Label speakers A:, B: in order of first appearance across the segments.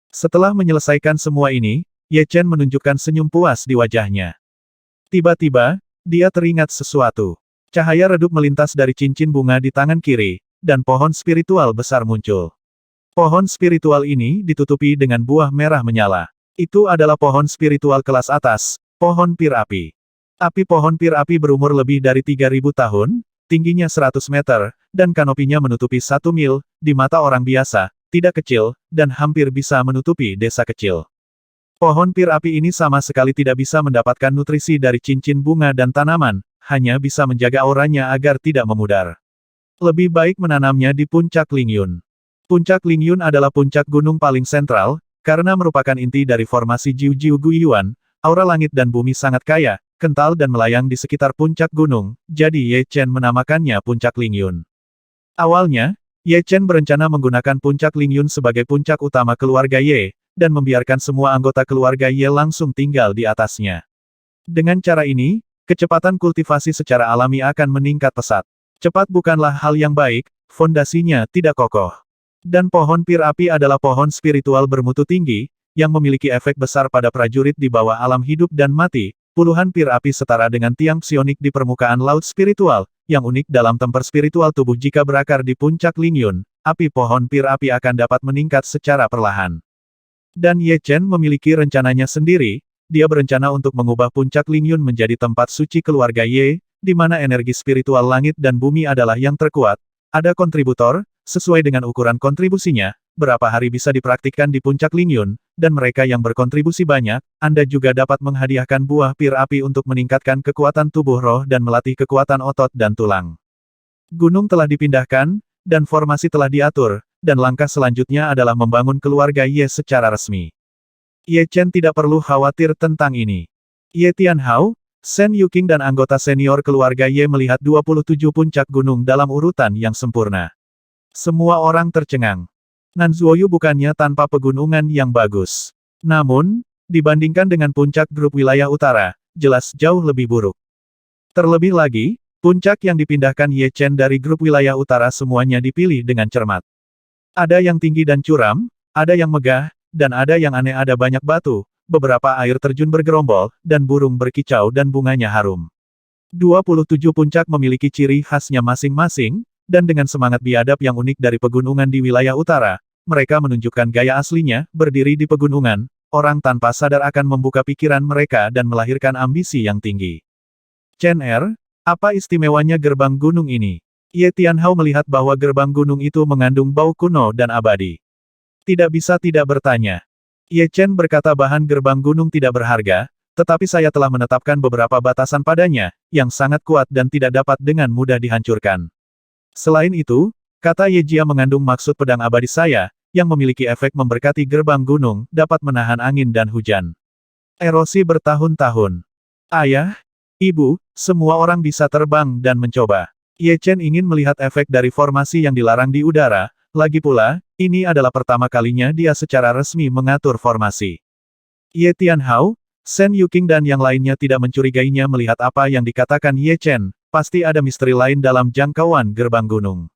A: Setelah menyelesaikan semua ini, Ye Chen menunjukkan senyum puas di wajahnya. Tiba-tiba, dia teringat sesuatu. Cahaya redup melintas dari cincin bunga di tangan kiri, dan pohon spiritual besar muncul. Pohon spiritual ini ditutupi dengan buah merah menyala. Itu adalah pohon spiritual kelas atas, pohon pir api. Api pohon pir api berumur lebih dari 3.000 tahun, tingginya 100 meter, dan kanopinya menutupi 1 mil, di mata orang biasa, tidak kecil, dan hampir bisa menutupi desa kecil. Pohon pir api ini sama sekali tidak bisa mendapatkan nutrisi dari cincin bunga dan tanaman, hanya bisa menjaga auranya agar tidak memudar. Lebih baik menanamnya di puncak Lingyun. Puncak Lingyun adalah puncak gunung paling sentral, karena merupakan inti dari formasi Jiu-Jiu Guiyuan, aura langit dan bumi sangat kaya, kental dan melayang di sekitar puncak gunung, jadi Ye Chen menamakannya puncak Lingyun. Awalnya, Ye Chen berencana menggunakan puncak Lingyun sebagai puncak utama keluarga Ye, dan membiarkan semua anggota keluarga Ye langsung tinggal di atasnya. Dengan cara ini, kecepatan kultivasi secara alami akan meningkat pesat. Cepat bukanlah hal yang baik, fondasinya tidak kokoh. Dan pohon pir api adalah pohon spiritual bermutu tinggi, yang memiliki efek besar pada prajurit di bawah alam hidup dan mati. Puluhan pir api setara dengan tiang psionik di permukaan laut spiritual, yang unik dalam temper spiritual tubuh jika berakar di puncak Lingyun, api pohon pir api akan dapat meningkat secara perlahan. Dan Ye Chen memiliki rencananya sendiri, dia berencana untuk mengubah puncak Lingyun menjadi tempat suci keluarga Ye, di mana energi spiritual langit dan bumi adalah yang terkuat. Ada kontributor, sesuai dengan ukuran kontribusinya, berapa hari bisa dipraktikkan di puncak Lingyun, dan mereka yang berkontribusi banyak, Anda juga dapat menghadiahkan buah pir api untuk meningkatkan kekuatan tubuh roh dan melatih kekuatan otot dan tulang. Gunung telah dipindahkan, dan formasi telah diatur, dan langkah selanjutnya adalah membangun keluarga Ye secara resmi. Ye Chen tidak perlu khawatir tentang ini. Ye Tianhao, Shen Yuqing dan anggota senior keluarga Ye melihat 27 puncak gunung dalam urutan yang sempurna. Semua orang tercengang. Nanzuoyu bukannya tanpa pegunungan yang bagus. Namun, dibandingkan dengan puncak grup wilayah utara, jelas jauh lebih buruk. Terlebih lagi, puncak yang dipindahkan Ye Chen dari grup wilayah utara semuanya dipilih dengan cermat. Ada yang tinggi dan curam, ada yang megah, dan ada yang aneh, ada banyak batu, beberapa air terjun bergerombol, dan burung berkicau dan bunganya harum. 27 puncak memiliki ciri khasnya masing-masing, dan dengan semangat biadab yang unik dari pegunungan di wilayah utara, mereka menunjukkan gaya aslinya, berdiri di pegunungan, orang tanpa sadar akan membuka pikiran mereka dan melahirkan ambisi yang tinggi. Chen Er, apa istimewanya gerbang gunung ini? Ye Tianhao melihat bahwa gerbang gunung itu mengandung bau kuno dan abadi. Tidak bisa tidak bertanya. Ye Chen berkata bahan gerbang gunung tidak berharga, tetapi saya telah menetapkan beberapa batasan padanya, yang sangat kuat dan tidak dapat dengan mudah dihancurkan. Selain itu, kata Ye Jia mengandung maksud pedang abadi saya, yang memiliki efek memberkati gerbang gunung, dapat menahan angin dan hujan. Erosi bertahun-tahun. Ayah, ibu, semua orang bisa terbang dan mencoba. Ye Chen ingin melihat efek dari formasi yang dilarang di udara, lagi pula, ini adalah pertama kalinya dia secara resmi mengatur formasi. Ye Tianhao, Shen Yuqing dan yang lainnya tidak mencurigainya melihat apa yang dikatakan Ye Chen. Pasti ada misteri lain dalam jangkauan gerbang gunung.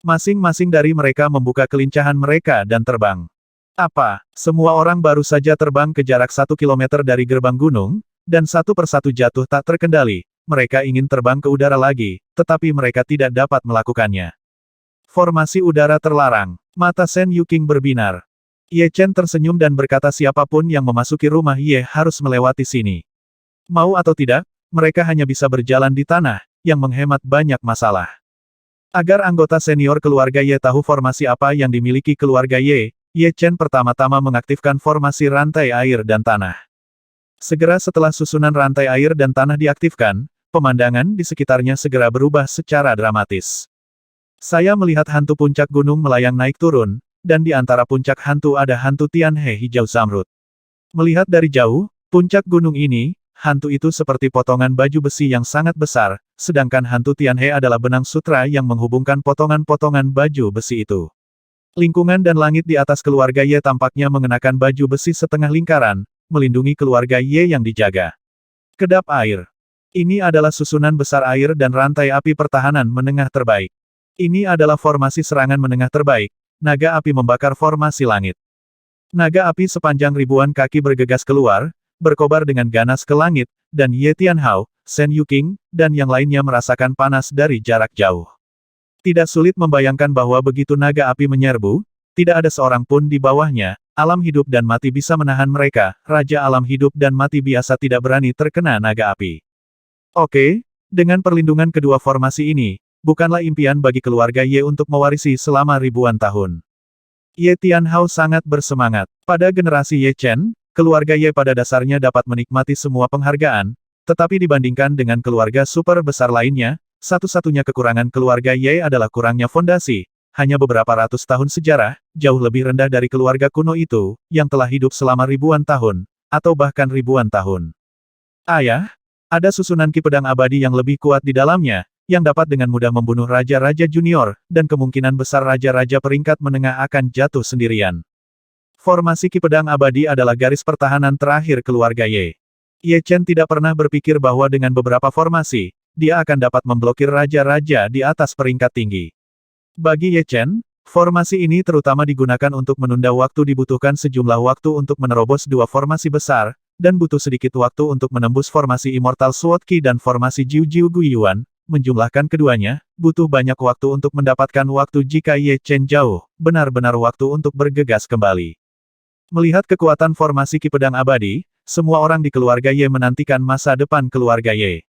A: Masing-masing dari mereka membuka kelincahan mereka dan terbang. Apa? Semua orang baru saja terbang ke jarak 1 kilometer dari gerbang gunung, dan satu persatu jatuh tak terkendali. Mereka ingin terbang ke udara lagi, tetapi mereka tidak dapat melakukannya. Formasi udara terlarang. Mata Shen Yuqing berbinar. Ye Chen tersenyum dan berkata siapapun yang memasuki rumah Ye harus melewati sini. Mau atau tidak, mereka hanya bisa berjalan di tanah, yang menghemat banyak masalah. Agar anggota senior keluarga Ye tahu formasi apa yang dimiliki keluarga Ye, Ye Chen pertama-tama mengaktifkan formasi rantai air dan tanah. Segera setelah susunan rantai air dan tanah diaktifkan, pemandangan di sekitarnya segera berubah secara dramatis. Saya melihat hantu puncak gunung melayang naik turun, dan di antara puncak hantu ada hantu Tianhe hijau zamrud. Melihat dari jauh, puncak gunung ini, hantu itu seperti potongan baju besi yang sangat besar, sedangkan hantu Tianhe adalah benang sutra yang menghubungkan potongan-potongan baju besi itu. Lingkungan dan langit di atas keluarga Ye tampaknya mengenakan baju besi setengah lingkaran, melindungi keluarga Ye yang dijaga. Kedap air. Ini adalah susunan besar air dan rantai api pertahanan menengah terbaik. Ini adalah formasi serangan menengah terbaik, naga api membakar formasi langit. Naga api sepanjang ribuan kaki bergegas keluar, berkobar dengan ganas ke langit, dan Ye Tianhao, Shen Yuqing, dan yang lainnya merasakan panas dari jarak jauh. Tidak sulit membayangkan bahwa begitu naga api menyerbu, tidak ada seorang pun di bawahnya, alam hidup dan mati bisa menahan mereka, Raja Alam Hidup dan Mati biasa tidak berani terkena naga api. Oke, dengan perlindungan kedua formasi ini, bukanlah impian bagi keluarga Ye untuk mewarisi selama ribuan tahun. Ye Tianhao sangat bersemangat. Pada generasi Ye Chen, keluarga Ye pada dasarnya dapat menikmati semua penghargaan, tetapi dibandingkan dengan keluarga super besar lainnya, satu-satunya kekurangan keluarga Ye adalah kurangnya fondasi. Hanya beberapa ratus tahun sejarah, jauh lebih rendah dari keluarga kuno itu, yang telah hidup selama ribuan tahun, atau bahkan ribuan tahun. Ayah, ada susunan ki pedang abadi yang lebih kuat di dalamnya, yang dapat dengan mudah membunuh raja-raja junior, dan kemungkinan besar raja-raja peringkat menengah akan jatuh sendirian. Formasi ki pedang abadi adalah garis pertahanan terakhir keluarga Ye. Ye Chen tidak pernah berpikir bahwa dengan beberapa formasi, dia akan dapat memblokir raja-raja di atas peringkat tinggi. Bagi Ye Chen, formasi ini terutama digunakan untuk menunda waktu dibutuhkan sejumlah waktu untuk menerobos dua formasi besar, dan butuh sedikit waktu untuk menembus formasi Immortal Sword Ki dan formasi Jiu Jiu Guiyuan. Menjumlahkan keduanya, butuh banyak waktu untuk mendapatkan waktu jika Ye Chen jauh, benar-benar waktu untuk bergegas kembali. Melihat kekuatan formasi ki pedang abadi, semua orang di keluarga Ye menantikan masa depan keluarga Ye.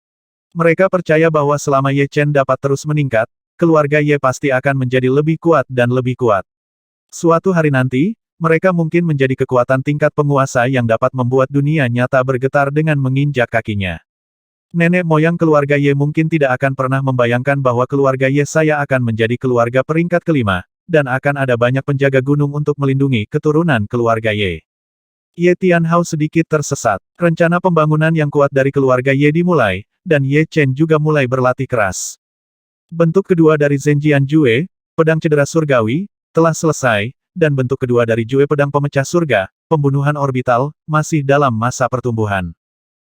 A: Mereka percaya bahwa selama Ye Chen dapat terus meningkat, keluarga Ye pasti akan menjadi lebih kuat dan lebih kuat. Suatu hari nanti, mereka mungkin menjadi kekuatan tingkat penguasa yang dapat membuat dunia nyata bergetar dengan menginjak kakinya. Nenek moyang keluarga Ye mungkin tidak akan pernah membayangkan bahwa keluarga Ye saya akan menjadi keluarga peringkat kelima, dan akan ada banyak penjaga gunung untuk melindungi keturunan keluarga Ye. Ye Tianhao sedikit tersesat. Rencana pembangunan yang kuat dari keluarga Ye dimulai, dan Ye Chen juga mulai berlatih keras. Bentuk kedua dari Zhenjian Jue, pedang cedera surgawi, telah selesai, dan bentuk kedua dari Jue pedang pemecah surga, pembunuhan orbital, masih dalam masa pertumbuhan.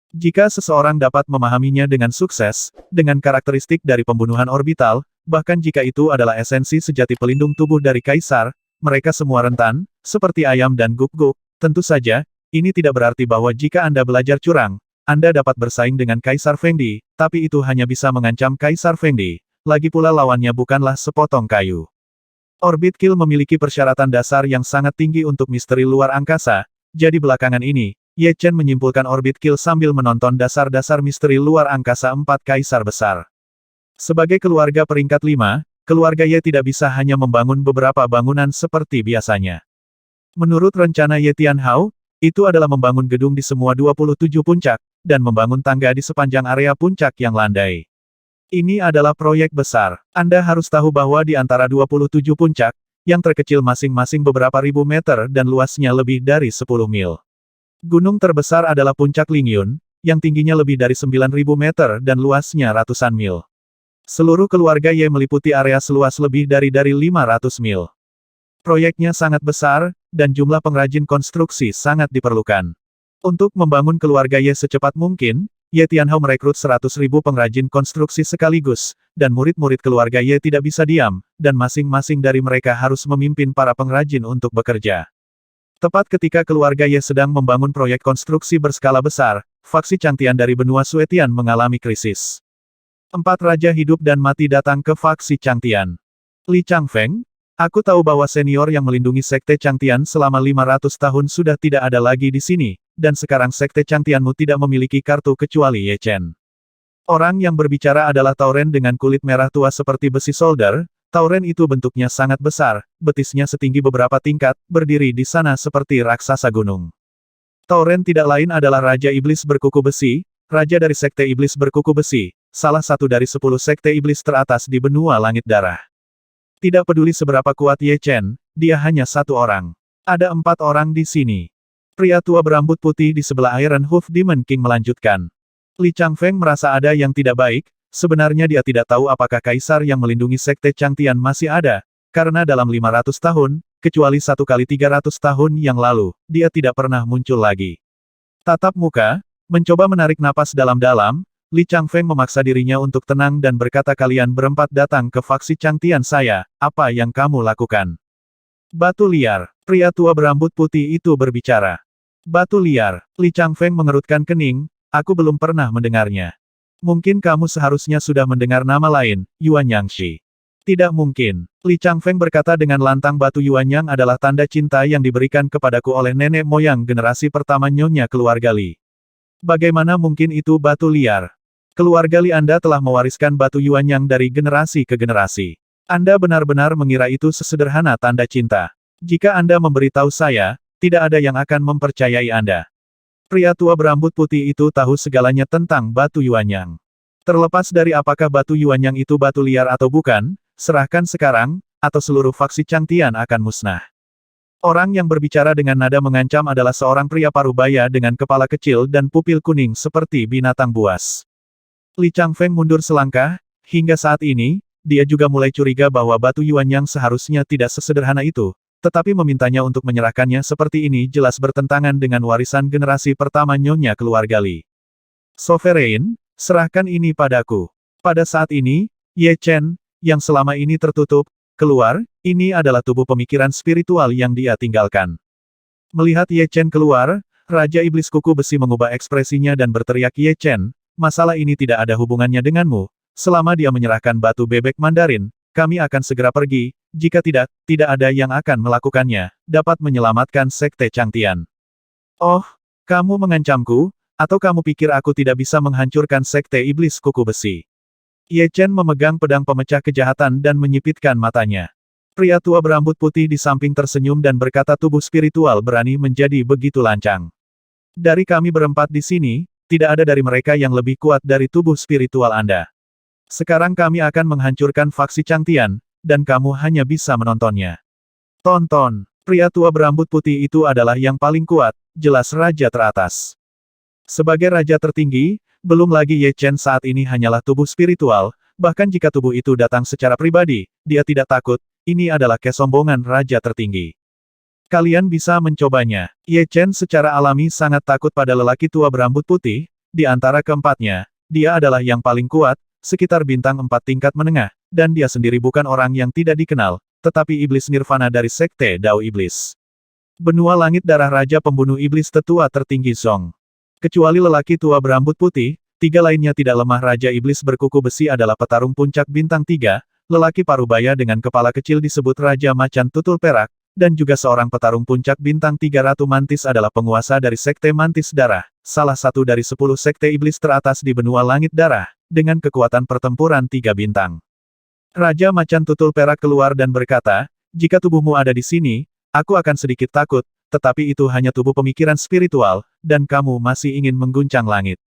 A: Jika seseorang dapat memahaminya dengan sukses, dengan karakteristik dari pembunuhan orbital, bahkan jika itu adalah esensi sejati pelindung tubuh dari kaisar, mereka semua rentan, seperti ayam dan guk-guk. Tentu saja, ini tidak berarti bahwa jika Anda belajar curang, Anda dapat bersaing dengan Kaisar Fengdi, tapi itu hanya bisa mengancam Kaisar Fengdi. Lagi pula lawannya bukanlah sepotong kayu. Orbit Kill memiliki persyaratan dasar yang sangat tinggi untuk misteri luar angkasa, jadi belakangan ini, Ye Chen menyimpulkan Orbit Kill sambil menonton dasar-dasar misteri luar angkasa empat kaisar besar. Sebagai keluarga peringkat 5, keluarga Ye tidak bisa hanya membangun beberapa bangunan seperti biasanya. Menurut rencana Ye Tianhao, itu adalah membangun gedung di semua 27 puncak, dan membangun tangga di sepanjang area puncak yang landai. Ini adalah proyek besar. Anda harus tahu bahwa di antara 27 puncak, yang terkecil masing-masing beberapa ribu meter dan luasnya lebih dari 10 mil. Gunung terbesar adalah Puncak Lingyun, yang tingginya lebih dari 9.000 meter dan luasnya ratusan mil. Seluruh keluarga Ye meliputi area seluas lebih dari 500 mil. Proyeknya sangat besar, dan jumlah pengrajin konstruksi sangat diperlukan. Untuk membangun keluarga Ye secepat mungkin, Ye Tianhao merekrut 100.000 pengrajin konstruksi sekaligus, dan murid-murid keluarga Ye tidak bisa diam, dan masing-masing dari mereka harus memimpin para pengrajin untuk bekerja. Tepat ketika keluarga Ye sedang membangun proyek konstruksi berskala besar, faksi Changtian dari benua Suetian mengalami krisis. 4 raja hidup dan mati datang ke faksi Changtian. Li Changfeng, aku tahu bahwa senior yang melindungi sekte Changtian selama 500 tahun sudah tidak ada lagi di sini, dan sekarang sekte Changtianmu tidak memiliki kartu kecuali Ye Chen. Orang yang berbicara adalah Tauren dengan kulit merah tua seperti besi solder. Tauren itu bentuknya sangat besar, betisnya setinggi beberapa tingkat, berdiri di sana seperti raksasa gunung. Tauren tidak lain adalah Raja Iblis berkuku besi, Raja dari Sekte Iblis berkuku besi, salah satu dari 10 Sekte Iblis teratas di benua langit darah. Tidak peduli seberapa kuat Ye Chen, dia hanya satu orang. Ada 4 orang di sini. Pria tua berambut putih di sebelah Iron Hoof Demon King melanjutkan. Li Changfeng merasa ada yang tidak baik. Sebenarnya dia tidak tahu apakah kaisar yang melindungi sekte Changtian masih ada, karena dalam 500 tahun, kecuali 1 kali 300 tahun yang lalu, dia tidak pernah muncul lagi. Tatap muka, mencoba menarik napas dalam-dalam, Li Changfeng memaksa dirinya untuk tenang dan berkata kalian berempat datang ke faksi Changtian saya, apa yang kamu lakukan? Batu liar, pria tua berambut putih itu berbicara. Batu liar, Li Changfeng mengerutkan kening, aku belum pernah mendengarnya. Mungkin kamu seharusnya sudah mendengar nama lain, Yuan Yangshi. Tidak mungkin. Li Changfeng berkata dengan lantang batu Yuanyang adalah tanda cinta yang diberikan kepadaku oleh nenek moyang generasi pertama nyonya keluarga Li. Bagaimana mungkin itu batu liar? Keluarga Li Anda telah mewariskan batu Yuanyang dari generasi ke generasi. Anda benar-benar mengira itu sesederhana tanda cinta. Jika Anda memberitahu saya, tidak ada yang akan mempercayai Anda. Pria tua berambut putih itu tahu segalanya tentang batu Yuanyang. Terlepas dari apakah batu Yuanyang itu batu liar atau bukan, serahkan sekarang, atau seluruh faksi Changtian akan musnah. Orang yang berbicara dengan nada mengancam adalah seorang pria parubaya dengan kepala kecil dan pupil kuning seperti binatang buas. Li Changfeng mundur selangkah, hingga saat ini, dia juga mulai curiga bahwa batu Yuanyang seharusnya tidak sesederhana itu, tetapi memintanya untuk menyerahkannya seperti ini jelas bertentangan dengan warisan generasi pertama nyonya keluarga Li. Sovereign, serahkan ini padaku. Pada saat ini, Ye Chen, yang selama ini tertutup, keluar, ini adalah tubuh pemikiran spiritual yang dia tinggalkan. Melihat Ye Chen keluar, Raja Iblis Kuku Besi mengubah ekspresinya dan berteriak, Ye Chen, masalah ini tidak ada hubungannya denganmu. Selama dia menyerahkan batu bebek Mandarin, kami akan segera pergi, jika tidak, tidak ada yang akan melakukannya, dapat menyelamatkan Sekte Changtian. Oh, kamu mengancamku, atau kamu pikir aku tidak bisa menghancurkan Sekte Iblis Kuku Besi? Ye Chen memegang pedang pemecah kejahatan dan menyipitkan matanya. Pria tua berambut putih di samping tersenyum dan berkata tubuh spiritual berani menjadi begitu lancang. Dari kami berempat di sini, tidak ada dari mereka yang lebih kuat dari tubuh spiritual Anda. Sekarang kami akan menghancurkan faksi Changtian, dan kamu hanya bisa menontonnya. Tonton, pria tua berambut putih itu adalah yang paling kuat, jelas raja teratas. Sebagai raja tertinggi, belum lagi Ye Chen saat ini hanyalah tubuh spiritual, bahkan jika tubuh itu datang secara pribadi, dia tidak takut, ini adalah kesombongan raja tertinggi. Kalian bisa mencobanya. Ye Chen secara alami sangat takut pada lelaki tua berambut putih, di antara keempatnya, dia adalah yang paling kuat, sekitar bintang 4 tingkat menengah, dan dia sendiri bukan orang yang tidak dikenal, tetapi iblis nirvana dari Sekte Dao Iblis. Benua langit darah raja pembunuh iblis tetua tertinggi Zong. Kecuali lelaki tua berambut putih, 3 lainnya tidak lemah. Raja iblis berkuku besi adalah petarung puncak bintang 3, lelaki parubaya dengan kepala kecil disebut Raja Macan Tutul Perak, dan juga seorang petarung puncak bintang 3 Ratu Mantis adalah penguasa dari Sekte Mantis Darah, salah satu dari 10 sekte iblis teratas di benua langit darah, dengan kekuatan pertempuran 3 bintang. Raja Macan Tutul Perak keluar dan berkata, jika tubuhmu ada di sini, aku akan sedikit takut, tetapi itu hanya tubuh pemikiran spiritual, dan kamu masih ingin mengguncang langit.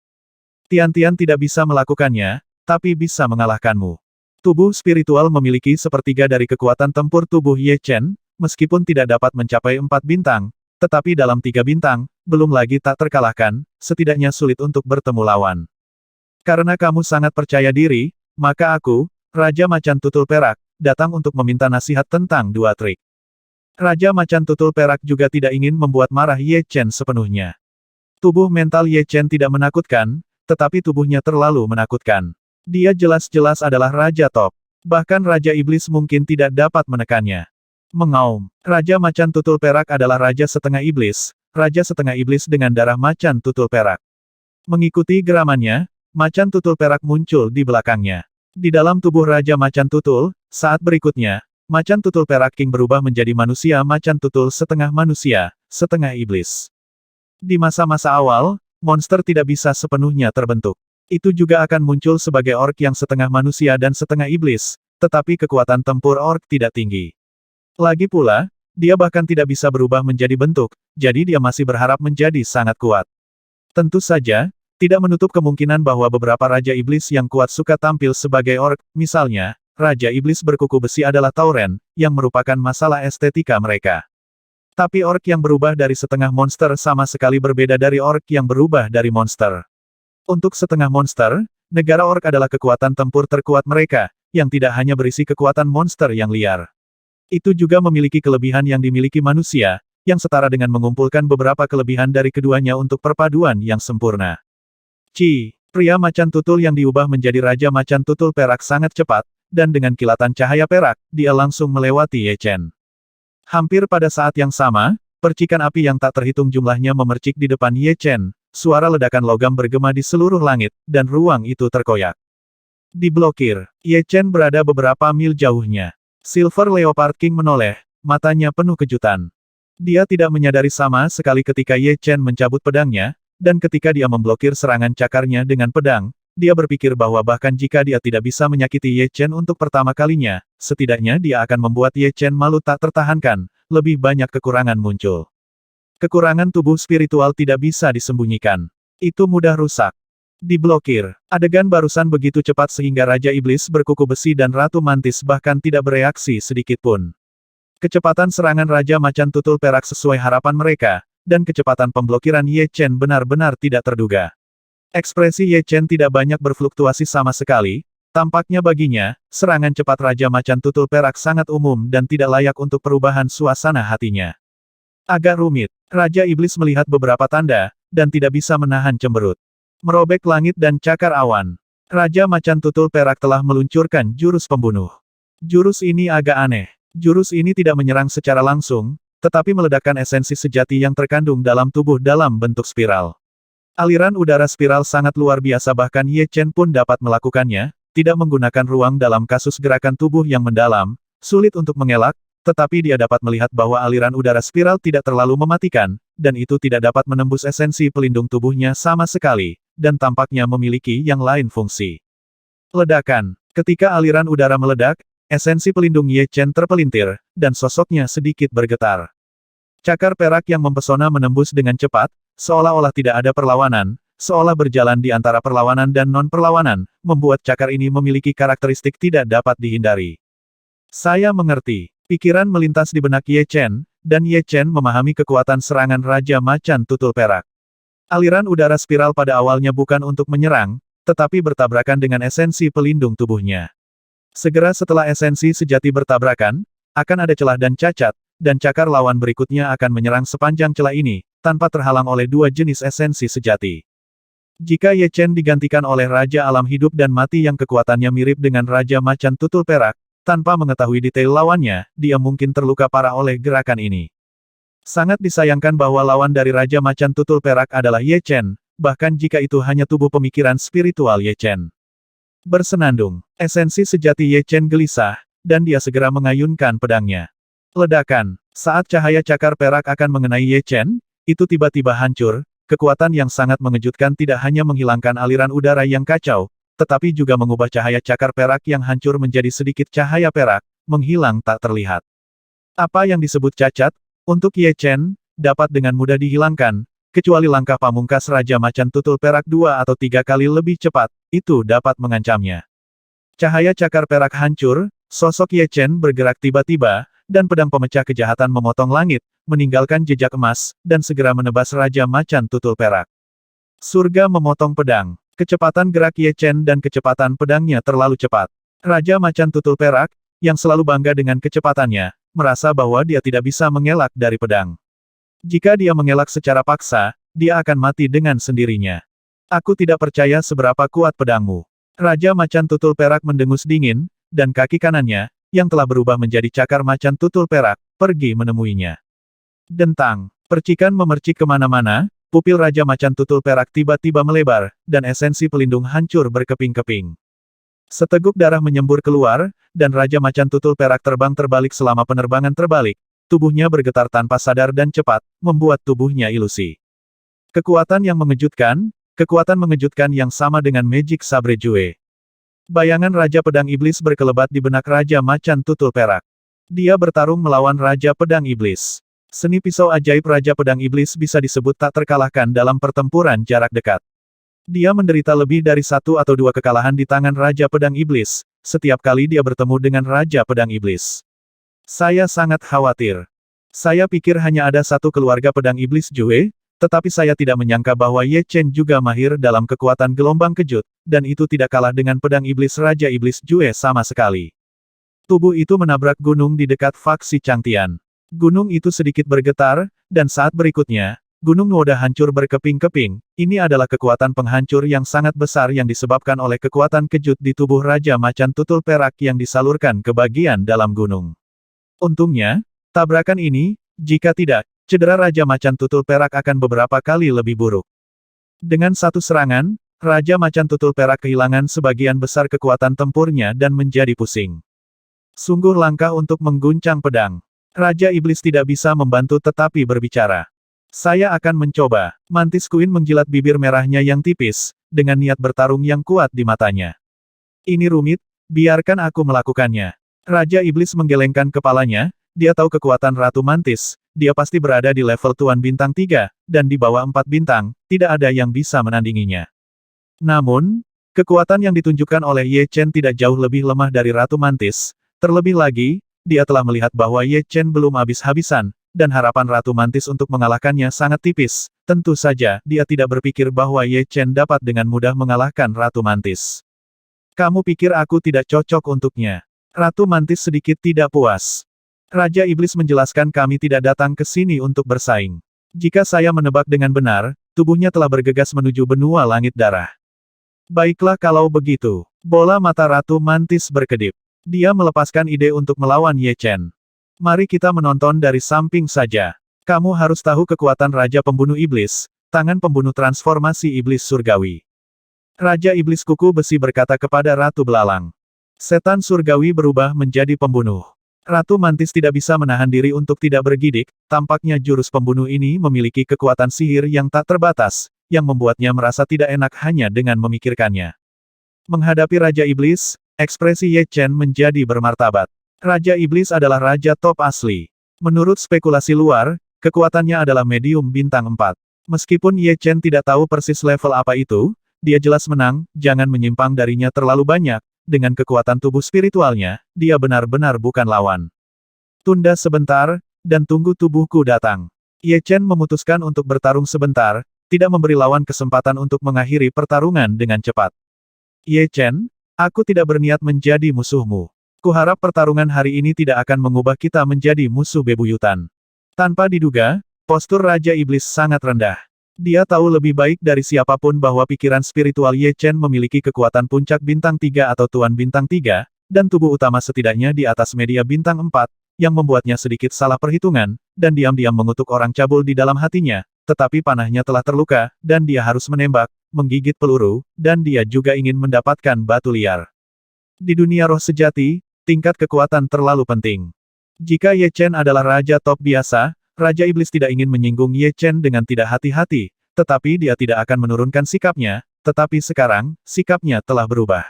A: Tian-Tian tidak bisa melakukannya, tapi bisa mengalahkanmu. Tubuh spiritual memiliki sepertiga dari kekuatan tempur tubuh Ye Chen, meskipun tidak dapat mencapai 4 bintang, tetapi dalam 3 bintang, belum lagi tak terkalahkan, setidaknya sulit untuk bertemu lawan. Karena kamu sangat percaya diri, maka aku, Raja Macan Tutul Perak, datang untuk meminta nasihat tentang 2 trik. Raja Macan Tutul Perak juga tidak ingin membuat marah Ye Chen sepenuhnya. Tubuh mental Ye Chen tidak menakutkan, tetapi tubuhnya terlalu menakutkan. Dia jelas-jelas adalah Raja Top. Bahkan Raja Iblis mungkin tidak dapat menekannya. Mengaum. Raja Macan Tutul Perak adalah Raja Setengah Iblis, Raja Setengah Iblis dengan darah Macan Tutul Perak. Mengikuti geramannya, Macan Tutul Perak muncul di belakangnya. Di dalam tubuh Raja Macan Tutul, saat berikutnya, Macan Tutul Perak King berubah menjadi manusia Macan Tutul setengah manusia, setengah iblis. Di masa-masa awal, monster tidak bisa sepenuhnya terbentuk. Itu juga akan muncul sebagai orc yang setengah manusia dan setengah iblis, tetapi kekuatan tempur orc tidak tinggi. Lagi pula, dia bahkan tidak bisa berubah menjadi bentuk, jadi dia masih berharap menjadi sangat kuat. Tentu saja, tidak menutup kemungkinan bahwa beberapa Raja Iblis yang kuat suka tampil sebagai orc, misalnya, Raja Iblis berkuku besi adalah Tauren, yang merupakan masalah estetika mereka. Tapi orc yang berubah dari setengah monster sama sekali berbeda dari orc yang berubah dari monster. Untuk setengah monster, negara orc adalah kekuatan tempur terkuat mereka, yang tidak hanya berisi kekuatan monster yang liar. Itu juga memiliki kelebihan yang dimiliki manusia, yang setara dengan mengumpulkan beberapa kelebihan dari keduanya untuk perpaduan yang sempurna. Pria Macan Tutul yang diubah menjadi Raja Macan Tutul Perak sangat cepat, dan dengan kilatan cahaya perak, dia langsung melewati Ye Chen. Hampir pada saat yang sama, percikan api yang tak terhitung jumlahnya memercik di depan Ye Chen, suara ledakan logam bergema di seluruh langit, dan ruang itu terkoyak. Diblokir, Ye Chen berada beberapa mil jauhnya. Silver Leopard King menoleh, matanya penuh kejutan. Dia tidak menyadari sama sekali ketika Ye Chen mencabut pedangnya, dan ketika dia memblokir serangan cakarnya dengan pedang, dia berpikir bahwa bahkan jika dia tidak bisa menyakiti Ye Chen untuk pertama kalinya, setidaknya dia akan membuat Ye Chen malu tak tertahankan, lebih banyak kekurangan muncul. Kekurangan tubuh spiritual tidak bisa disembunyikan. Itu mudah rusak. Diblokir. Adegan barusan begitu cepat sehingga Raja Iblis berkuku besi dan Ratu Mantis bahkan tidak bereaksi sedikitpun. Kecepatan serangan Raja Macan Tutul Perak sesuai harapan mereka, dan kecepatan pemblokiran Ye Chen benar-benar tidak terduga. Ekspresi Ye Chen tidak banyak berfluktuasi sama sekali, tampaknya baginya, serangan cepat Raja Macan Tutul Perak sangat umum dan tidak layak untuk perubahan suasana hatinya. Agak rumit, Raja Iblis melihat beberapa tanda, dan tidak bisa menahan cemberut. Merobek langit dan cakar awan. Raja Macan Tutul Perak telah meluncurkan jurus pembunuh. Jurus ini agak aneh. Jurus ini tidak menyerang secara langsung, tetapi meledakkan esensi sejati yang terkandung dalam tubuh dalam bentuk spiral. Aliran udara spiral sangat luar biasa bahkan Ye Chen pun dapat melakukannya, tidak menggunakan ruang dalam kasus gerakan tubuh yang mendalam, sulit untuk mengelak, tetapi dia dapat melihat bahwa aliran udara spiral tidak terlalu mematikan, dan itu tidak dapat menembus esensi pelindung tubuhnya sama sekali, dan tampaknya memiliki yang lain fungsi. Ledakan. Ketika aliran udara meledak, esensi pelindung Ye Chen terpelintir, dan sosoknya sedikit bergetar. Cakar perak yang mempesona menembus dengan cepat, seolah-olah tidak ada perlawanan, seolah berjalan di antara perlawanan dan non-perlawanan, membuat cakar ini memiliki karakteristik tidak dapat dihindari. Saya mengerti. Pikiran melintas di benak Ye Chen, dan Ye Chen memahami kekuatan serangan Raja Macan Tutul Perak. Aliran udara spiral pada awalnya bukan untuk menyerang, tetapi bertabrakan dengan esensi pelindung tubuhnya. Segera setelah esensi sejati bertabrakan, akan ada celah dan cacat, dan cakar lawan berikutnya akan menyerang sepanjang celah ini, tanpa terhalang oleh dua jenis esensi sejati. Jika Ye Chen digantikan oleh Raja Alam Hidup dan Mati yang kekuatannya mirip dengan Raja Macan Tutul Perak, tanpa mengetahui detail lawannya, dia mungkin terluka parah oleh gerakan ini. Sangat disayangkan bahwa lawan dari Raja Macan Tutul Perak adalah Ye Chen, bahkan jika itu hanya tubuh pemikiran spiritual Ye Chen. Bersenandung, esensi sejati Ye Chen gelisah, dan dia segera mengayunkan pedangnya. Ledakan. Saat cahaya cakar perak akan mengenai Ye Chen, itu tiba-tiba hancur, kekuatan yang sangat mengejutkan tidak hanya menghilangkan aliran udara yang kacau, tetapi juga mengubah cahaya cakar perak yang hancur menjadi sedikit cahaya perak, menghilang tak terlihat. Apa yang disebut cacat, untuk Ye Chen, dapat dengan mudah dihilangkan, kecuali langkah pamungkas Raja Macan Tutul Perak 2 atau 3 kali lebih cepat, itu dapat mengancamnya. Cahaya cakar perak hancur, sosok Ye Chen bergerak tiba-tiba, dan pedang pemecah kejahatan memotong langit, meninggalkan jejak emas, dan segera menebas Raja Macan Tutul Perak. Surga memotong pedang. Kecepatan gerak Ye Chen dan kecepatan pedangnya terlalu cepat. Raja Macan Tutul Perak, yang selalu bangga dengan kecepatannya, merasa bahwa dia tidak bisa mengelak dari pedang. Jika dia mengelak secara paksa, dia akan mati dengan sendirinya. Aku tidak percaya seberapa kuat pedangmu. Raja Macan Tutul Perak mendengus dingin, dan kaki kanannya, yang telah berubah menjadi cakar macan tutul perak, pergi menemuinya. Dentang. Percikan memercik kemana-mana, pupil Raja Macan Tutul Perak tiba-tiba melebar, dan esensi pelindung hancur berkeping-keping. Seteguk darah menyembur keluar, dan Raja Macan Tutul Perak terbang terbalik selama penerbangan terbalik. Tubuhnya bergetar tanpa sadar dan cepat, membuat tubuhnya ilusi. Kekuatan mengejutkan yang sama dengan Magic Sabre Jue. Bayangan Raja Pedang Iblis berkelebat di benak Raja Macan Tutul Perak. Dia bertarung melawan Raja Pedang Iblis. Seni pisau ajaib Raja Pedang Iblis bisa disebut tak terkalahkan dalam pertempuran jarak dekat. Dia menderita lebih dari 1 atau 2 kekalahan di tangan Raja Pedang Iblis, setiap kali dia bertemu dengan Raja Pedang Iblis. Saya sangat khawatir. Saya pikir hanya ada satu keluarga Pedang Iblis Jue, tetapi saya tidak menyangka bahwa Ye Chen juga mahir dalam kekuatan gelombang kejut, dan itu tidak kalah dengan pedang iblis Raja Iblis Jue sama sekali. Tubuh itu menabrak gunung di dekat faksi Changtian. Gunung itu sedikit bergetar, dan saat berikutnya, Gunung Nuoda hancur berkeping-keping. Ini adalah kekuatan penghancur yang sangat besar yang disebabkan oleh kekuatan kejut di tubuh Raja Macan Tutul Perak yang disalurkan ke bagian dalam gunung. Untungnya, Tabrakan ini, jika tidak, cedera Raja Macan Tutul Perak akan beberapa kali lebih buruk. Dengan satu serangan, Raja Macan Tutul Perak kehilangan sebagian besar kekuatan tempurnya dan menjadi pusing. Sungguh langka untuk mengguncang pedang. Raja Iblis tidak bisa membantu tetapi berbicara. Saya akan mencoba. Mantis Queen menjilat bibir merahnya yang tipis, dengan niat bertarung yang kuat di matanya. Ini rumit, biarkan aku melakukannya. Raja Iblis menggelengkan kepalanya, dia tahu kekuatan Ratu Mantis, dia pasti berada di level Tuan Bintang 3, dan di bawah 4 bintang, tidak ada yang bisa menandinginya. Namun, kekuatan yang ditunjukkan oleh Ye Chen tidak jauh lebih lemah dari Ratu Mantis, terlebih lagi, dia telah melihat bahwa Ye Chen belum habis-habisan, dan harapan Ratu Mantis untuk mengalahkannya sangat tipis. Tentu saja, dia tidak berpikir bahwa Ye Chen dapat dengan mudah mengalahkan Ratu Mantis. Kamu pikir aku tidak cocok untuknya? Ratu Mantis sedikit tidak puas. Raja Iblis menjelaskan kami tidak datang ke sini untuk bersaing. Jika saya menebak dengan benar, tubuhnya telah bergegas menuju benua langit darah. Baiklah kalau begitu. Bola mata Ratu Mantis berkedip. Dia melepaskan ide untuk melawan Ye Chen. Mari kita menonton dari samping saja. Kamu harus tahu kekuatan Raja Pembunuh Iblis, tangan pembunuh transformasi Iblis Surgawi. Raja Iblis Kuku Besi berkata kepada Ratu Belalang. Setan Surgawi berubah menjadi pembunuh. Ratu Mantis tidak bisa menahan diri untuk tidak bergidik, tampaknya jurus pembunuh ini memiliki kekuatan sihir yang tak terbatas, yang membuatnya merasa tidak enak hanya dengan memikirkannya. Menghadapi Raja Iblis, ekspresi Ye Chen menjadi bermartabat. Raja Iblis adalah Raja top asli. Menurut spekulasi luar, kekuatannya adalah medium bintang 4. Meskipun Ye Chen tidak tahu persis level apa itu, dia jelas menang, jangan menyimpang darinya terlalu banyak, dengan kekuatan tubuh spiritualnya, dia benar-benar bukan lawan. Tunda sebentar, dan tunggu tubuhku datang. Ye Chen memutuskan untuk bertarung sebentar, tidak memberi lawan kesempatan untuk mengakhiri pertarungan dengan cepat. Ye Chen, aku tidak berniat menjadi musuhmu. Kuharap pertarungan hari ini tidak akan mengubah kita menjadi musuh bebuyutan. Tanpa diduga, postur Raja Iblis sangat rendah. Dia tahu lebih baik dari siapapun bahwa pikiran spiritual Ye Chen memiliki kekuatan puncak bintang 3 atau Tuan Bintang 3, dan tubuh utama setidaknya di atas media bintang 4, yang membuatnya sedikit salah perhitungan, dan diam-diam mengutuk orang cabul di dalam hatinya, tetapi panahnya telah terluka, dan dia harus menembak, menggigit peluru, dan dia juga ingin mendapatkan batu liar. Di dunia roh sejati, tingkat kekuatan terlalu penting. Jika Ye Chen adalah raja top biasa, Raja Iblis tidak ingin menyinggung Ye Chen dengan tidak hati-hati, tetapi dia tidak akan menurunkan sikapnya, tetapi sekarang, sikapnya telah berubah.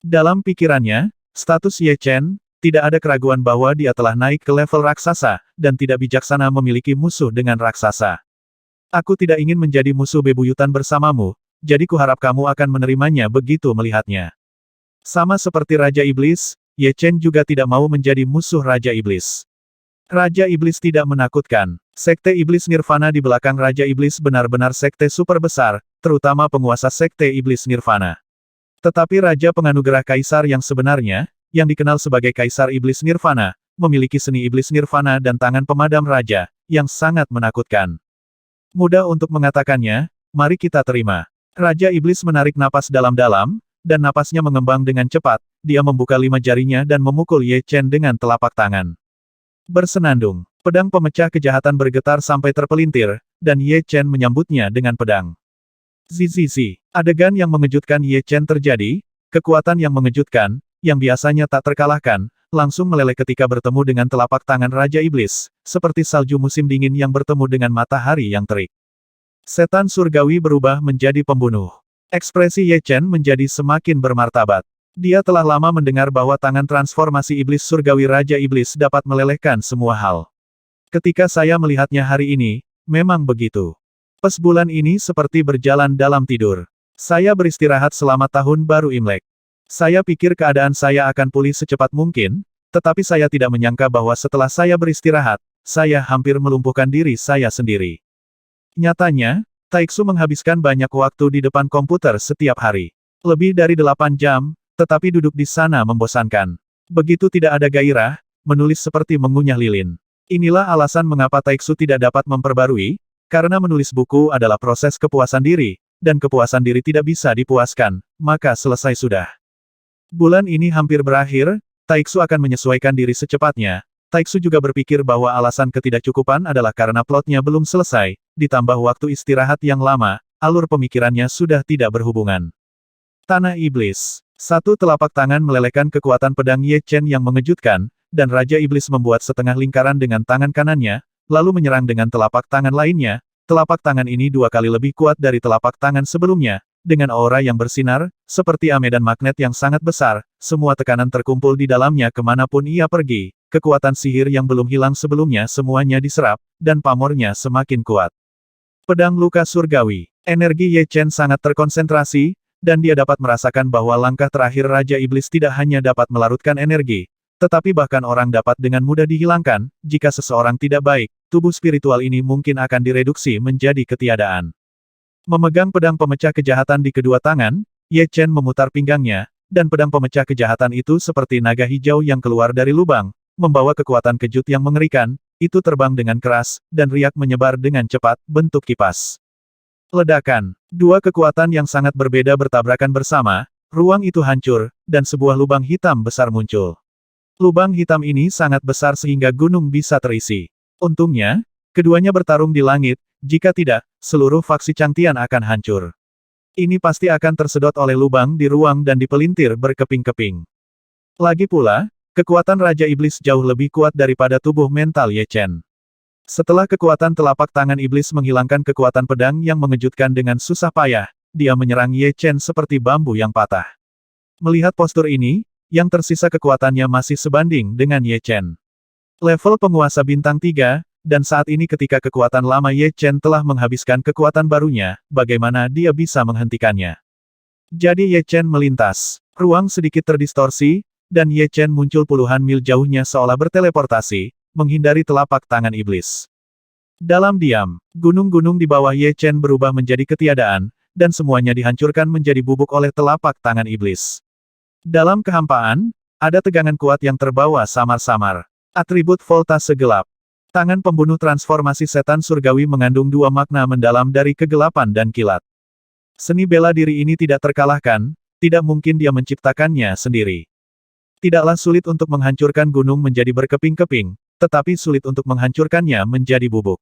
A: Dalam pikirannya, status Ye Chen, tidak ada keraguan bahwa dia telah naik ke level raksasa, dan tidak bijaksana memiliki musuh dengan raksasa. Aku tidak ingin menjadi musuh bebuyutan bersamamu, jadi kuharap kamu akan menerimanya begitu melihatnya. Sama seperti Raja Iblis, Ye Chen juga tidak mau menjadi musuh Raja Iblis. Raja Iblis tidak menakutkan. Sekte Iblis Nirvana di belakang Raja Iblis benar-benar sekte super besar, terutama penguasa sekte Iblis Nirvana. Tetapi Raja Penganugerah Kaisar yang sebenarnya, yang dikenal sebagai Kaisar Iblis Nirvana, memiliki seni Iblis Nirvana dan tangan pemadam Raja, yang sangat menakutkan. Mudah untuk mengatakannya, mari kita terima. Raja Iblis menarik napas dalam-dalam, dan napasnya mengembang dengan cepat, dia membuka 5 jarinya dan memukul Ye Chen dengan telapak tangan. Bersenandung, pedang pemecah kejahatan bergetar sampai terpelintir, dan Ye Chen menyambutnya dengan pedang. Zizizi, adegan yang mengejutkan Ye Chen terjadi, kekuatan yang mengejutkan, yang biasanya tak terkalahkan, langsung meleleh ketika bertemu dengan telapak tangan Raja Iblis, seperti salju musim dingin yang bertemu dengan matahari yang terik. Setan surgawi berubah menjadi pembunuh. Ekspresi Ye Chen menjadi semakin bermartabat. Dia telah lama mendengar bahwa tangan transformasi Iblis Surgawi Raja Iblis dapat melelehkan semua hal. Ketika saya melihatnya hari ini, memang begitu. Pas bulan ini seperti berjalan dalam tidur. Saya beristirahat selama tahun baru Imlek. Saya pikir keadaan saya akan pulih secepat mungkin, tetapi saya tidak menyangka bahwa setelah saya beristirahat, saya hampir melumpuhkan diri saya sendiri. Nyatanya, Taiksu menghabiskan banyak waktu di depan komputer setiap hari. Lebih dari 8 jam, tetapi duduk di sana membosankan. Begitu tidak ada gairah, menulis seperti mengunyah lilin. Inilah alasan mengapa Taiksu tidak dapat memperbarui, karena menulis buku adalah proses kepuasan diri, dan kepuasan diri tidak bisa dipuaskan, maka selesai sudah. Bulan ini hampir berakhir, Taiksu akan menyesuaikan diri secepatnya, Taiksu juga berpikir bahwa alasan ketidakcukupan adalah karena plotnya belum selesai, ditambah waktu istirahat yang lama, alur pemikirannya sudah tidak berhubungan. Tanah Iblis. Satu telapak tangan melelehkan kekuatan pedang Ye Chen yang mengejutkan, dan Raja Iblis membuat setengah lingkaran dengan tangan kanannya, lalu menyerang dengan telapak tangan lainnya. Telapak tangan ini 2 kali lebih kuat dari telapak tangan sebelumnya, dengan aura yang bersinar, seperti medan magnet yang sangat besar, semua tekanan terkumpul di dalamnya kemanapun ia pergi. Kekuatan sihir yang belum hilang sebelumnya semuanya diserap, dan pamornya semakin kuat. Pedang luka surgawi. Energi Ye Chen sangat terkonsentrasi, dan dia dapat merasakan bahwa langkah terakhir Raja Iblis tidak hanya dapat melarutkan energi, tetapi bahkan orang dapat dengan mudah dihilangkan. Jika seseorang tidak baik, tubuh spiritual ini mungkin akan direduksi menjadi ketiadaan. Memegang pedang pemecah kejahatan di kedua tangan, Ye Chen memutar pinggangnya, dan pedang pemecah kejahatan itu seperti naga hijau yang keluar dari lubang, membawa kekuatan kejut yang mengerikan, itu terbang dengan keras, dan riak menyebar dengan cepat, bentuk kipas. Ledakan. 2 kekuatan yang sangat berbeda bertabrakan bersama, ruang itu hancur, dan sebuah lubang hitam besar muncul. Lubang hitam ini sangat besar sehingga gunung bisa terisi. Untungnya, keduanya bertarung di langit, jika tidak, seluruh faksi Changtian akan hancur. Ini pasti akan tersedot oleh lubang di ruang dan dipelintir berkeping-keping. Lagi pula, kekuatan Raja Iblis jauh lebih kuat daripada tubuh mental Ye Chen. Setelah kekuatan telapak tangan iblis menghilangkan kekuatan pedang yang mengejutkan dengan susah payah, dia menyerang Ye Chen seperti bambu yang patah. Melihat postur ini, yang tersisa kekuatannya masih sebanding dengan Ye Chen. Level penguasa bintang 3, dan saat ini ketika kekuatan lama Ye Chen telah menghabiskan kekuatan barunya, bagaimana dia bisa menghentikannya? Jadi Ye Chen melintas. Ruang sedikit terdistorsi, dan Ye Chen muncul puluhan mil jauhnya seolah berteleportasi, menghindari telapak tangan iblis. Dalam diam, gunung-gunung di bawah Ye Chen berubah menjadi ketiadaan, dan semuanya dihancurkan menjadi bubuk oleh telapak tangan iblis. Dalam kehampaan, ada tegangan kuat yang terbawa samar-samar. Atribut voltase gelap. Tangan pembunuh transformasi setan surgawi mengandung 2 makna mendalam dari kegelapan dan kilat. Seni bela diri ini tidak terkalahkan, tidak mungkin dia menciptakannya sendiri. Tidaklah sulit untuk menghancurkan gunung menjadi berkeping-keping, tetapi sulit untuk menghancurkannya menjadi bubuk.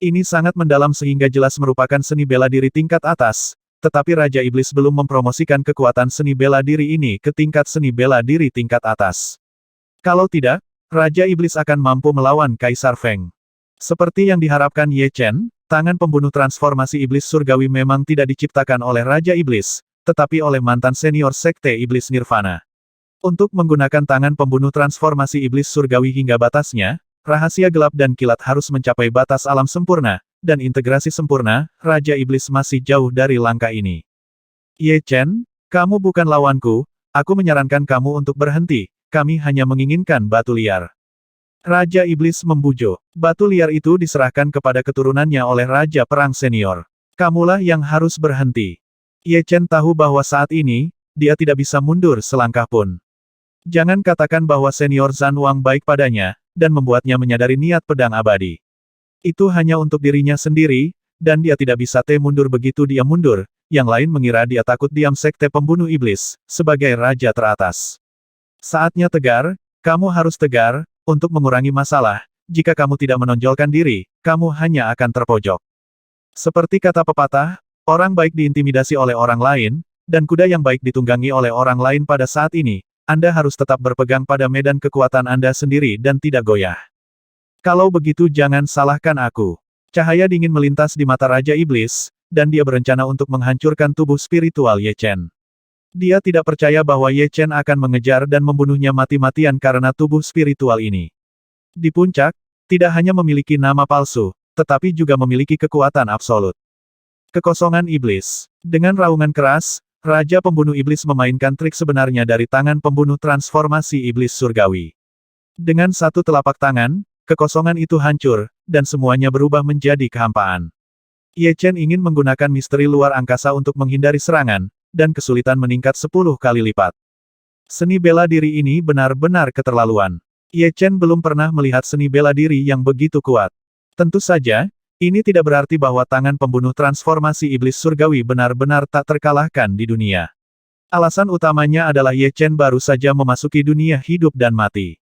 A: Ini sangat mendalam sehingga jelas merupakan seni bela diri tingkat atas, tetapi Raja Iblis belum mempromosikan kekuatan seni bela diri ini ke tingkat seni bela diri tingkat atas. Kalau tidak, Raja Iblis akan mampu melawan Kaisar Feng. Seperti yang diharapkan Ye Chen, tangan pembunuh transformasi iblis surgawi memang tidak diciptakan oleh Raja Iblis, tetapi oleh mantan senior Sekte Iblis Nirvana. Untuk menggunakan tangan pembunuh transformasi iblis surgawi hingga batasnya, rahasia gelap dan kilat harus mencapai batas alam sempurna, dan integrasi sempurna, Raja Iblis masih jauh dari langkah ini. Ye Chen, kamu bukan lawanku, aku menyarankan kamu untuk berhenti, kami hanya menginginkan batu liar. Raja Iblis membujuk. Batu liar itu diserahkan kepada keturunannya oleh Raja Perang Senior. Kamulah yang harus berhenti. Ye Chen tahu bahwa saat ini, dia tidak bisa mundur selangkah pun. Jangan katakan bahwa Senior Zhan Wang baik padanya, dan membuatnya menyadari niat pedang abadi. Itu hanya untuk dirinya sendiri, dan dia tidak bisa mundur begitu dia mundur, yang lain mengira dia takut diam sekte pembunuh iblis, sebagai raja teratas. Saatnya tegar, kamu harus tegar, untuk mengurangi masalah, jika kamu tidak menonjolkan diri, kamu hanya akan terpojok. Seperti kata pepatah, orang baik diintimidasi oleh orang lain, dan kuda yang baik ditunggangi oleh orang lain pada saat ini. Anda harus tetap berpegang pada medan kekuatan Anda sendiri dan tidak goyah. Kalau begitu jangan salahkan aku. Cahaya dingin melintas di mata Raja Iblis, dan dia berencana untuk menghancurkan tubuh spiritual Ye Chen. Dia tidak percaya bahwa Ye Chen akan mengejar dan membunuhnya mati-matian karena tubuh spiritual ini. Di puncak, tidak hanya memiliki nama palsu, tetapi juga memiliki kekuatan absolut. Kekosongan Iblis. Dengan raungan keras, Raja Pembunuh Iblis memainkan trik sebenarnya dari tangan pembunuh transformasi iblis surgawi. Dengan satu telapak tangan, kekosongan itu hancur, dan semuanya berubah menjadi kehampaan. Ye Chen ingin menggunakan misteri luar angkasa untuk menghindari serangan, dan kesulitan meningkat 10 kali lipat. Seni bela diri ini benar-benar keterlaluan. Ye Chen belum pernah melihat seni bela diri yang begitu kuat. Tentu saja, ini tidak berarti bahwa tangan pembunuh transformasi iblis surgawi benar-benar tak terkalahkan di dunia. Alasan utamanya adalah Ye Chen baru saja memasuki dunia hidup dan mati.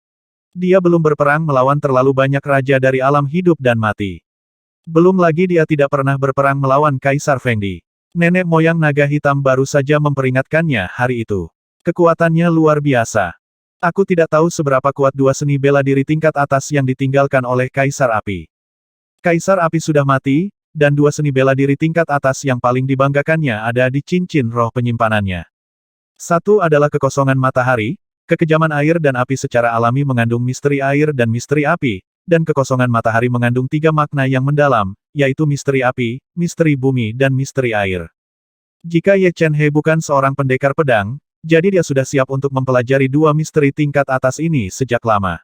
A: Dia belum berperang melawan terlalu banyak raja dari alam hidup dan mati. Belum lagi dia tidak pernah berperang melawan Kaisar Fengdi. Nenek moyang naga hitam baru saja memperingatkannya hari itu. Kekuatannya luar biasa. Aku tidak tahu seberapa kuat dua seni bela diri tingkat atas yang ditinggalkan oleh Kaisar Api. Kaisar Api sudah mati, dan dua seni bela diri tingkat atas yang paling dibanggakannya ada di cincin roh penyimpanannya. Satu adalah kekosongan matahari, kekejaman air dan api secara alami mengandung misteri air dan misteri api, dan kekosongan matahari mengandung tiga makna yang mendalam, yaitu misteri api, misteri bumi dan misteri air. Jika Ye Chen He bukan seorang pendekar pedang, jadi dia sudah siap untuk mempelajari dua misteri tingkat atas ini sejak lama.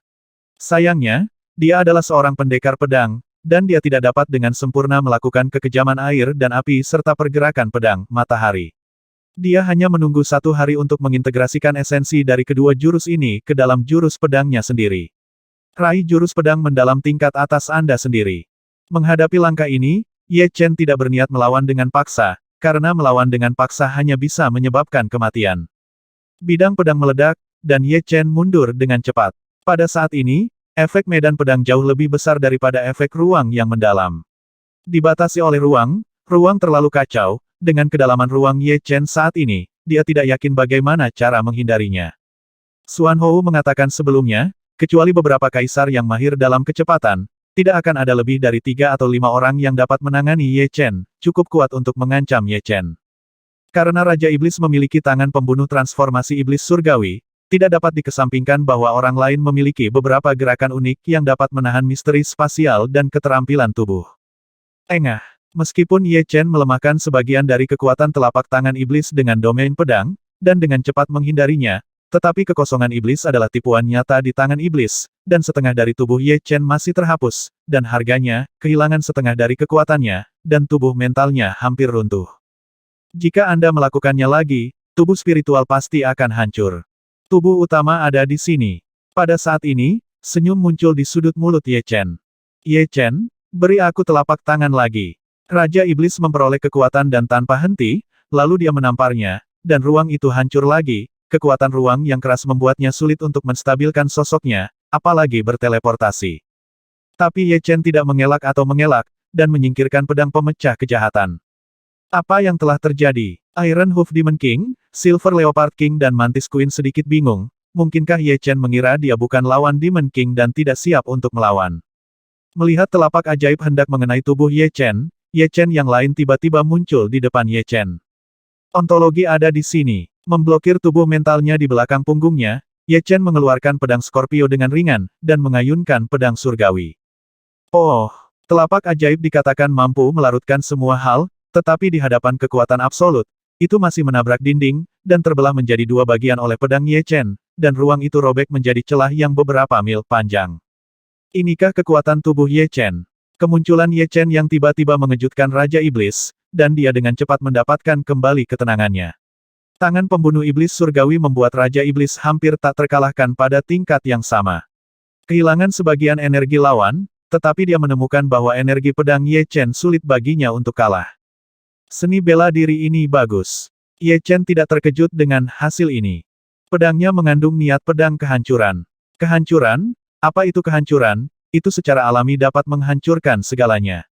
A: Sayangnya, dia adalah seorang pendekar pedang, dan dia tidak dapat dengan sempurna melakukan kekejaman air dan api serta pergerakan pedang, matahari. Dia hanya menunggu 1 hari untuk mengintegrasikan esensi dari kedua jurus ini ke dalam jurus pedangnya sendiri. Raih jurus pedang mendalam tingkat atas Anda sendiri. Menghadapi langkah ini, Ye Chen tidak berniat melawan dengan paksa, karena melawan dengan paksa hanya bisa menyebabkan kematian. Bidang pedang meledak, dan Ye Chen mundur dengan cepat. Pada saat ini, efek medan pedang jauh lebih besar daripada efek ruang yang mendalam. Dibatasi oleh ruang terlalu kacau. Dengan kedalaman ruang Ye Chen saat ini, dia tidak yakin bagaimana cara menghindarinya. Xuan Hou mengatakan sebelumnya, kecuali beberapa kaisar yang mahir dalam kecepatan, tidak akan ada lebih dari 3 atau 5 orang yang dapat menangani Ye Chen, cukup kuat untuk mengancam Ye Chen. Karena Raja Iblis memiliki tangan pembunuh transformasi iblis surgawi, tidak dapat dikesampingkan bahwa orang lain memiliki beberapa gerakan unik yang dapat menahan misteri spasial dan keterampilan tubuh. Engah. Meskipun Ye Chen melemahkan sebagian dari kekuatan telapak tangan iblis dengan domain pedang, dan dengan cepat menghindarinya, tetapi kekosongan iblis adalah tipuan nyata di tangan iblis, dan setengah dari tubuh Ye Chen masih terhapus, dan harganya, kehilangan setengah dari kekuatannya, dan tubuh mentalnya hampir runtuh. Jika Anda melakukannya lagi, tubuh spiritual pasti akan hancur. Tubuh utama ada di sini. Pada saat ini, senyum muncul di sudut mulut Ye Chen. Ye Chen, beri aku telapak tangan lagi. Raja Iblis memperoleh kekuatan dan tanpa henti, lalu dia menamparnya, dan ruang itu hancur lagi, kekuatan ruang yang keras membuatnya sulit untuk menstabilkan sosoknya, apalagi berteleportasi. Tapi Ye Chen tidak mengelak atau mengelak, dan menyingkirkan pedang pemecah kejahatan. Apa yang telah terjadi? Iron Hoof Demon King, Silver Leopard King dan Mantis Queen sedikit bingung, mungkinkah Ye Chen mengira dia bukan lawan Demon King dan tidak siap untuk melawan? Melihat telapak ajaib hendak mengenai tubuh Ye Chen yang lain tiba-tiba muncul di depan Ye Chen. Ontologi ada di sini. Memblokir tubuh mentalnya di belakang punggungnya, Ye Chen mengeluarkan pedang Scorpio dengan ringan, dan mengayunkan pedang surgawi. Oh, telapak ajaib dikatakan mampu melarutkan semua hal, tetapi di hadapan kekuatan absolut, itu masih menabrak dinding, dan terbelah menjadi 2 bagian oleh pedang Ye Chen, dan ruang itu robek menjadi celah yang beberapa mil panjang. Inikah kekuatan tubuh Ye Chen? Kemunculan Ye Chen yang tiba-tiba mengejutkan Raja Iblis, dan dia dengan cepat mendapatkan kembali ketenangannya. Tangan pembunuh iblis surgawi membuat Raja Iblis hampir tak terkalahkan pada tingkat yang sama. Kehilangan sebagian energi lawan, tetapi dia menemukan bahwa energi pedang Ye Chen sulit baginya untuk kalah. Seni bela diri ini bagus. Ye Chen tidak terkejut dengan hasil ini. Pedangnya mengandung niat pedang kehancuran. Kehancuran? Apa itu kehancuran? Itu secara alami dapat menghancurkan segalanya.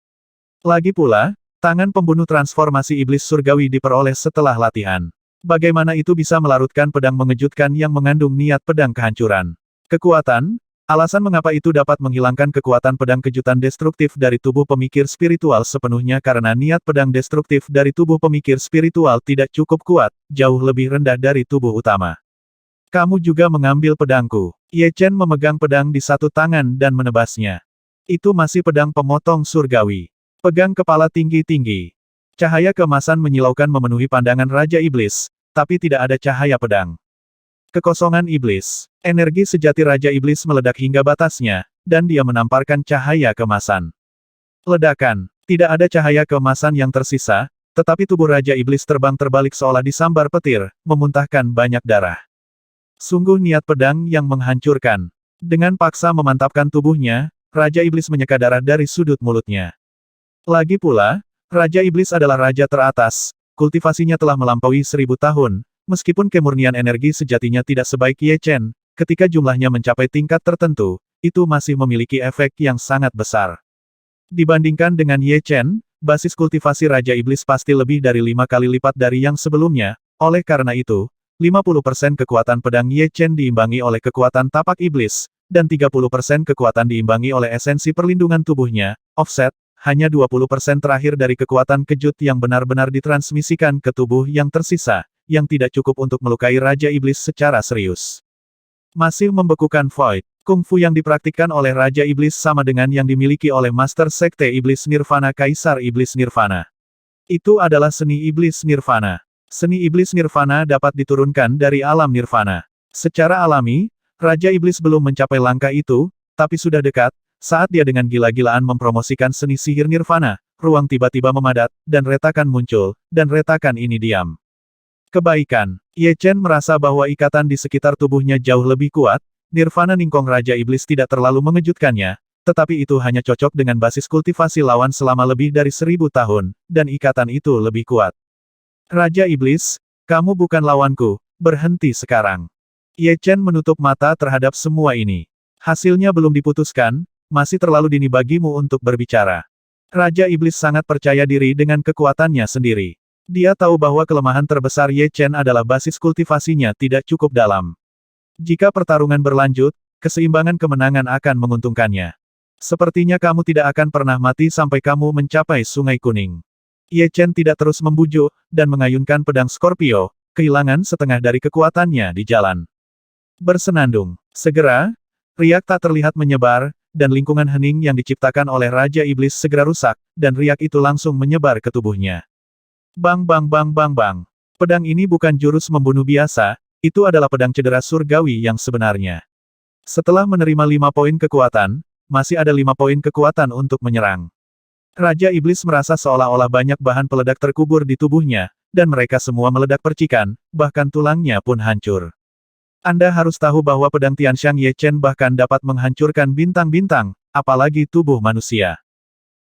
A: Lagi pula, tangan pembunuh transformasi iblis surgawi diperoleh setelah latihan. Bagaimana itu bisa melarutkan pedang mengejutkan yang mengandung niat pedang kehancuran? Kekuatan? Alasan mengapa itu dapat menghilangkan kekuatan pedang kejutan destruktif dari tubuh pemikir spiritual sepenuhnya karena niat pedang destruktif dari tubuh pemikir spiritual tidak cukup kuat, jauh lebih rendah dari tubuh utama. Kamu juga mengambil pedangku. Ye Chen memegang pedang di satu tangan dan menebasnya. Itu masih pedang pemotong surgawi. Pegang kepala tinggi-tinggi. Cahaya keemasan menyilaukan memenuhi pandangan Raja Iblis, tapi tidak ada cahaya pedang. Kekosongan iblis. Energi sejati Raja Iblis meledak hingga batasnya, dan dia menamparkan cahaya keemasan. Ledakan. Tidak ada cahaya keemasan yang tersisa, tetapi tubuh Raja Iblis terbang terbalik seolah disambar petir, memuntahkan banyak darah. Sungguh niat pedang yang menghancurkan. Dengan paksa memantapkan tubuhnya, Raja Iblis menyeka darah dari sudut mulutnya. Lagi pula, Raja Iblis adalah raja teratas, kultivasinya telah melampaui 1000 tahun, meskipun kemurnian energi sejatinya tidak sebaik Ye Chen, ketika jumlahnya mencapai tingkat tertentu, itu masih memiliki efek yang sangat besar. Dibandingkan dengan Ye Chen, basis kultivasi Raja Iblis pasti lebih dari 5 kali lipat dari yang sebelumnya, oleh karena itu, 50% kekuatan pedang Ye Chen diimbangi oleh kekuatan tapak iblis, dan 30% kekuatan diimbangi oleh esensi perlindungan tubuhnya, offset, hanya 20% terakhir dari kekuatan kejut yang benar-benar ditransmisikan ke tubuh yang tersisa, yang tidak cukup untuk melukai Raja Iblis secara serius. Masih membekukan Void, kungfu yang dipraktikkan oleh Raja Iblis sama dengan yang dimiliki oleh Master Sekte Iblis Nirvana Kaisar Iblis Nirvana. Itu adalah seni Iblis Nirvana. Seni Iblis Nirvana dapat diturunkan dari alam Nirvana. Secara alami, Raja Iblis belum mencapai langkah itu, tapi sudah dekat, saat dia dengan gila-gilaan mempromosikan seni sihir Nirvana, ruang tiba-tiba memadat, dan retakan muncul, dan retakan ini diam. Kebaikan. Ye Chen merasa bahwa ikatan di sekitar tubuhnya jauh lebih kuat, Nirvana Ningkong Raja Iblis tidak terlalu mengejutkannya, tetapi itu hanya cocok dengan basis kultivasi lawan selama lebih dari 1000 tahun, dan ikatan itu lebih kuat. Raja Iblis, kamu bukan lawanku, berhenti sekarang. Ye Chen menutup mata terhadap semua ini. Hasilnya belum diputuskan, masih terlalu dini bagimu untuk berbicara. Raja Iblis sangat percaya diri dengan kekuatannya sendiri. Dia tahu bahwa kelemahan terbesar Ye Chen adalah basis kultivasinya tidak cukup dalam. Jika pertarungan berlanjut, keseimbangan kemenangan akan menguntungkannya. Sepertinya kamu tidak akan pernah mati sampai kamu mencapai Sungai Kuning. Ye Chen tidak terus membujuk, dan mengayunkan pedang Scorpio, kehilangan setengah dari kekuatannya di jalan. Bersenandung. Segera, riak tak terlihat menyebar, dan lingkungan hening yang diciptakan oleh Raja Iblis segera rusak, dan riak itu langsung menyebar ke tubuhnya. Bang bang bang bang bang. Pedang ini bukan jurus membunuh biasa, itu adalah pedang cedera surgawi yang sebenarnya. Setelah menerima 5 poin kekuatan, masih ada 5 poin kekuatan untuk menyerang. Raja Iblis merasa seolah-olah banyak bahan peledak terkubur di tubuhnya, dan mereka semua meledak percikan, bahkan tulangnya pun hancur. Anda harus tahu bahwa pedang Tianxiang Ye Chen bahkan dapat menghancurkan bintang-bintang, apalagi tubuh manusia.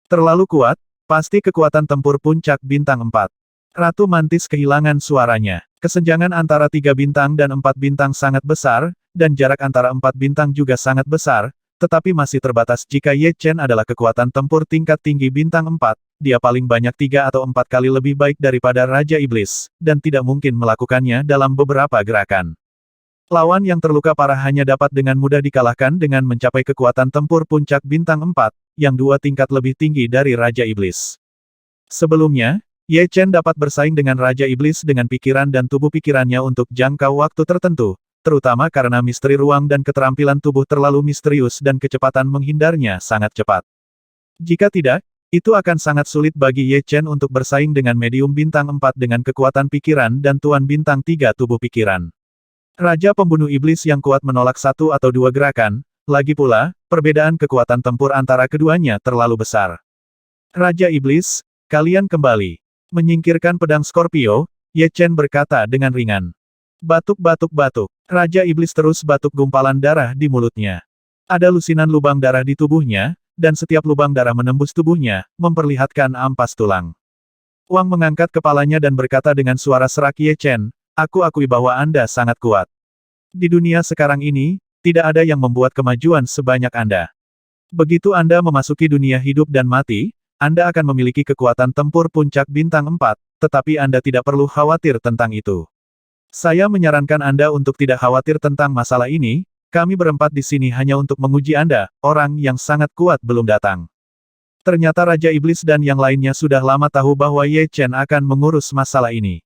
A: Terlalu kuat, pasti kekuatan tempur puncak bintang 4. Ratu Mantis kehilangan suaranya. Kesenjangan antara 3 bintang dan 4 bintang sangat besar, dan jarak antara 4 bintang juga sangat besar, tetapi masih terbatas jika Ye Chen adalah kekuatan tempur tingkat tinggi bintang 4, dia paling banyak 3 atau 4 kali lebih baik daripada Raja Iblis, dan tidak mungkin melakukannya dalam beberapa gerakan. Lawan yang terluka parah hanya dapat dengan mudah dikalahkan dengan mencapai kekuatan tempur puncak bintang 4, yang 2 tingkat lebih tinggi dari Raja Iblis. Sebelumnya, Ye Chen dapat bersaing dengan Raja Iblis dengan pikiran dan tubuh pikirannya untuk jangka waktu tertentu, terutama karena misteri ruang dan keterampilan tubuh terlalu misterius dan kecepatan menghindarnya sangat cepat. Jika tidak, itu akan sangat sulit bagi Ye Chen untuk bersaing dengan medium bintang 4 dengan kekuatan pikiran dan tuan bintang 3 tubuh pikiran. Raja pembunuh iblis yang kuat menolak 1 atau 2 gerakan, lagi pula, perbedaan kekuatan tempur antara keduanya terlalu besar. Raja Iblis, kalian kembali. Menyingkirkan pedang Scorpio, Ye Chen berkata dengan ringan. Batuk-batuk-batuk. Raja Iblis terus batuk gumpalan darah di mulutnya. Ada lusinan lubang darah di tubuhnya, dan setiap lubang darah menembus tubuhnya, memperlihatkan ampas tulang. Wang mengangkat kepalanya dan berkata dengan suara serak Ye Chen, aku akui bahwa Anda sangat kuat. Di dunia sekarang ini, tidak ada yang membuat kemajuan sebanyak Anda. Begitu Anda memasuki dunia hidup dan mati, Anda akan memiliki kekuatan tempur puncak bintang 4, tetapi Anda tidak perlu khawatir tentang itu. Saya menyarankan Anda untuk tidak khawatir tentang masalah ini, kami berempat di sini hanya untuk menguji Anda, orang yang sangat kuat belum datang. Ternyata Raja Iblis dan yang lainnya sudah lama tahu bahwa Ye Chen akan mengurus masalah ini.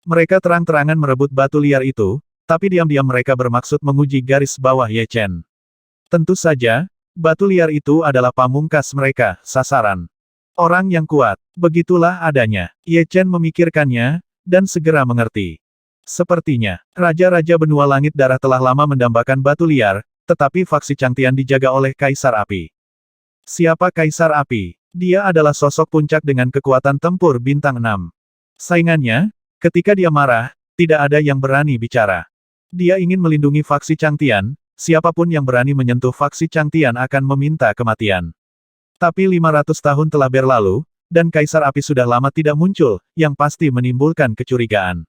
A: Mereka terang-terangan merebut batu liar itu, tapi diam-diam mereka bermaksud menguji garis bawah Ye Chen. Tentu saja, batu liar itu adalah pamungkas mereka, sasaran. Orang yang kuat, begitulah adanya. Ye Chen memikirkannya, dan segera mengerti. Sepertinya, Raja-Raja Benua Langit Darah telah lama mendambakan batu liar, tetapi faksi Changtian dijaga oleh Kaisar Api. Siapa Kaisar Api? Dia adalah sosok puncak dengan kekuatan tempur bintang 6. Saingannya, ketika dia marah, tidak ada yang berani bicara. Dia ingin melindungi faksi Changtian, siapapun yang berani menyentuh faksi Changtian akan meminta kematian. Tapi 500 tahun telah berlalu, dan Kaisar Api sudah lama tidak muncul, yang pasti menimbulkan kecurigaan.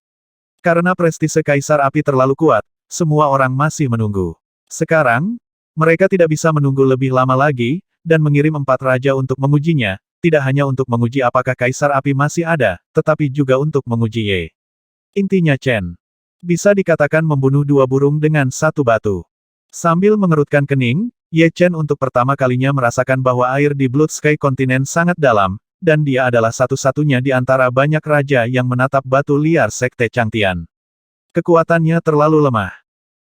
A: Karena prestise Kaisar Api terlalu kuat, semua orang masih menunggu. Sekarang, mereka tidak bisa menunggu lebih lama lagi, dan mengirim 4 raja untuk mengujinya, tidak hanya untuk menguji apakah Kaisar Api masih ada, tetapi juga untuk menguji Ye. Intinya Chen bisa dikatakan membunuh 2 burung dengan 1 batu. Sambil mengerutkan kening, Ye Chen untuk pertama kalinya merasakan bahwa air di Blood Sky kontinen sangat dalam, dan dia adalah satu-satunya di antara banyak raja yang menatap batu liar Sekte Changtian. Kekuatannya terlalu lemah.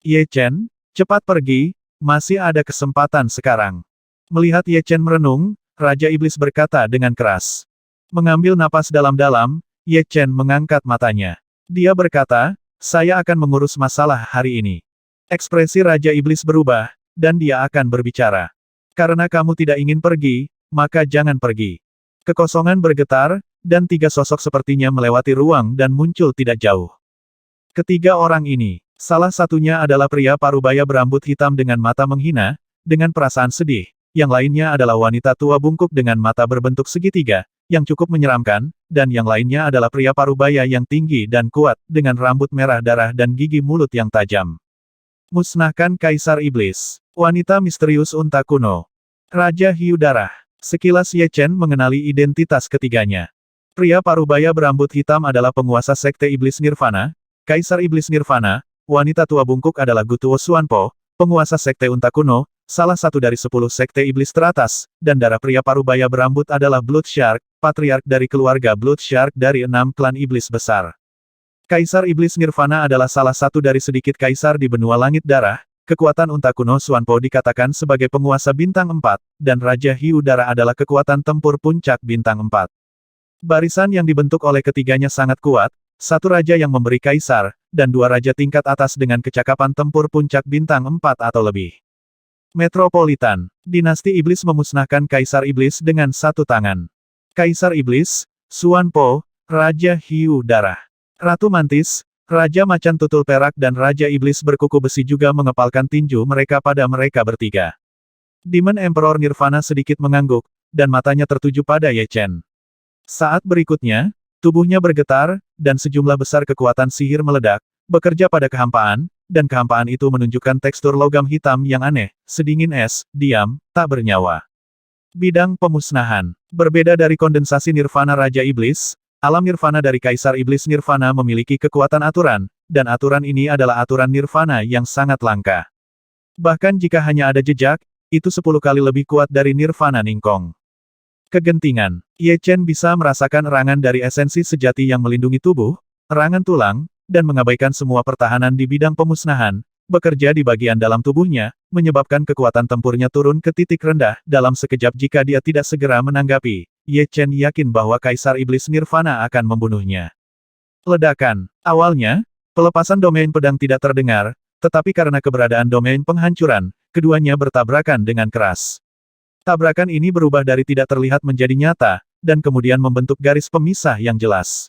A: Ye Chen, cepat pergi, masih ada kesempatan sekarang. Melihat Ye Chen merenung, Raja Iblis berkata dengan keras. Mengambil napas dalam-dalam, Ye Chen mengangkat matanya. Dia berkata, saya akan mengurus masalah hari ini. Ekspresi Raja Iblis berubah, dan dia akan berbicara. Karena kamu tidak ingin pergi, maka jangan pergi. Kekosongan bergetar, dan 3 sosok sepertinya melewati ruang dan muncul tidak jauh. Ketiga orang ini, salah satunya adalah pria parubaya berambut hitam dengan mata menghina, dengan perasaan sedih. Yang lainnya adalah wanita tua bungkuk dengan mata berbentuk segitiga, yang cukup menyeramkan, dan yang lainnya adalah pria parubaya yang tinggi dan kuat, dengan rambut merah darah dan gigi mulut yang tajam. Musnahkan Kaisar Iblis. Wanita misterius unta kuno. Raja Hiu Darah. Sekilas Ye Chen mengenali identitas ketiganya. Pria parubaya berambut hitam adalah penguasa Sekte Iblis Nirvana, Kaisar Iblis Nirvana. Wanita tua bungkuk adalah Gutuo Xuanpo, penguasa Sekte Unta Kuno, salah satu dari 10 Sekte Iblis teratas, dan darah pria parubaya berambut adalah Blood Shark, patriark dari keluarga Blood Shark dari 6 klan Iblis besar. Kaisar Iblis Nirvana adalah salah satu dari sedikit kaisar di benua langit darah. Kekuatan Unta Kuno Xuanpo dikatakan sebagai penguasa bintang 4, dan Raja Hiu Darah adalah kekuatan tempur puncak bintang 4. Barisan yang dibentuk oleh ketiganya sangat kuat, 1 raja yang memberi kaisar, dan 2 raja tingkat atas dengan kecakapan tempur puncak bintang 4 atau lebih. Metropolitan, Dinasti Iblis memusnahkan Kaisar Iblis dengan 1 tangan. Kaisar Iblis, Xuanpo, Raja Hiu Darah. Ratu Mantis, Raja Macan Tutul Perak dan Raja Iblis Berkuku Besi juga mengepalkan tinju mereka pada mereka bertiga. Demon Emperor Nirvana sedikit mengangguk, dan matanya tertuju pada Ye Chen. Saat berikutnya, tubuhnya bergetar, dan sejumlah besar kekuatan sihir meledak, bekerja pada kehampaan, dan kehampaan itu menunjukkan tekstur logam hitam yang aneh, sedingin es, diam, tak bernyawa. Bidang pemusnahan. Berbeda dari kondensasi Nirvana Raja Iblis, alam Nirvana dari Kaisar Iblis Nirvana memiliki kekuatan aturan, dan aturan ini adalah aturan Nirvana yang sangat langka. Bahkan jika hanya ada jejak, itu 10 kali lebih kuat dari Nirvana Ningkong. Kegentingan. Ye Chen bisa merasakan erangan dari esensi sejati yang melindungi tubuh, erangan tulang, dan mengabaikan semua pertahanan di bidang pemusnahan, bekerja di bagian dalam tubuhnya, menyebabkan kekuatan tempurnya turun ke titik rendah dalam sekejap jika dia tidak segera menanggapi. Ye Chen yakin bahwa Kaisar Iblis Nirvana akan membunuhnya. Ledakan. Awalnya, pelepasan domain pedang tidak terdengar, tetapi karena keberadaan domain penghancuran, keduanya bertabrakan dengan keras. Tabrakan ini berubah dari tidak terlihat menjadi nyata, dan kemudian membentuk garis pemisah yang jelas.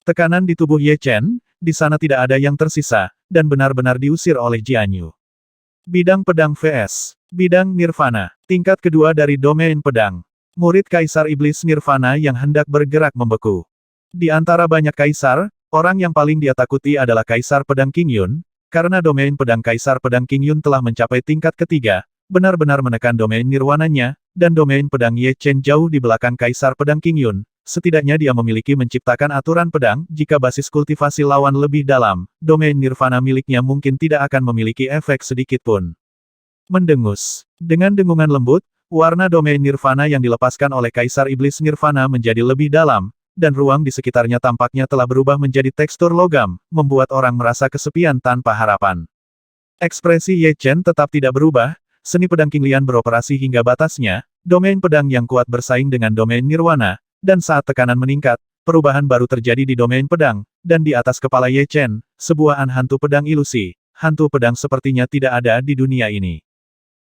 A: Tekanan di tubuh Ye Chen, di sana tidak ada yang tersisa, dan benar-benar diusir oleh Jianyu. Bidang pedang vs. Bidang Nirvana. Tingkat kedua dari domain pedang. Murid Kaisar Iblis Nirvana yang hendak bergerak membeku. Di antara banyak kaisar, orang yang paling dia takuti adalah Kaisar Pedang King Yun, karena domain pedang Kaisar Pedang King Yun telah mencapai tingkat ketiga, benar-benar menekan domain nirwananya, dan domain pedang Ye Chen jauh di belakang Kaisar Pedang King Yun. Setidaknya dia memiliki menciptakan aturan pedang, jika basis kultivasi lawan lebih dalam, domain nirvana miliknya mungkin tidak akan memiliki efek sedikitpun. Mendengus. Dengan dengungan lembut, warna domain nirvana yang dilepaskan oleh Kaisar Iblis Nirvana menjadi lebih dalam, dan ruang di sekitarnya tampaknya telah berubah menjadi tekstur logam, membuat orang merasa kesepian tanpa harapan. Ekspresi Ye Chen tetap tidak berubah, seni pedang King Lian beroperasi hingga batasnya, domain pedang yang kuat bersaing dengan domain nirwana, dan saat tekanan meningkat, perubahan baru terjadi di domain pedang, dan di atas kepala Ye Chen, sebuah hantu pedang ilusi. Hantu pedang sepertinya tidak ada di dunia ini.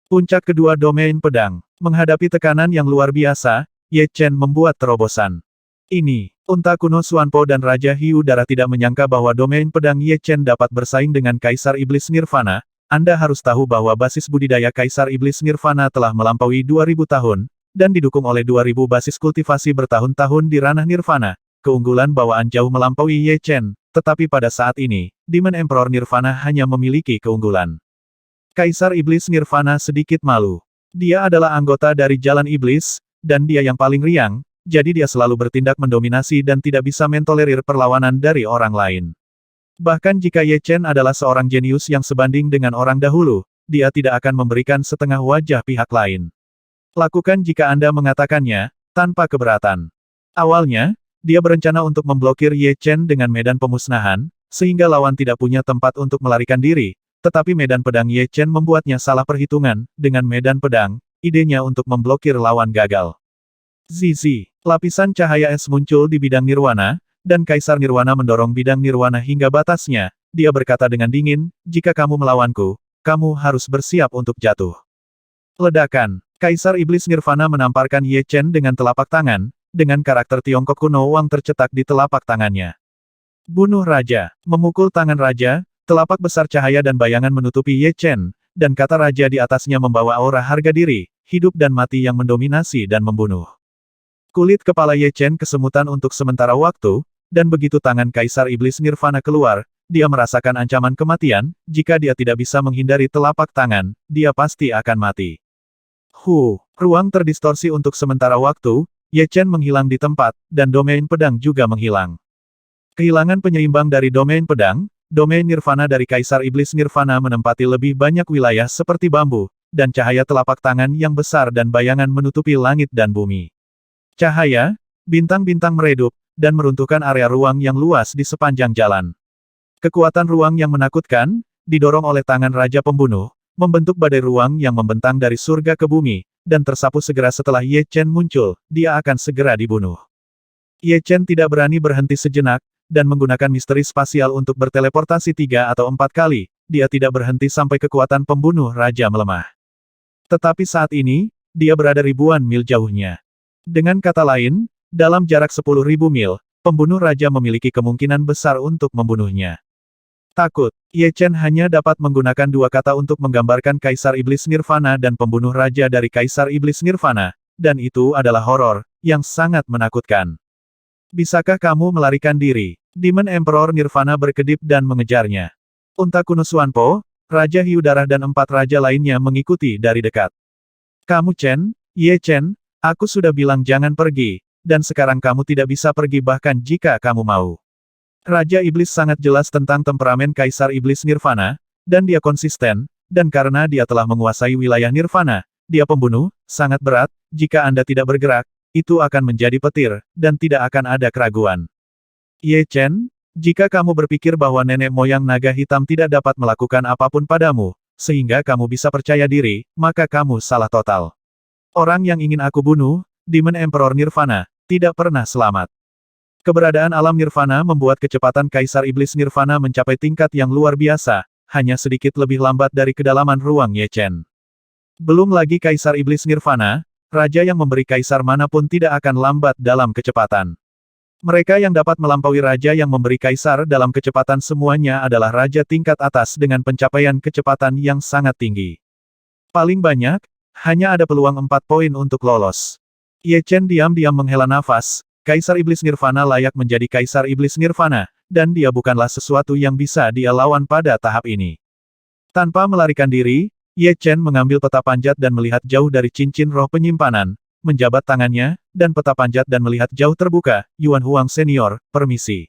A: Puncak kedua domain pedang. Menghadapi tekanan yang luar biasa, Ye Chen membuat terobosan. Ini, Unta Kuno Xuanpo dan Raja Hiu Darah tidak menyangka bahwa domain pedang Ye Chen dapat bersaing dengan Kaisar Iblis Nirvana. Anda harus tahu bahwa basis budidaya Kaisar Iblis Nirvana telah melampaui 2000 tahun, dan didukung oleh 2000 basis kultivasi bertahun-tahun di ranah Nirvana. Keunggulan bawaan jauh melampaui Ye Chen, tetapi pada saat ini, Demon Emperor Nirvana hanya memiliki keunggulan. Kaisar Iblis Nirvana sedikit malu. Dia adalah anggota dari Jalan Iblis, dan dia yang paling riang, jadi dia selalu bertindak mendominasi dan tidak bisa mentolerir perlawanan dari orang lain. Bahkan jika Ye Chen adalah seorang jenius yang sebanding dengan orang dahulu, dia tidak akan memberikan setengah wajah pihak lain. Lakukan jika Anda mengatakannya, tanpa keberatan. Awalnya, dia berencana untuk memblokir Ye Chen dengan medan pemusnahan, sehingga lawan tidak punya tempat untuk melarikan diri, tetapi medan pedang Ye Chen membuatnya salah perhitungan, dengan medan pedang, idenya untuk memblokir lawan gagal. Zizi, lapisan cahaya es muncul di bidang nirwana, dan Kaisar Nirwana mendorong bidang nirwana hingga batasnya, dia berkata dengan dingin, jika kamu melawanku, kamu harus bersiap untuk jatuh. Ledakan, Kaisar Iblis Nirvana menamparkan Ye Chen dengan telapak tangan, dengan karakter Tiongkok kuno Wang tercetak di telapak tangannya. Bunuh Raja, memukul tangan Raja, telapak besar cahaya dan bayangan menutupi Ye Chen, dan kata Raja di atasnya membawa aura harga diri, hidup dan mati yang mendominasi dan membunuh. Kulit kepala Ye Chen kesemutan untuk sementara waktu, dan begitu tangan Kaisar Iblis Nirvana keluar, dia merasakan ancaman kematian, jika dia tidak bisa menghindari telapak tangan, dia pasti akan mati. Ruang terdistorsi untuk sementara waktu, Ye Chen menghilang di tempat, dan domain pedang juga menghilang. Kehilangan penyeimbang dari domain pedang, domain Nirvana dari Kaisar Iblis Nirvana menempati lebih banyak wilayah seperti bambu, dan cahaya telapak tangan yang besar dan bayangan menutupi langit dan bumi. Cahaya, bintang-bintang meredup, dan meruntuhkan area ruang yang luas di sepanjang jalan. Kekuatan ruang yang menakutkan, didorong oleh tangan Raja Pembunuh, membentuk badai ruang yang membentang dari surga ke bumi, dan tersapu segera setelah Ye Chen muncul, dia akan segera dibunuh. Ye Chen tidak berani berhenti sejenak, dan menggunakan misteri spasial untuk berteleportasi 3 atau 4 kali, dia tidak berhenti sampai kekuatan pembunuh Raja melemah. Tetapi saat ini, dia berada ribuan mil jauhnya. Dengan kata lain, dalam jarak 10.000 mil, pembunuh Raja memiliki kemungkinan besar untuk membunuhnya. Takut, Ye Chen hanya dapat menggunakan dua kata untuk menggambarkan Kaisar Iblis Nirvana dan pembunuh Raja dari Kaisar Iblis Nirvana, dan itu adalah horor, yang sangat menakutkan. Bisakah kamu melarikan diri? Demon Emperor Nirvana berkedip dan mengejarnya. Unta kuno Xuanpo, Raja Hiu Darah dan 4 raja lainnya mengikuti dari dekat. Kamu Chen, Ye Chen, aku sudah bilang jangan pergi, dan sekarang kamu tidak bisa pergi bahkan jika kamu mau. Raja Iblis sangat jelas tentang temperamen Kaisar Iblis Nirvana, dan dia konsisten, dan karena dia telah menguasai wilayah Nirvana, dia pembunuh, sangat berat, jika Anda tidak bergerak, itu akan menjadi petir, dan tidak akan ada keraguan. Ye Chen, jika kamu berpikir bahwa nenek moyang naga hitam tidak dapat melakukan apapun padamu, sehingga kamu bisa percaya diri, maka kamu salah total. Orang yang ingin aku bunuh, Demon Emperor Nirvana, tidak pernah selamat. Keberadaan alam Nirvana membuat kecepatan Kaisar Iblis Nirvana mencapai tingkat yang luar biasa, hanya sedikit lebih lambat dari kedalaman ruang Ye Chen. Belum lagi Kaisar Iblis Nirvana, raja yang memberi kaisar manapun tidak akan lambat dalam kecepatan. Mereka yang dapat melampaui raja yang memberi kaisar dalam kecepatan semuanya adalah raja tingkat atas dengan pencapaian kecepatan yang sangat tinggi. Paling banyak, hanya ada peluang 4 poin untuk lolos. Ye Chen diam-diam menghela nafas, Kaisar Iblis Nirvana layak menjadi Kaisar Iblis Nirvana, dan dia bukanlah sesuatu yang bisa dia lawan pada tahap ini. Tanpa melarikan diri, Ye Chen mengambil peta panjat dan melihat jauh dari cincin roh penyimpanan, menjabat tangannya, dan peta panjat dan melihat jauh terbuka, Yuan Huang Senior, permisi.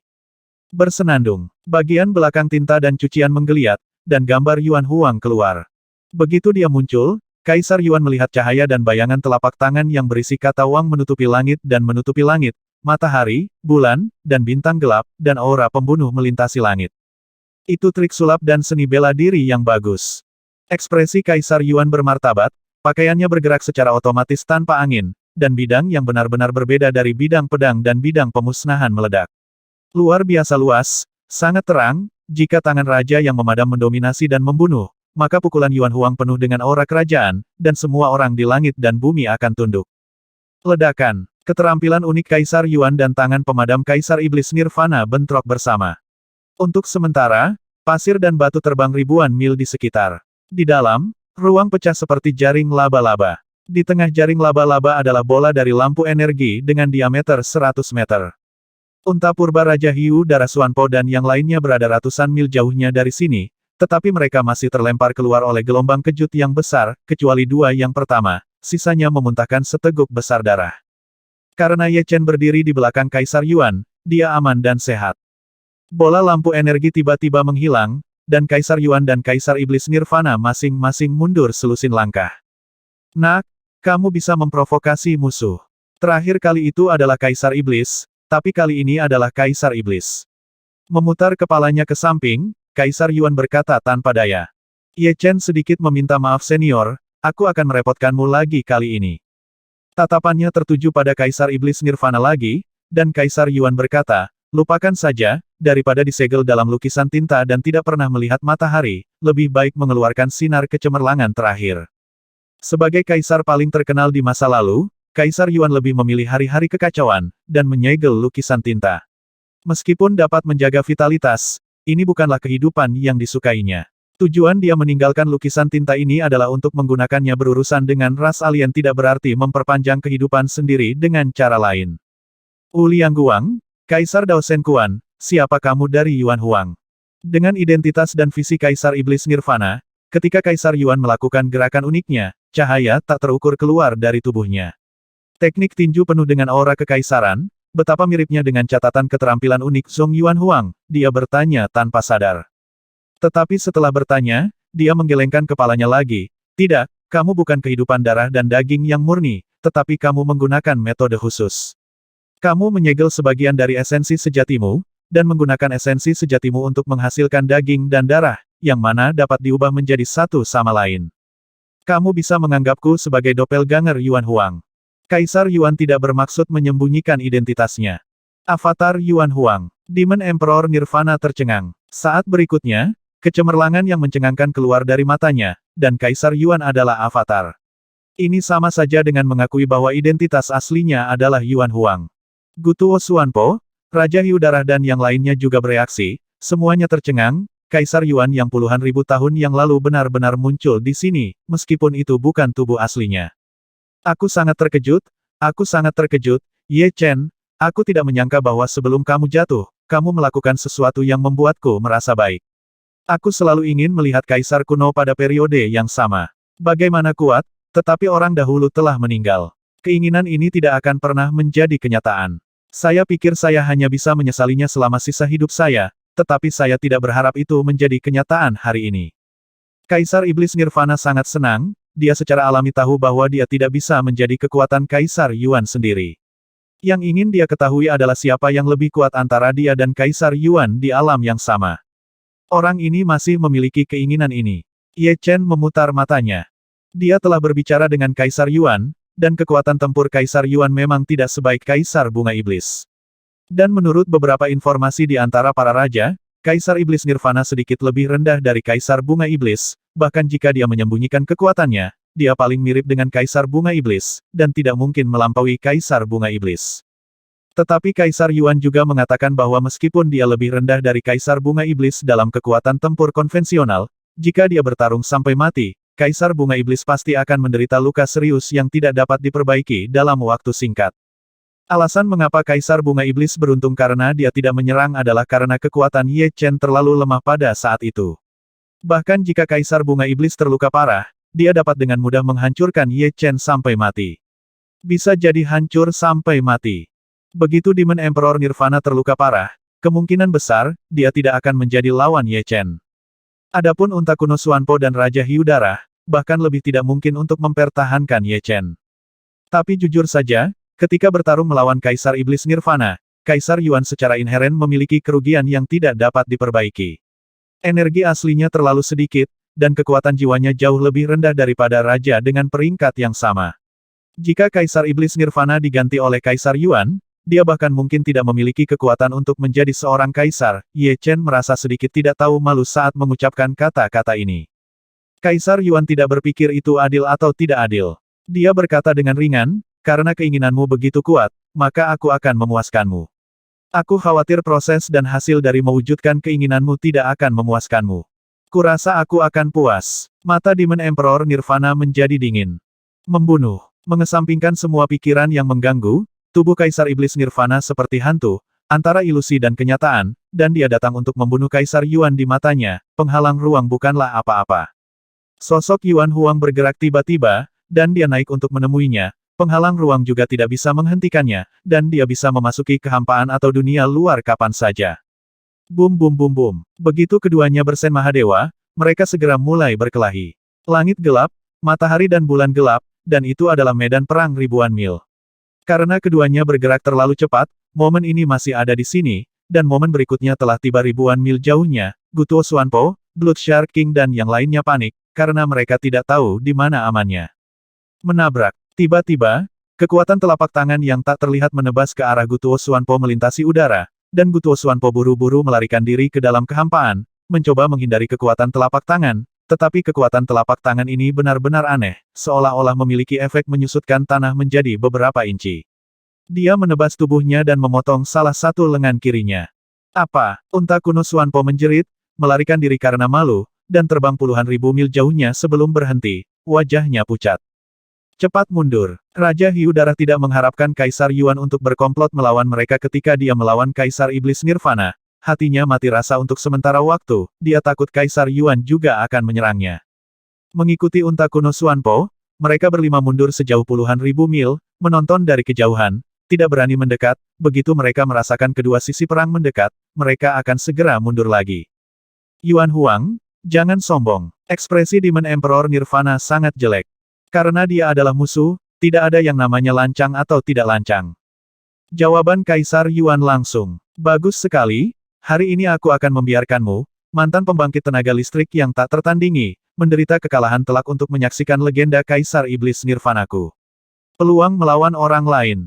A: Bersenandung, bagian belakang tinta dan cucian menggeliat, dan gambar Yuan Huang keluar. Begitu dia muncul, Kaisar Yuan melihat cahaya dan bayangan telapak tangan yang berisi kata Wang menutupi langit dan menutupi langit, matahari, bulan, dan bintang gelap, dan aura pembunuh melintasi langit. Itu trik sulap dan seni bela diri yang bagus. Ekspresi Kaisar Yuan bermartabat, pakaiannya bergerak secara otomatis tanpa angin, dan bidang yang benar-benar berbeda dari bidang pedang dan bidang pemusnahan meledak. Luar biasa luas, sangat terang, jika tangan raja yang memadam mendominasi dan membunuh, maka pukulan Yuan Huang penuh dengan aura kerajaan, dan semua orang di langit dan bumi akan tunduk. Ledakan, keterampilan unik Kaisar Yuan dan tangan pemadam Kaisar Iblis Nirvana bentrok bersama. Untuk sementara, pasir dan batu terbang ribuan mil di sekitar. Di dalam, ruang pecah seperti jaring laba-laba. Di tengah jaring laba-laba adalah bola dari lampu energi dengan diameter 100 meter. Unta purba Raja Hiu Darah Xuanpo dan yang lainnya berada ratusan mil jauhnya dari sini, tetapi mereka masih terlempar keluar oleh gelombang kejut yang besar, kecuali dua yang pertama, sisanya memuntahkan seteguk besar darah. Karena Ye Chen berdiri di belakang Kaisar Yuan, dia aman dan sehat. Bola lampu energi tiba-tiba menghilang, dan Kaisar Yuan dan Kaisar Iblis Nirvana masing-masing mundur selusin langkah. Nak, kamu bisa memprovokasi musuh. Terakhir kali itu adalah Kaisar Iblis, tapi kali ini adalah Kaisar Iblis. Memutar kepalanya ke samping, Kaisar Yuan berkata tanpa daya. Ye Chen sedikit meminta maaf senior, aku akan merepotkanmu lagi kali ini. Tatapannya tertuju pada Kaisar Iblis Nirvana lagi, dan Kaisar Yuan berkata, lupakan saja, daripada disegel dalam lukisan tinta dan tidak pernah melihat matahari, lebih baik mengeluarkan sinar kecemerlangan terakhir. Sebagai kaisar paling terkenal di masa lalu, Kaisar Yuan lebih memilih hari-hari kekacauan, dan menyegel lukisan tinta. Meskipun dapat menjaga vitalitas, ini bukanlah kehidupan yang disukainya. Tujuan dia meninggalkan lukisan tinta ini adalah untuk menggunakannya berurusan dengan ras alien tidak berarti memperpanjang kehidupan sendiri dengan cara lain. Wu Liangguang, Kaisar Dao Shen Quan, siapa kamu dari Yuan Huang? Dengan identitas dan visi Kaisar Iblis Nirvana, ketika Kaisar Yuan melakukan gerakan uniknya, cahaya tak terukur keluar dari tubuhnya. Teknik tinju penuh dengan aura kekaisaran, betapa miripnya dengan catatan keterampilan unik Zhong Yuan Huang, dia bertanya tanpa sadar. Tetapi setelah bertanya, dia menggelengkan kepalanya lagi. Tidak, kamu bukan kehidupan darah dan daging yang murni, tetapi kamu menggunakan metode khusus. Kamu menyegel sebagian dari esensi sejatimu, dan menggunakan esensi sejatimu untuk menghasilkan daging dan darah, yang mana dapat diubah menjadi satu sama lain. Kamu bisa menganggapku sebagai doppelganger Yuan Huang. Kaisar Yuan tidak bermaksud menyembunyikan identitasnya. Avatar Yuan Huang. Demon Emperor Nirvana tercengang. Saat berikutnya, kecemerlangan yang mencengangkan keluar dari matanya, dan Kaisar Yuan adalah avatar. Ini sama saja dengan mengakui bahwa identitas aslinya adalah Yuan Huang. Gutuo Xuanpo, Raja Hiu Darah dan yang lainnya juga bereaksi, semuanya tercengang, Kaisar Yuan yang puluhan ribu tahun yang lalu benar-benar muncul di sini, meskipun itu bukan tubuh aslinya. Aku sangat terkejut, Ye Chen, aku tidak menyangka bahwa sebelum kamu jatuh, kamu melakukan sesuatu yang membuatku merasa baik. Aku selalu ingin melihat kaisar kuno pada periode yang sama. Bagaimana kuat, tetapi orang dahulu telah meninggal. Keinginan ini tidak akan pernah menjadi kenyataan. Saya pikir saya hanya bisa menyesalinya selama sisa hidup saya, tetapi saya tidak berharap itu menjadi kenyataan hari ini. Kaisar Iblis Nirvana sangat senang. Dia secara alami tahu bahwa dia tidak bisa menjadi kekuatan Kaisar Yuan sendiri. Yang ingin dia ketahui adalah siapa yang lebih kuat antara dia dan Kaisar Yuan di alam yang sama. Orang ini masih memiliki keinginan ini. Ye Chen memutar matanya. Dia telah berbicara dengan Kaisar Yuan, dan kekuatan tempur Kaisar Yuan memang tidak sebaik Kaisar Bunga Iblis. Dan menurut beberapa informasi di antara para raja, Kaisar Iblis Nirvana sedikit lebih rendah dari Kaisar Bunga Iblis, bahkan jika dia menyembunyikan kekuatannya, dia paling mirip dengan Kaisar Bunga Iblis, dan tidak mungkin melampaui Kaisar Bunga Iblis. Tetapi Kaisar Yuan juga mengatakan bahwa meskipun dia lebih rendah dari Kaisar Bunga Iblis dalam kekuatan tempur konvensional, jika dia bertarung sampai mati, Kaisar Bunga Iblis pasti akan menderita luka serius yang tidak dapat diperbaiki dalam waktu singkat. Alasan mengapa Kaisar Bunga Iblis beruntung karena dia tidak menyerang adalah karena kekuatan Ye Chen terlalu lemah pada saat itu. Bahkan jika Kaisar Bunga Iblis terluka parah, dia dapat dengan mudah menghancurkan Ye Chen sampai mati. Bisa jadi hancur sampai mati. Begitu Demon Emperor Nirvana terluka parah, kemungkinan besar, dia tidak akan menjadi lawan Ye Chen. Adapun unta kuno Xuanpo dan Raja Hiu Darah, bahkan lebih tidak mungkin untuk mempertahankan Ye Chen. Tapi jujur saja, ketika bertarung melawan Kaisar Iblis Nirvana, Kaisar Yuan secara inheren memiliki kerugian yang tidak dapat diperbaiki. Energi aslinya terlalu sedikit, dan kekuatan jiwanya jauh lebih rendah daripada raja dengan peringkat yang sama. Jika Kaisar Iblis Nirvana diganti oleh Kaisar Yuan, dia bahkan mungkin tidak memiliki kekuatan untuk menjadi seorang kaisar. Ye Chen merasa sedikit tidak tahu malu saat mengucapkan kata-kata ini. Kaisar Yuan tidak berpikir itu adil atau tidak adil. Dia berkata dengan ringan, karena keinginanmu begitu kuat, maka aku akan memuaskanmu. Aku khawatir proses dan hasil dari mewujudkan keinginanmu tidak akan memuaskanmu. Kurasa aku akan puas. Mata Demon Emperor Nirvana menjadi dingin. Membunuh. Mengesampingkan semua pikiran yang mengganggu, tubuh Kaisar Iblis Nirvana seperti hantu, antara ilusi dan kenyataan, dan dia datang untuk membunuh Kaisar Yuan di matanya, penghalang ruang bukanlah apa-apa. Sosok Yuan Huang bergerak tiba-tiba, dan dia naik untuk menemuinya, penghalang ruang juga tidak bisa menghentikannya, dan dia bisa memasuki kehampaan atau dunia luar kapan saja. Bum bum bum bum. Begitu keduanya bersen Mahadewa, mereka segera mulai berkelahi. Langit gelap, matahari dan bulan gelap, dan itu adalah medan perang ribuan mil. Karena keduanya bergerak terlalu cepat, momen ini masih ada di sini, dan momen berikutnya telah tiba ribuan mil jauhnya. Gutuo Xuanpo, Blood Shark King dan yang lainnya panik, karena mereka tidak tahu di mana amannya. Menabrak. Tiba-tiba, kekuatan telapak tangan yang tak terlihat menebas ke arah Gutuo Xuanpo melintasi udara, dan Gutuo Xuanpo buru-buru melarikan diri ke dalam kehampaan, mencoba menghindari kekuatan telapak tangan, tetapi kekuatan telapak tangan ini benar-benar aneh, seolah-olah memiliki efek menyusutkan tanah menjadi beberapa inci. Dia menebas tubuhnya dan memotong salah satu lengan kirinya. Apa? Unta kuno Xuanpo menjerit, melarikan diri karena malu, dan terbang puluhan ribu mil jauhnya sebelum berhenti, wajahnya pucat. Cepat mundur. Raja Hiu Darah tidak mengharapkan Kaisar Yuan untuk berkomplot melawan mereka ketika dia melawan Kaisar Iblis Nirvana. Hatinya mati rasa untuk sementara waktu, dia takut Kaisar Yuan juga akan menyerangnya. Mengikuti unta kuno Xuanpo, mereka berlima mundur sejauh puluhan ribu mil, menonton dari kejauhan, tidak berani mendekat, begitu mereka merasakan kedua sisi perang mendekat, mereka akan segera mundur lagi. Yuan Huang, jangan sombong. Ekspresi Demon Emperor Nirvana sangat jelek. Karena dia adalah musuh, tidak ada yang namanya lancang atau tidak lancang. Jawaban Kaisar Yuan langsung. Bagus sekali, hari ini aku akan membiarkanmu, mantan pembangkit tenaga listrik yang tak tertandingi, menderita kekalahan telak untuk menyaksikan legenda Kaisar Iblis Nirvanaku. Peluang melawan orang lain.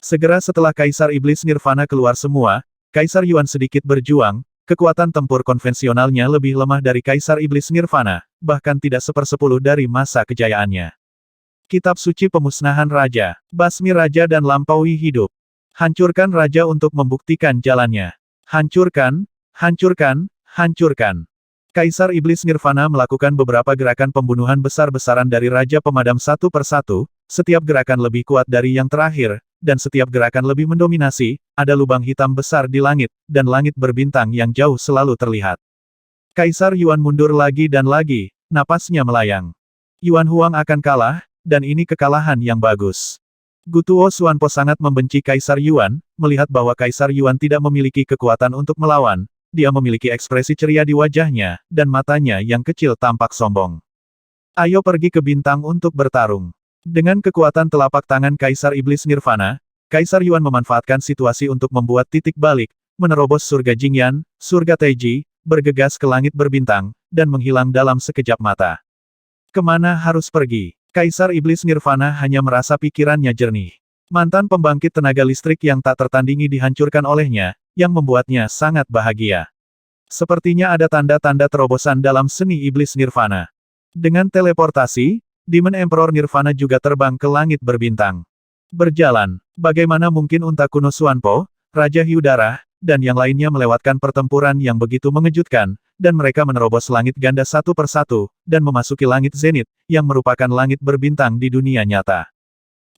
A: Segera setelah Kaisar Iblis Nirvana keluar semua, Kaisar Yuan sedikit berjuang, kekuatan tempur konvensionalnya lebih lemah dari Kaisar Iblis Nirvana, bahkan tidak sepersepuluh dari masa kejayaannya. Kitab Suci Pemusnahan Raja, basmi Raja dan lampaui hidup. Hancurkan Raja untuk membuktikan jalannya. Hancurkan, hancurkan, hancurkan. Kaisar Iblis Nirvana melakukan beberapa gerakan pembunuhan besar-besaran dari Raja Pemadam satu persatu, setiap gerakan lebih kuat dari yang terakhir, dan setiap gerakan lebih mendominasi, ada lubang hitam besar di langit, dan langit berbintang yang jauh selalu terlihat. Kaisar Yuan mundur lagi dan lagi, napasnya melayang. Yuan Huang akan kalah, dan ini kekalahan yang bagus. Gutuo Xuanpo sangat membenci Kaisar Yuan, melihat bahwa Kaisar Yuan tidak memiliki kekuatan untuk melawan, dia memiliki ekspresi ceria di wajahnya, dan matanya yang kecil tampak sombong. Ayo pergi ke bintang untuk bertarung. Dengan kekuatan telapak tangan Kaisar Iblis Nirvana, Kaisar Yuan memanfaatkan situasi untuk membuat titik balik, menerobos surga Jingyan, surga Taiji, bergegas ke langit berbintang, dan menghilang dalam sekejap mata. Kemana harus pergi? Kaisar Iblis Nirvana hanya merasa pikirannya jernih. Mantan pembangkit tenaga listrik yang tak tertandingi dihancurkan olehnya, yang membuatnya sangat bahagia. Sepertinya ada tanda-tanda terobosan dalam seni Iblis Nirvana. Dengan teleportasi, Demon Emperor Nirvana juga terbang ke langit berbintang. Berjalan, bagaimana mungkin unta kuno Xuanpo, Raja Hiu Darah, dan yang lainnya melewatkan pertempuran yang begitu mengejutkan, dan mereka menerobos langit ganda satu persatu, dan memasuki langit zenit, yang merupakan langit berbintang di dunia nyata.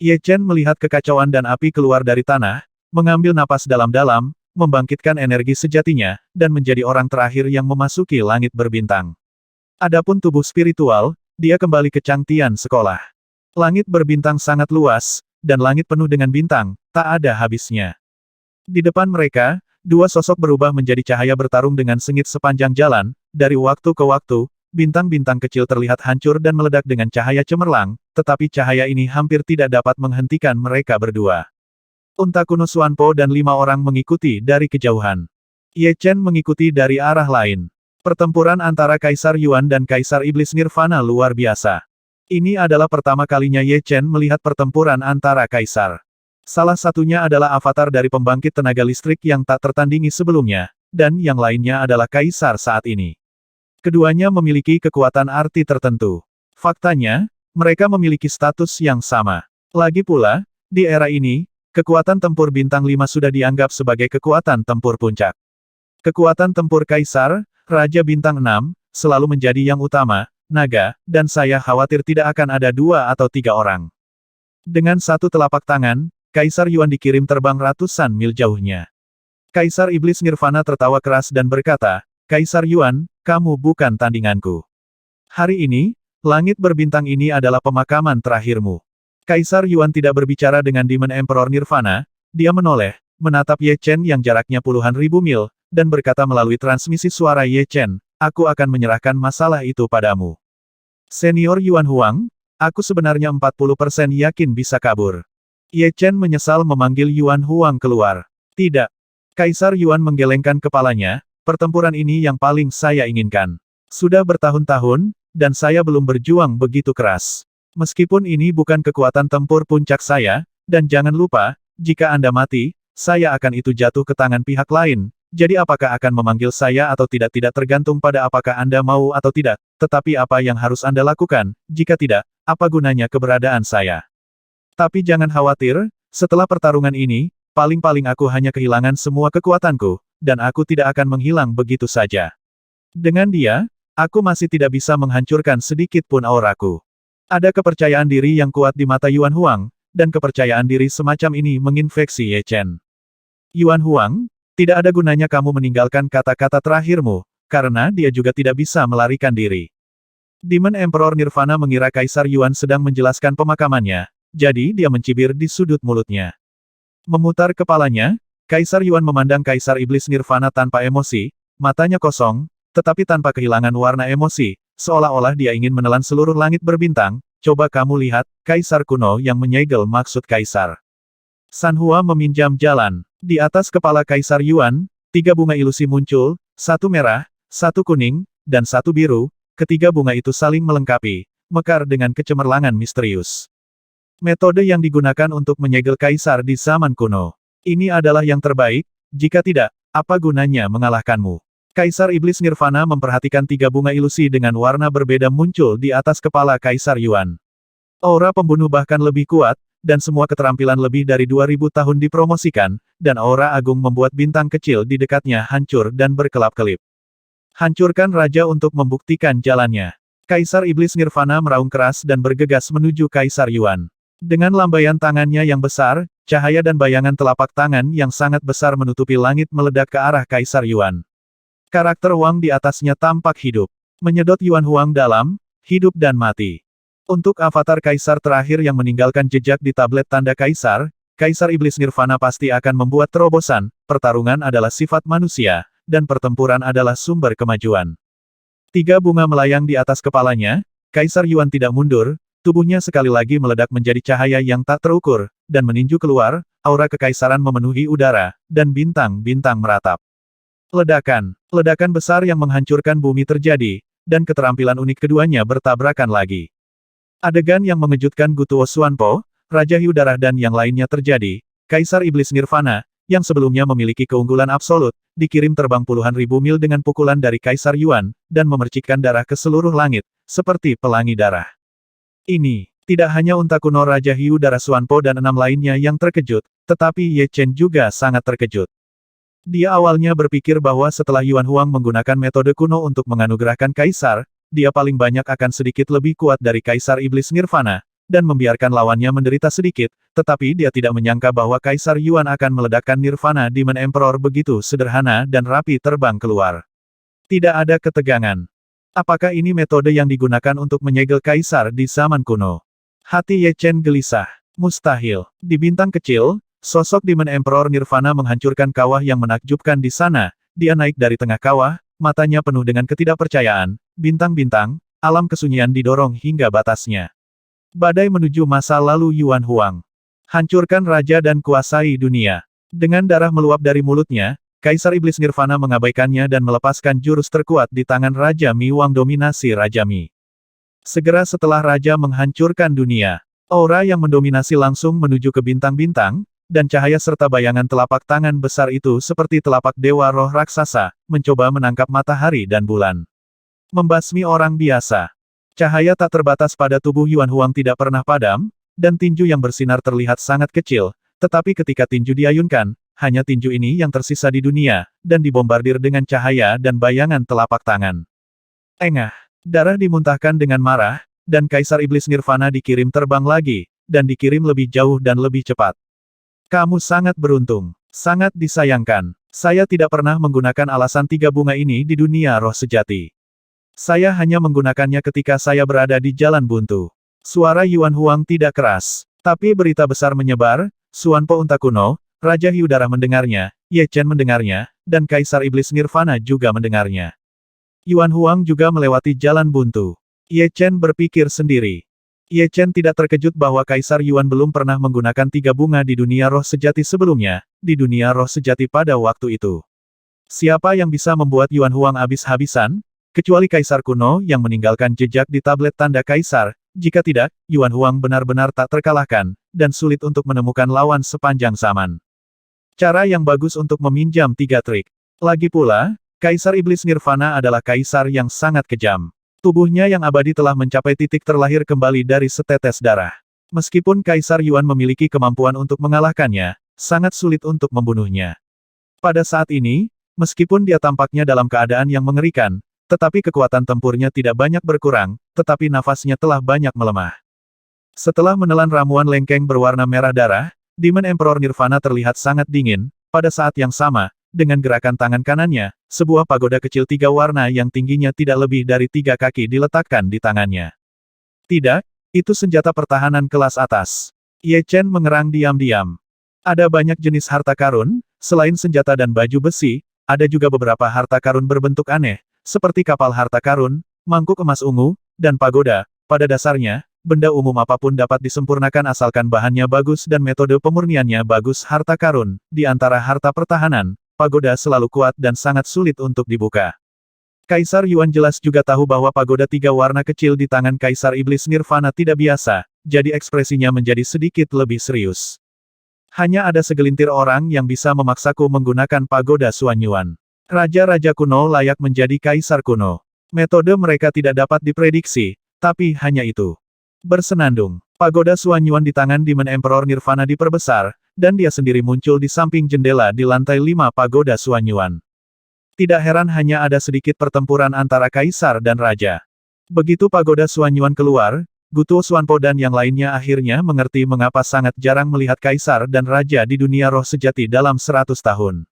A: Ye Chen melihat kekacauan dan api keluar dari tanah, mengambil napas dalam-dalam, membangkitkan energi sejatinya, dan menjadi orang terakhir yang memasuki langit berbintang. Adapun tubuh spiritual, dia kembali ke Changtian sekolah. Langit berbintang sangat luas, dan langit penuh dengan bintang, tak ada habisnya. Di depan mereka, dua sosok berubah menjadi cahaya bertarung dengan sengit sepanjang jalan, dari waktu ke waktu, bintang-bintang kecil terlihat hancur dan meledak dengan cahaya cemerlang, tetapi cahaya ini hampir tidak dapat menghentikan mereka berdua. Unta kuno Xuanpo dan 5 orang mengikuti dari kejauhan. Ye Chen mengikuti dari arah lain. Pertempuran antara Kaisar Yuan dan Kaisar Iblis Nirvana luar biasa. Ini adalah pertama kalinya Ye Chen melihat pertempuran antara kaisar. Salah satunya adalah avatar dari pembangkit tenaga listrik yang tak tertandingi sebelumnya, dan yang lainnya adalah kaisar saat ini. Keduanya memiliki kekuatan arti tertentu. Faktanya, mereka memiliki status yang sama. Lagi pula, di era ini, kekuatan tempur bintang 5 sudah dianggap sebagai kekuatan tempur puncak. Kekuatan tempur kaisar, Raja Bintang 6, selalu menjadi yang utama, naga, dan saya khawatir tidak akan ada 2 atau 3 orang. Dengan satu telapak tangan, Kaisar Yuan dikirim terbang ratusan mil jauhnya. Kaisar Iblis Nirvana tertawa keras dan berkata, Kaisar Yuan, kamu bukan tandinganku. Hari ini, langit berbintang ini adalah pemakaman terakhirmu. Kaisar Yuan tidak berbicara dengan Demon Emperor Nirvana, dia menoleh, menatap Ye Chen yang jaraknya puluhan ribu mil, dan berkata melalui transmisi suara Ye Chen, aku akan menyerahkan masalah itu padamu. Senior Yuan Huang, aku sebenarnya 40% yakin bisa kabur. Ye Chen menyesal memanggil Yuan Huang keluar. Tidak. Kaisar Yuan menggelengkan kepalanya, pertempuran ini yang paling saya inginkan. Sudah bertahun-tahun, dan saya belum berjuang begitu keras. Meskipun ini bukan kekuatan tempur puncak saya, dan jangan lupa, jika Anda mati, saya akan itu jatuh ke tangan pihak lain, jadi apakah akan memanggil saya atau tidak tergantung pada apakah Anda mau atau tidak, tetapi apa yang harus Anda lakukan, jika tidak, apa gunanya keberadaan saya. Tapi jangan khawatir, setelah pertarungan ini, paling-paling aku hanya kehilangan semua kekuatanku, dan aku tidak akan menghilang begitu saja. Dengan dia, aku masih tidak bisa menghancurkan sedikit pun auraku. Ada kepercayaan diri yang kuat di mata Yuan Huang, dan kepercayaan diri semacam ini menginfeksi Ye Chen. Yuan Huang, tidak ada gunanya kamu meninggalkan kata-kata terakhirmu, karena dia juga tidak bisa melarikan diri. Demon Emperor Nirvana mengira Kaisar Yuan sedang menjelaskan pemakamannya, jadi dia mencibir di sudut mulutnya. Memutar kepalanya, Kaisar Yuan memandang Kaisar Iblis Nirvana tanpa emosi, matanya kosong, tetapi tanpa kehilangan warna emosi, seolah-olah dia ingin menelan seluruh langit berbintang. Coba kamu lihat, Kaisar kuno yang menyegel maksud Kaisar. San Hua meminjam jalan. Di atas kepala Kaisar Yuan, 3 bunga ilusi muncul, 1 merah, 1 kuning, dan 1 biru, ketiga bunga itu saling melengkapi, mekar dengan kecemerlangan misterius. Metode yang digunakan untuk menyegel Kaisar di zaman kuno. Ini adalah yang terbaik, jika tidak, apa gunanya mengalahkanmu? Kaisar Iblis Nirvana memperhatikan 3 bunga ilusi dengan warna berbeda muncul di atas kepala Kaisar Yuan. Aura pembunuh bahkan lebih kuat, dan semua keterampilan lebih dari 2000 tahun dipromosikan, dan aura agung membuat bintang kecil di dekatnya hancur dan berkelap-kelip. Hancurkan raja untuk membuktikan jalannya. Kaisar Iblis Nirvana meraung keras dan bergegas menuju Kaisar Yuan. Dengan lambaian tangannya yang besar, cahaya dan bayangan telapak tangan yang sangat besar menutupi langit meledak ke arah Kaisar Yuan. Karakter Wang di atasnya tampak hidup. Menyedot Yuan Huang dalam, hidup dan mati. Untuk avatar Kaisar terakhir yang meninggalkan jejak di tablet tanda Kaisar, Kaisar Iblis Nirvana pasti akan membuat terobosan, pertarungan adalah sifat manusia, dan pertempuran adalah sumber kemajuan. 3 bunga melayang di atas kepalanya, Kaisar Yuan tidak mundur, tubuhnya sekali lagi meledak menjadi cahaya yang tak terukur, dan meninju keluar, aura kekaisaran memenuhi udara, dan bintang-bintang meratap. Ledakan besar yang menghancurkan bumi terjadi, dan keterampilan unik keduanya bertabrakan lagi. Adegan yang mengejutkan Gutuo Xuanpo, Raja Hiu Darah dan yang lainnya terjadi. Kaisar Iblis Nirvana, yang sebelumnya memiliki keunggulan absolut, dikirim terbang puluhan ribu mil dengan pukulan dari Kaisar Yuan, dan memercikkan darah ke seluruh langit, seperti pelangi darah. Ini, tidak hanya unta kuno Raja Hiu Darah Xuanpo dan 6 lainnya yang terkejut, tetapi Ye Chen juga sangat terkejut. Dia awalnya berpikir bahwa setelah Yuan Huang menggunakan metode kuno untuk menganugerahkan Kaisar, dia paling banyak akan sedikit lebih kuat dari Kaisar Iblis Nirvana, dan membiarkan lawannya menderita sedikit, tetapi dia tidak menyangka bahwa Kaisar Yuan akan meledakkan Nirvana Demon Emperor begitu sederhana dan rapi terbang keluar. Tidak ada ketegangan. Apakah ini metode yang digunakan untuk menyegel Kaisar di zaman kuno? Hati Ye Chen gelisah. Mustahil. Di bintang kecil, sosok Demon Emperor Nirvana menghancurkan kawah yang menakjubkan di sana. Dia naik dari tengah kawah, matanya penuh dengan ketidakpercayaan, bintang-bintang, alam kesunyian didorong hingga batasnya. Badai menuju masa lalu Yuan Huang. Hancurkan raja dan kuasai dunia. Dengan darah meluap dari mulutnya, Kaisar Iblis Nirvana mengabaikannya dan melepaskan jurus terkuat di tangan Raja Mi Wang dominasi Raja Mi. Segera setelah raja menghancurkan dunia, aura yang mendominasi langsung menuju ke bintang-bintang, dan cahaya serta bayangan telapak tangan besar itu seperti telapak dewa roh raksasa, mencoba menangkap matahari dan bulan. Membasmi orang biasa. Cahaya tak terbatas pada tubuh Yuan Huang tidak pernah padam, dan tinju yang bersinar terlihat sangat kecil, tetapi ketika tinju diayunkan, hanya tinju ini yang tersisa di dunia, dan dibombardir dengan cahaya dan bayangan telapak tangan. Engah. Darah dimuntahkan dengan marah, dan Kaisar Iblis Nirvana dikirim terbang lagi, dan dikirim lebih jauh dan lebih cepat. Kamu sangat beruntung. Sangat disayangkan. Saya tidak pernah menggunakan alasan tiga bunga ini di dunia roh sejati. Saya hanya menggunakannya ketika saya berada di jalan buntu. Suara Yuan Huang tidak keras. Tapi berita besar menyebar, Xuan Po Unta Kuno, Raja Hiu Darah mendengarnya, Ye Chen mendengarnya, dan Kaisar Iblis Nirvana juga mendengarnya. Yuan Huang juga melewati jalan buntu. Ye Chen berpikir sendiri. Ye Chen tidak terkejut bahwa Kaisar Yuan belum pernah menggunakan tiga bunga di dunia roh sejati sebelumnya, di dunia roh sejati pada waktu itu. Siapa yang bisa membuat Yuan Huang habis-habisan? Kecuali Kaisar kuno yang meninggalkan jejak di tablet tanda Kaisar, jika tidak, Yuan Huang benar-benar tak terkalahkan, dan sulit untuk menemukan lawan sepanjang zaman. Cara yang bagus untuk meminjam tiga trik. Lagi pula, Kaisar Iblis Nirvana adalah Kaisar yang sangat kejam. Tubuhnya yang abadi telah mencapai titik terlahir kembali dari setetes darah. Meskipun Kaisar Yuan memiliki kemampuan untuk mengalahkannya, sangat sulit untuk membunuhnya. Pada saat ini, meskipun dia tampaknya dalam keadaan yang mengerikan, tetapi kekuatan tempurnya tidak banyak berkurang, tetapi nafasnya telah banyak melemah. Setelah menelan ramuan lengkeng berwarna merah darah, Demon Emperor Nirvana terlihat sangat dingin. Pada saat yang sama, dengan gerakan tangan kanannya, sebuah pagoda kecil tiga warna yang tingginya tidak lebih dari 3 kaki diletakkan di tangannya. Tidak, itu senjata pertahanan kelas atas. Ye Chen mengerang diam-diam. Ada banyak jenis harta karun, selain senjata dan baju besi, ada juga beberapa harta karun berbentuk aneh, seperti kapal harta karun, mangkuk emas ungu, dan pagoda. Pada dasarnya, benda umum apapun dapat disempurnakan asalkan bahannya bagus dan metode pemurniannya bagus. Harta karun, di antara harta pertahanan, pagoda selalu kuat dan sangat sulit untuk dibuka. Kaisar Yuan jelas juga tahu bahwa pagoda tiga warna kecil di tangan Kaisar Iblis Nirvana tidak biasa, jadi ekspresinya menjadi sedikit lebih serius. Hanya ada segelintir orang yang bisa memaksaku menggunakan pagoda Xuan Yuan. Raja-raja kuno layak menjadi kaisar kuno. Metode mereka tidak dapat diprediksi, tapi hanya itu. Bersenandung, pagoda Xuan Yuan di tangan Demon Emperor Nirvana diperbesar, dan dia sendiri muncul di samping jendela di lantai 5 pagoda Xuan Yuan. Tidak heran hanya ada sedikit pertempuran antara kaisar dan raja. Begitu pagoda Xuan Yuan keluar, Gutuo Xuanpo dan yang lainnya akhirnya mengerti mengapa sangat jarang melihat kaisar dan raja di dunia roh sejati dalam 100 tahun.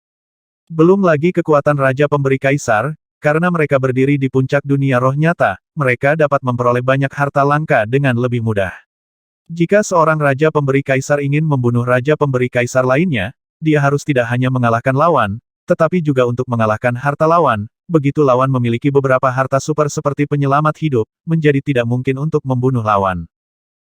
A: Belum lagi kekuatan Raja Pemberi Kaisar, karena mereka berdiri di puncak dunia roh nyata, mereka dapat memperoleh banyak harta langka dengan lebih mudah. Jika seorang Raja Pemberi Kaisar ingin membunuh Raja Pemberi Kaisar lainnya, dia harus tidak hanya mengalahkan lawan, tetapi juga untuk mengalahkan harta lawan. Begitu lawan memiliki beberapa harta super seperti penyelamat hidup, menjadi tidak mungkin untuk membunuh lawan.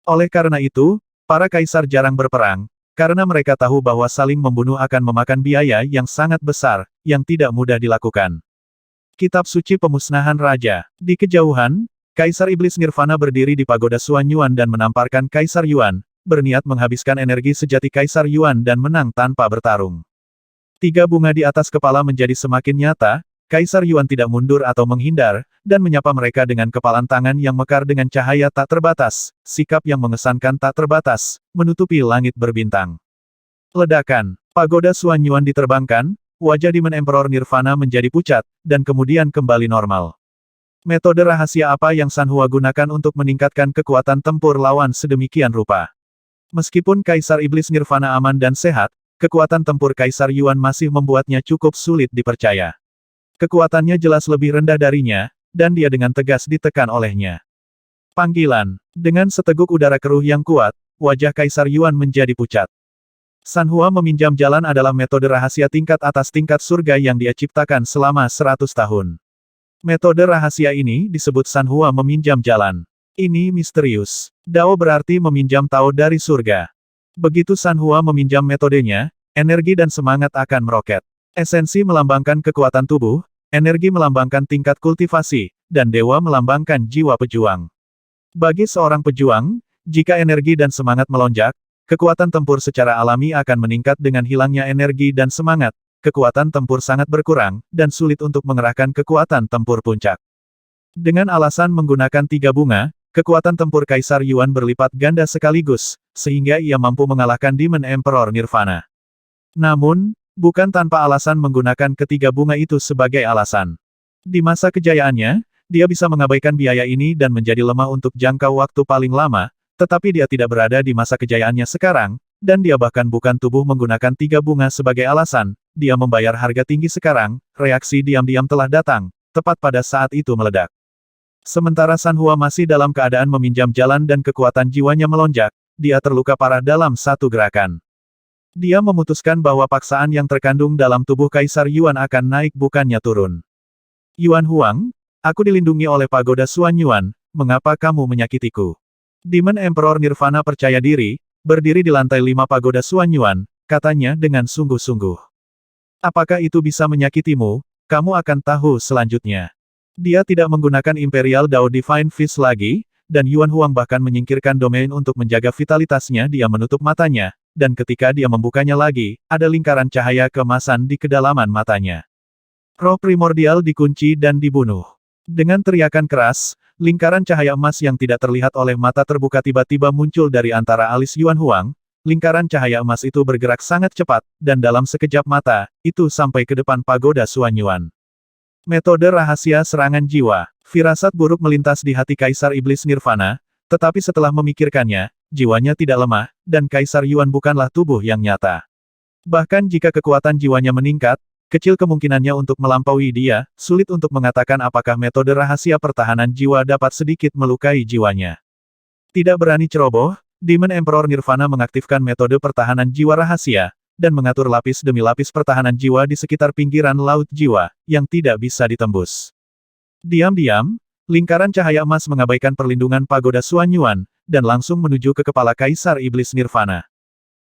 A: Oleh karena itu, para kaisar jarang berperang, karena mereka tahu bahwa saling membunuh akan memakan biaya yang sangat besar, yang tidak mudah dilakukan. Kitab Suci Pemusnahan Raja. Di kejauhan, Kaisar Iblis Nirvana berdiri di pagoda Xuan Yuan dan menamparkan Kaisar Yuan, berniat menghabiskan energi sejati Kaisar Yuan dan menang tanpa bertarung. Tiga bunga di atas kepala menjadi semakin nyata, Kaisar Yuan tidak mundur atau menghindar, dan menyapa mereka dengan kepalan tangan yang mekar dengan cahaya tak terbatas, sikap yang mengesankan tak terbatas, menutupi langit berbintang. Ledakan, pagoda Xuan Yuan diterbangkan, wajah Demon Emperor Nirvana menjadi pucat, dan kemudian kembali normal. Metode rahasia apa yang Sanhua gunakan untuk meningkatkan kekuatan tempur lawan sedemikian rupa? Meskipun Kaisar Iblis Nirvana aman dan sehat, kekuatan tempur Kaisar Yuan masih membuatnya cukup sulit dipercaya. Kekuatannya jelas lebih rendah darinya, dan dia dengan tegas ditekan olehnya. Panggilan. Dengan seteguk udara keruh yang kuat, wajah Kaisar Yuan menjadi pucat. Sanhua meminjam jalan adalah metode rahasia tingkat atas tingkat surga yang dia ciptakan selama 100 tahun. Metode rahasia ini disebut Sanhua meminjam jalan. Ini misterius. Dao berarti meminjam Tao dari surga. Begitu Sanhua meminjam metodenya, energi dan semangat akan meroket. Esensi melambangkan kekuatan tubuh, energi melambangkan tingkat kultivasi, dan dewa melambangkan jiwa pejuang. Bagi seorang pejuang, jika energi dan semangat melonjak, kekuatan tempur secara alami akan meningkat dengan hilangnya energi dan semangat, kekuatan tempur sangat berkurang, dan sulit untuk mengerahkan kekuatan tempur puncak. Dengan alasan menggunakan tiga bunga, kekuatan tempur Kaisar Yuan berlipat ganda sekaligus, sehingga ia mampu mengalahkan Demon Emperor Nirvana. Namun, bukan tanpa alasan menggunakan ketiga bunga itu sebagai alasan. Di masa kejayaannya, dia bisa mengabaikan biaya ini dan menjadi lemah untuk jangka waktu paling lama, tetapi dia tidak berada di masa kejayaannya sekarang, dan dia bahkan bukan tubuh menggunakan 3 bunga sebagai alasan, dia membayar harga tinggi sekarang, reaksi diam-diam telah datang, tepat pada saat itu meledak. Sementara Sanhua masih dalam keadaan meminjam jalan dan kekuatan jiwanya melonjak, dia terluka parah dalam satu gerakan. Dia memutuskan bahwa paksaan yang terkandung dalam tubuh Kaisar Yuan akan naik bukannya turun. Yuan Huang, aku dilindungi oleh pagoda Suan Yuan, mengapa kamu menyakitiku? Demon Emperor Nirvana percaya diri, berdiri di lantai 5 pagoda Suan Yuan, katanya dengan sungguh-sungguh. Apakah itu bisa menyakitimu? Kamu akan tahu selanjutnya. Dia tidak menggunakan Imperial Dao Divine Fist lagi, dan Yuan Huang bahkan menyingkirkan domain untuk menjaga vitalitasnya. Dia menutup matanya, dan ketika dia membukanya lagi, ada lingkaran cahaya keemasan di kedalaman matanya. Roh primordial dikunci dan dibunuh. Dengan teriakan keras, lingkaran cahaya emas yang tidak terlihat oleh mata terbuka tiba-tiba muncul dari antara alis Yuan Huang. Lingkaran cahaya emas itu bergerak sangat cepat, dan dalam sekejap mata, itu sampai ke depan pagoda Suan Yuan. Metode rahasia serangan jiwa. Firasat buruk melintas di hati Kaisar Iblis Nirvana, tetapi setelah memikirkannya, jiwanya tidak lemah, dan Kaisar Yuan bukanlah tubuh yang nyata. Bahkan jika kekuatan jiwanya meningkat, kecil kemungkinannya untuk melampaui dia, sulit untuk mengatakan apakah metode rahasia pertahanan jiwa dapat sedikit melukai jiwanya. Tidak berani ceroboh, Demon Emperor Nirvana mengaktifkan metode pertahanan jiwa rahasia, dan mengatur lapis demi lapis pertahanan jiwa di sekitar pinggiran laut jiwa, yang tidak bisa ditembus. Diam-diam, lingkaran cahaya emas mengabaikan perlindungan pagoda Suan Yuan, dan langsung menuju ke kepala Kaisar Iblis Nirvana.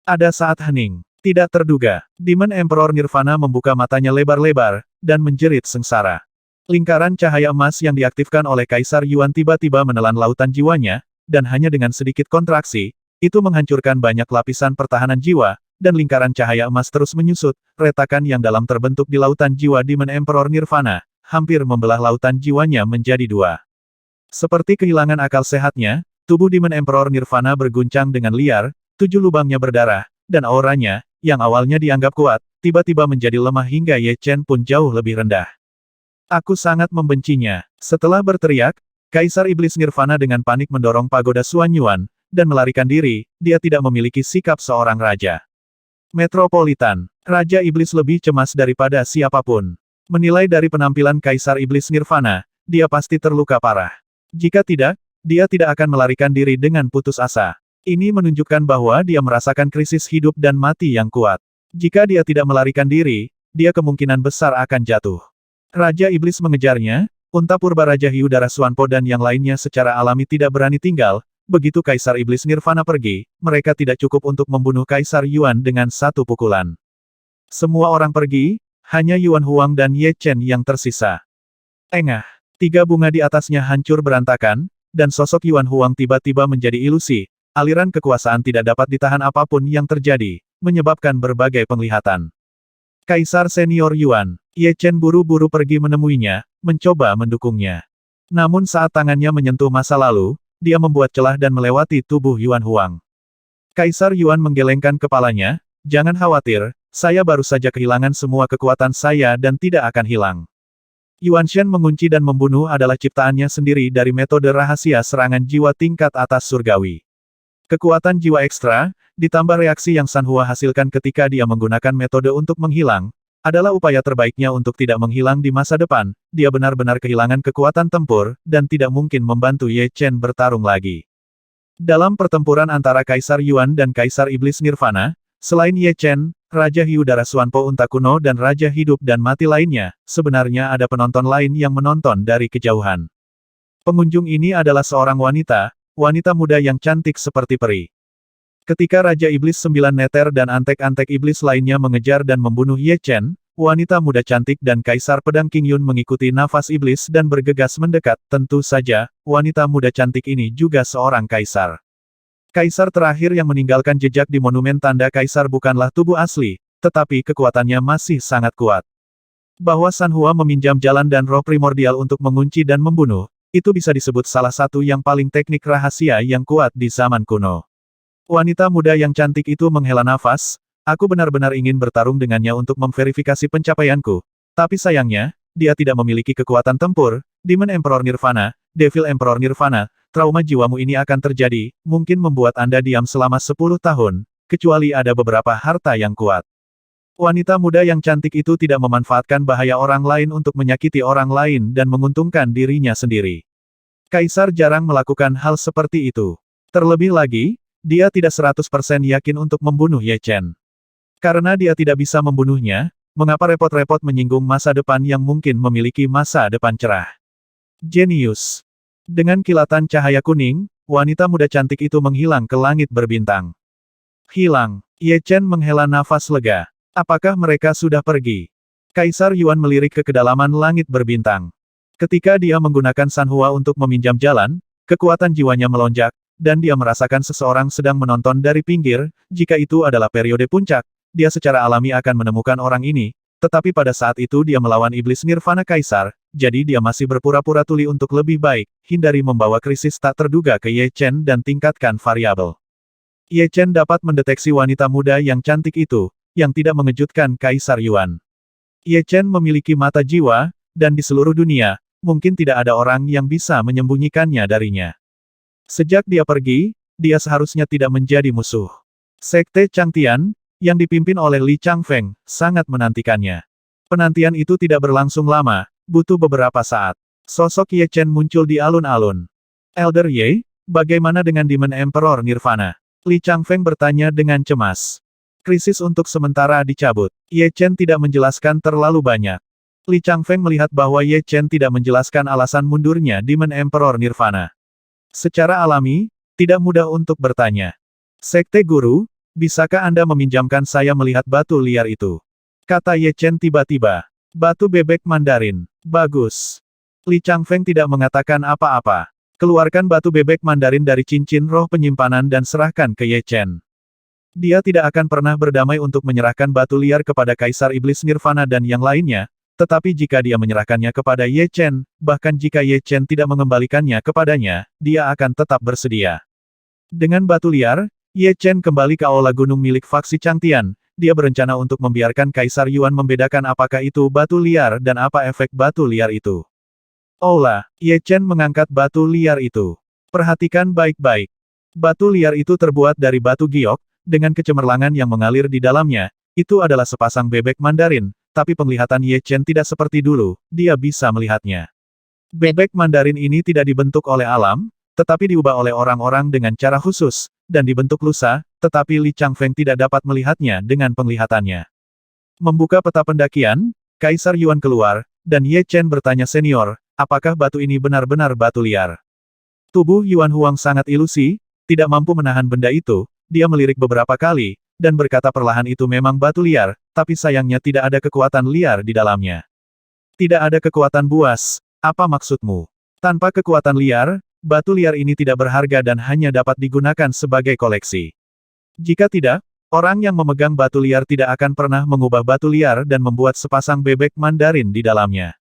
A: Ada saat hening. Tidak terduga, Demon Emperor Nirvana membuka matanya lebar-lebar, dan menjerit sengsara. Lingkaran cahaya emas yang diaktifkan oleh Kaisar Yuan tiba-tiba menelan lautan jiwanya, dan hanya dengan sedikit kontraksi, itu menghancurkan banyak lapisan pertahanan jiwa, dan lingkaran cahaya emas terus menyusut, retakan yang dalam terbentuk di lautan jiwa Demon Emperor Nirvana, hampir membelah lautan jiwanya menjadi 2. Seperti kehilangan akal sehatnya, tubuh Demon Emperor Nirvana berguncang dengan liar, 7 lubangnya berdarah, dan auranya, yang awalnya dianggap kuat, tiba-tiba menjadi lemah hingga Ye Chen pun jauh lebih rendah. Aku sangat membencinya. Setelah berteriak, Kaisar Iblis Nirvana dengan panik mendorong pagoda Suan Yuan, dan melarikan diri. Dia tidak memiliki sikap seorang raja. Metropolitan. Raja Iblis lebih cemas daripada siapapun. Menilai dari penampilan Kaisar Iblis Nirvana, dia pasti terluka parah. Jika tidak, dia tidak akan melarikan diri dengan putus asa. Ini menunjukkan bahwa dia merasakan krisis hidup dan mati yang kuat. Jika dia tidak melarikan diri, dia kemungkinan besar akan jatuh. Raja Iblis mengejarnya, unta purba Raja Hiu Darah Suanpo dan yang lainnya secara alami tidak berani tinggal. Begitu Kaisar Iblis Nirvana pergi, mereka tidak cukup untuk membunuh Kaisar Yuan dengan satu pukulan. Semua orang pergi, hanya Yuan Huang dan Ye Chen yang tersisa. Engah, 3 bunga di atasnya hancur berantakan, dan sosok Yuan Huang tiba-tiba menjadi ilusi. Aliran kekuasaan tidak dapat ditahan apapun yang terjadi, menyebabkan berbagai penglihatan. Kaisar Senior Yuan, Ye Chen buru-buru pergi menemuinya, mencoba mendukungnya. Namun saat tangannya menyentuh masa lalu, dia membuat celah dan melewati tubuh Yuan Huang. Kaisar Yuan menggelengkan kepalanya, jangan khawatir, saya baru saja kehilangan semua kekuatan saya dan tidak akan hilang. Yuan Shen mengunci dan membunuh adalah ciptaannya sendiri dari metode rahasia serangan jiwa tingkat atas surgawi. Kekuatan jiwa ekstra, ditambah reaksi yang Sanhua hasilkan ketika dia menggunakan metode untuk menghilang, adalah upaya terbaiknya untuk tidak menghilang di masa depan. Dia benar-benar kehilangan kekuatan tempur, dan tidak mungkin membantu Ye Chen bertarung lagi. Dalam pertempuran antara Kaisar Yuan dan Kaisar Iblis Nirvana, selain Ye Chen, Raja Hiu Darah Suanpo Unta Kuno dan Raja Hidup dan Mati lainnya, sebenarnya ada penonton lain yang menonton dari kejauhan. Pengunjung ini adalah seorang wanita muda yang cantik seperti peri. Ketika Raja Iblis 9 Neter dan antek-antek iblis lainnya mengejar dan membunuh Ye Chen, wanita muda cantik dan Kaisar Pedang King Yun mengikuti nafas iblis dan bergegas mendekat. Tentu saja, wanita muda cantik ini juga seorang kaisar. Kaisar terakhir yang meninggalkan jejak di monumen tanda kaisar bukanlah tubuh asli, tetapi kekuatannya masih sangat kuat. Bahwa Sanhua meminjam jalan dan roh primordial untuk mengunci dan membunuh, itu bisa disebut salah satu yang paling teknik rahasia yang kuat di zaman kuno. Wanita muda yang cantik itu menghela nafas, aku benar-benar ingin bertarung dengannya untuk memverifikasi pencapaianku. Tapi sayangnya, dia tidak memiliki kekuatan tempur. Demon Emperor Nirvana, Devil Emperor Nirvana, trauma jiwamu ini akan terjadi, mungkin membuat Anda diam selama 10 tahun. kecuali ada beberapa harta yang kuat. Wanita muda yang cantik itu tidak memanfaatkan bahaya orang lain untuk menyakiti orang lain dan menguntungkan dirinya sendiri. Kaisar jarang melakukan hal seperti itu. Terlebih lagi, dia tidak 100% yakin untuk membunuh Ye Chen. Karena dia tidak bisa membunuhnya, mengapa repot-repot menyinggung masa depan yang mungkin memiliki masa depan cerah? Jenius. Dengan kilatan cahaya kuning, wanita muda cantik itu menghilang ke langit berbintang. Hilang. Ye Chen menghela nafas lega. Apakah mereka sudah pergi? Kaisar Yuan melirik ke kedalaman langit berbintang. Ketika dia menggunakan Sanhua untuk meminjam jalan, kekuatan jiwanya melonjak, dan dia merasakan seseorang sedang menonton dari pinggir. Jika itu adalah periode puncak, dia secara alami akan menemukan orang ini, tetapi pada saat itu dia melawan iblis nirvana kaisar, jadi dia masih berpura-pura tuli untuk lebih baik, hindari membawa krisis tak terduga ke Ye Chen dan tingkatkan variabel. Ye Chen dapat mendeteksi wanita muda yang cantik itu, yang tidak mengejutkan Kaisar Yuan. Ye Chen memiliki mata jiwa, dan di seluruh dunia, mungkin tidak ada orang yang bisa menyembunyikannya darinya. Sejak dia pergi, dia seharusnya tidak menjadi musuh. Sekte Changtian, yang dipimpin oleh Li Changfeng, sangat menantikannya. Penantian itu tidak berlangsung lama, butuh beberapa saat. Sosok Ye Chen muncul di alun-alun. Elder Ye, bagaimana dengan Demon Emperor Nirvana? Li Changfeng bertanya dengan cemas. Krisis untuk sementara dicabut. Ye Chen tidak menjelaskan terlalu banyak. Li Changfeng melihat bahwa Ye Chen tidak menjelaskan alasan mundurnya Demon Emperor Nirvana. Secara alami, tidak mudah untuk bertanya. Sekte Guru, bisakah Anda meminjamkan saya melihat batu liar itu? Kata Ye Chen tiba-tiba. Batu bebek Mandarin. Bagus. Li Changfeng tidak mengatakan apa-apa. Keluarkan batu bebek Mandarin dari cincin roh penyimpanan dan serahkan ke Ye Chen. Dia tidak akan pernah berdamai untuk menyerahkan batu liar kepada Kaisar Iblis Nirvana dan yang lainnya, tetapi jika dia menyerahkannya kepada Ye Chen, bahkan jika Ye Chen tidak mengembalikannya kepadanya, dia akan tetap bersedia. Dengan batu liar, Ye Chen kembali ke aula gunung milik faksi Changtian. Dia berencana untuk membiarkan Kaisar Yuan membedakan apakah itu batu liar dan apa efek batu liar itu. Aula, Ye Chen mengangkat batu liar itu. Perhatikan baik-baik. Batu liar itu terbuat dari batu giok, dengan kecemerlangan yang mengalir di dalamnya. Itu adalah sepasang bebek Mandarin. Tapi penglihatan Ye Chen tidak seperti dulu, dia bisa melihatnya. Bebek Mandarin ini tidak dibentuk oleh alam, tetapi diubah oleh orang-orang dengan cara khusus, dan dibentuk lusa, tetapi Li Changfeng tidak dapat melihatnya dengan penglihatannya. Membuka peta pendakian, Kaisar Yuan keluar, dan Ye Chen bertanya senior, apakah batu ini benar-benar batu liar? Tubuh Yuan Huang sangat ilusi, tidak mampu menahan benda itu, dia melirik beberapa kali, dan berkata perlahan itu memang batu liar, tapi sayangnya tidak ada kekuatan liar di dalamnya. Tidak ada kekuatan buas, apa maksudmu? Tanpa kekuatan liar, batu liar ini tidak berharga dan hanya dapat digunakan sebagai koleksi. Jika tidak, orang yang memegang batu liar tidak akan pernah mengubah batu liar dan membuat sepasang bebek Mandarin di dalamnya.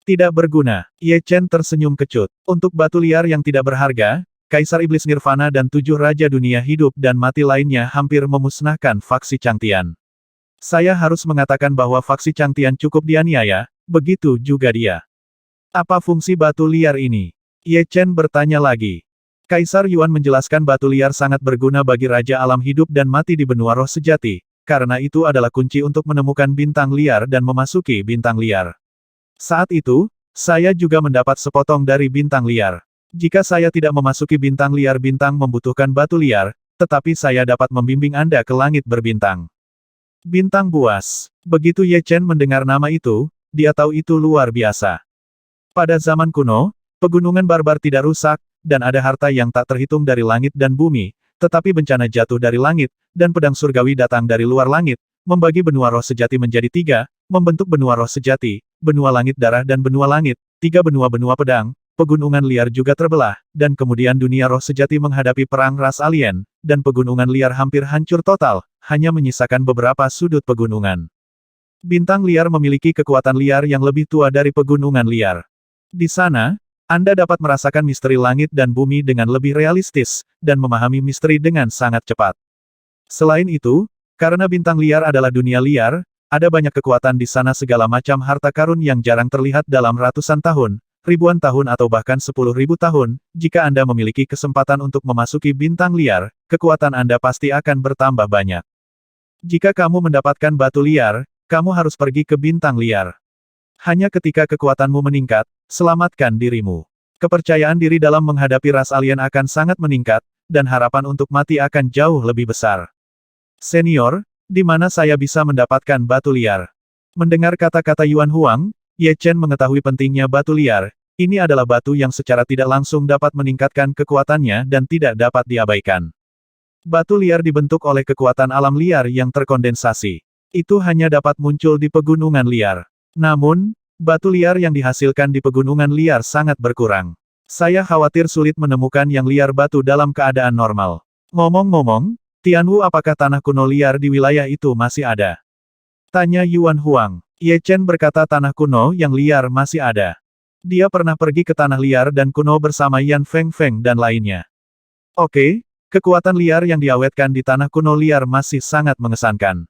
A: Tidak berguna, Ye Chen tersenyum kecut. Untuk batu liar yang tidak berharga, Kaisar Iblis Nirvana dan 7 Raja Dunia Hidup dan Mati lainnya hampir memusnahkan faksi Changtian. Saya harus mengatakan bahwa faksi Changtian cukup dianiaya, begitu juga dia. Apa fungsi batu liar ini? Ye Chen bertanya lagi. Kaisar Yuan menjelaskan batu liar sangat berguna bagi Raja Alam Hidup dan Mati di benua roh sejati, karena itu adalah kunci untuk menemukan bintang liar dan memasuki bintang liar. Saat itu, saya juga mendapat sepotong dari bintang liar. Jika saya tidak memasuki bintang liar, bintang membutuhkan batu liar, tetapi saya dapat membimbing Anda ke langit berbintang. Bintang buas. Begitu Ye Chen mendengar nama itu, dia tahu itu luar biasa. Pada zaman kuno, pegunungan barbar tidak rusak, dan ada harta yang tak terhitung dari langit dan bumi, tetapi bencana jatuh dari langit, dan pedang surgawi datang dari luar langit, membagi benua roh sejati menjadi 3, membentuk benua roh sejati, benua langit darah dan benua langit, 3 benua-benua pedang. Pegunungan liar juga terbelah, dan kemudian dunia roh sejati menghadapi perang ras alien, dan pegunungan liar hampir hancur total, hanya menyisakan beberapa sudut pegunungan. Bintang liar memiliki kekuatan liar yang lebih tua dari pegunungan liar. Di sana, Anda dapat merasakan misteri langit dan bumi dengan lebih realistis, dan memahami misteri dengan sangat cepat. Selain itu, karena bintang liar adalah dunia liar, ada banyak kekuatan di sana, segala macam harta karun yang jarang terlihat dalam ratusan tahun. ribuan tahun atau bahkan 10.000 tahun, jika Anda memiliki kesempatan untuk memasuki bintang liar, kekuatan Anda pasti akan bertambah banyak. Jika kamu mendapatkan batu liar, kamu harus pergi ke bintang liar. Hanya ketika kekuatanmu meningkat, selamatkan dirimu. Kepercayaan diri dalam menghadapi ras alien akan sangat meningkat, dan harapan untuk mati akan jauh lebih besar. Senior, di mana saya bisa mendapatkan batu liar? Mendengar kata-kata Yuan Huang, Ye Chen mengetahui pentingnya batu liar. Ini adalah batu yang secara tidak langsung dapat meningkatkan kekuatannya dan tidak dapat diabaikan. Batu liar dibentuk oleh kekuatan alam liar yang terkondensasi. Itu hanya dapat muncul di pegunungan liar. Namun, batu liar yang dihasilkan di pegunungan liar sangat berkurang. Saya khawatir sulit menemukan yang liar batu dalam keadaan normal. Ngomong-ngomong, Tianwu, apakah tanah kuno liar di wilayah itu masih ada? Tanya Yuan Huang. Ye Chen berkata tanah kuno yang liar masih ada. Dia pernah pergi ke tanah liar dan kuno bersama Yan Feng Feng dan lainnya. Oke, kekuatan liar yang diawetkan di tanah kuno liar masih sangat mengesankan.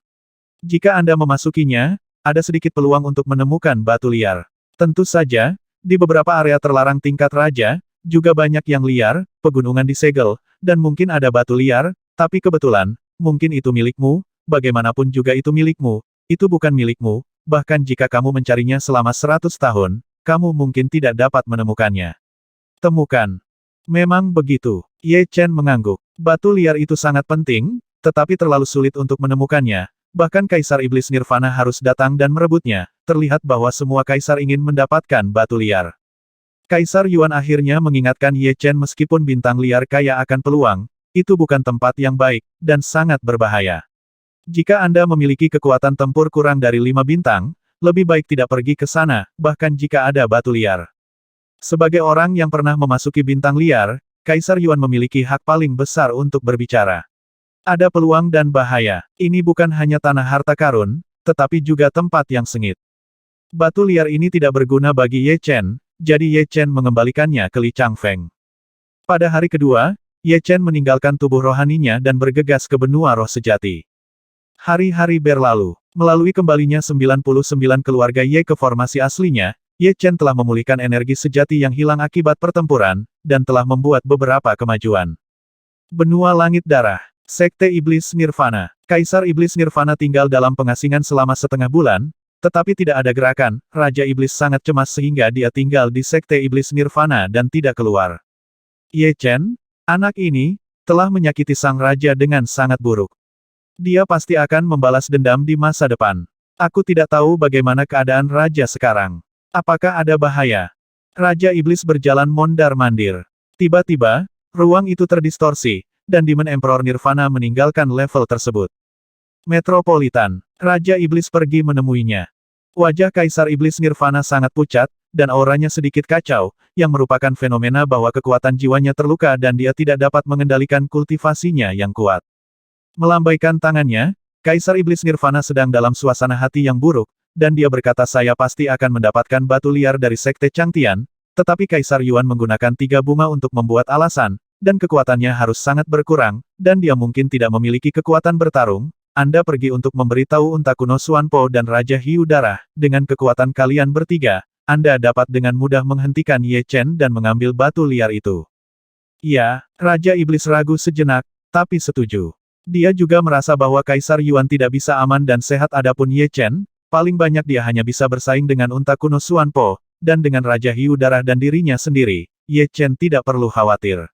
A: Jika Anda memasukinya, ada sedikit peluang untuk menemukan batu liar. Tentu saja, di beberapa area terlarang tingkat raja, juga banyak yang liar, pegunungan disegel, dan mungkin ada batu liar, tapi kebetulan, mungkin itu milikmu, bagaimanapun juga itu milikmu, itu bukan milikmu, bahkan jika kamu mencarinya selama 100 tahun, kamu mungkin tidak dapat menemukannya. Temukan. Memang begitu. Ye Chen mengangguk. Batu liar itu sangat penting, tetapi terlalu sulit untuk menemukannya. Bahkan Kaisar Iblis Nirvana harus datang dan merebutnya. Terlihat bahwa semua kaisar ingin mendapatkan batu liar. Kaisar Yuan akhirnya mengingatkan Ye Chen meskipun bintang liar kaya akan peluang, itu bukan tempat yang baik, dan sangat berbahaya. Jika Anda memiliki kekuatan tempur kurang dari 5 bintang, lebih baik tidak pergi ke sana, bahkan jika ada batu liar. Sebagai orang yang pernah memasuki bintang liar, Kaisar Yuan memiliki hak paling besar untuk berbicara. Ada peluang dan bahaya. Ini bukan hanya tanah harta karun, tetapi juga tempat yang sengit. Batu liar ini tidak berguna bagi Ye Chen, jadi Ye Chen mengembalikannya ke Li Changfeng. Pada hari kedua, Ye Chen meninggalkan tubuh rohaninya dan bergegas ke benua roh sejati. Hari-hari berlalu. Melalui kembalinya 99 keluarga Ye ke formasi aslinya, Ye Chen telah memulihkan energi sejati yang hilang akibat pertempuran, dan telah membuat beberapa kemajuan. Benua Langit Darah. Sekte Iblis Nirvana. Kaisar Iblis Nirvana tinggal dalam pengasingan selama setengah bulan, tetapi tidak ada gerakan. Raja Iblis sangat cemas sehingga dia tinggal di Sekte Iblis Nirvana dan tidak keluar. Ye Chen, anak ini, telah menyakiti sang raja dengan sangat buruk. Dia pasti akan membalas dendam di masa depan. Aku tidak tahu bagaimana keadaan raja sekarang. Apakah ada bahaya? Raja Iblis berjalan mondar-mandir. Tiba-tiba, ruang itu terdistorsi, dan Demon Emperor Nirvana meninggalkan level tersebut. Metropolitan. Raja Iblis pergi menemuinya. Wajah Kaisar Iblis Nirvana sangat pucat, dan auranya sedikit kacau, yang merupakan fenomena bahwa kekuatan jiwanya terluka dan dia tidak dapat mengendalikan kultivasinya yang kuat. Melambaikan tangannya, Kaisar Iblis Nirvana sedang dalam suasana hati yang buruk, dan dia berkata saya pasti akan mendapatkan batu liar dari Sekte Changtian, tetapi Kaisar Yuan menggunakan 3 bunga untuk membuat alasan, dan kekuatannya harus sangat berkurang, dan dia mungkin tidak memiliki kekuatan bertarung. Anda pergi untuk memberitahu unta kuno Xuanpo dan Raja Hiu Darah, dengan kekuatan kalian bertiga, Anda dapat dengan mudah menghentikan Ye Chen dan mengambil batu liar itu. Ya, Raja Iblis ragu sejenak, tapi setuju. Dia juga merasa bahwa Kaisar Yuan tidak bisa aman dan sehat adapun Ye Chen, paling banyak dia hanya bisa bersaing dengan unta kuno Xuanpo, dan dengan Raja Hiu Darah dan dirinya sendiri, Ye Chen tidak perlu khawatir.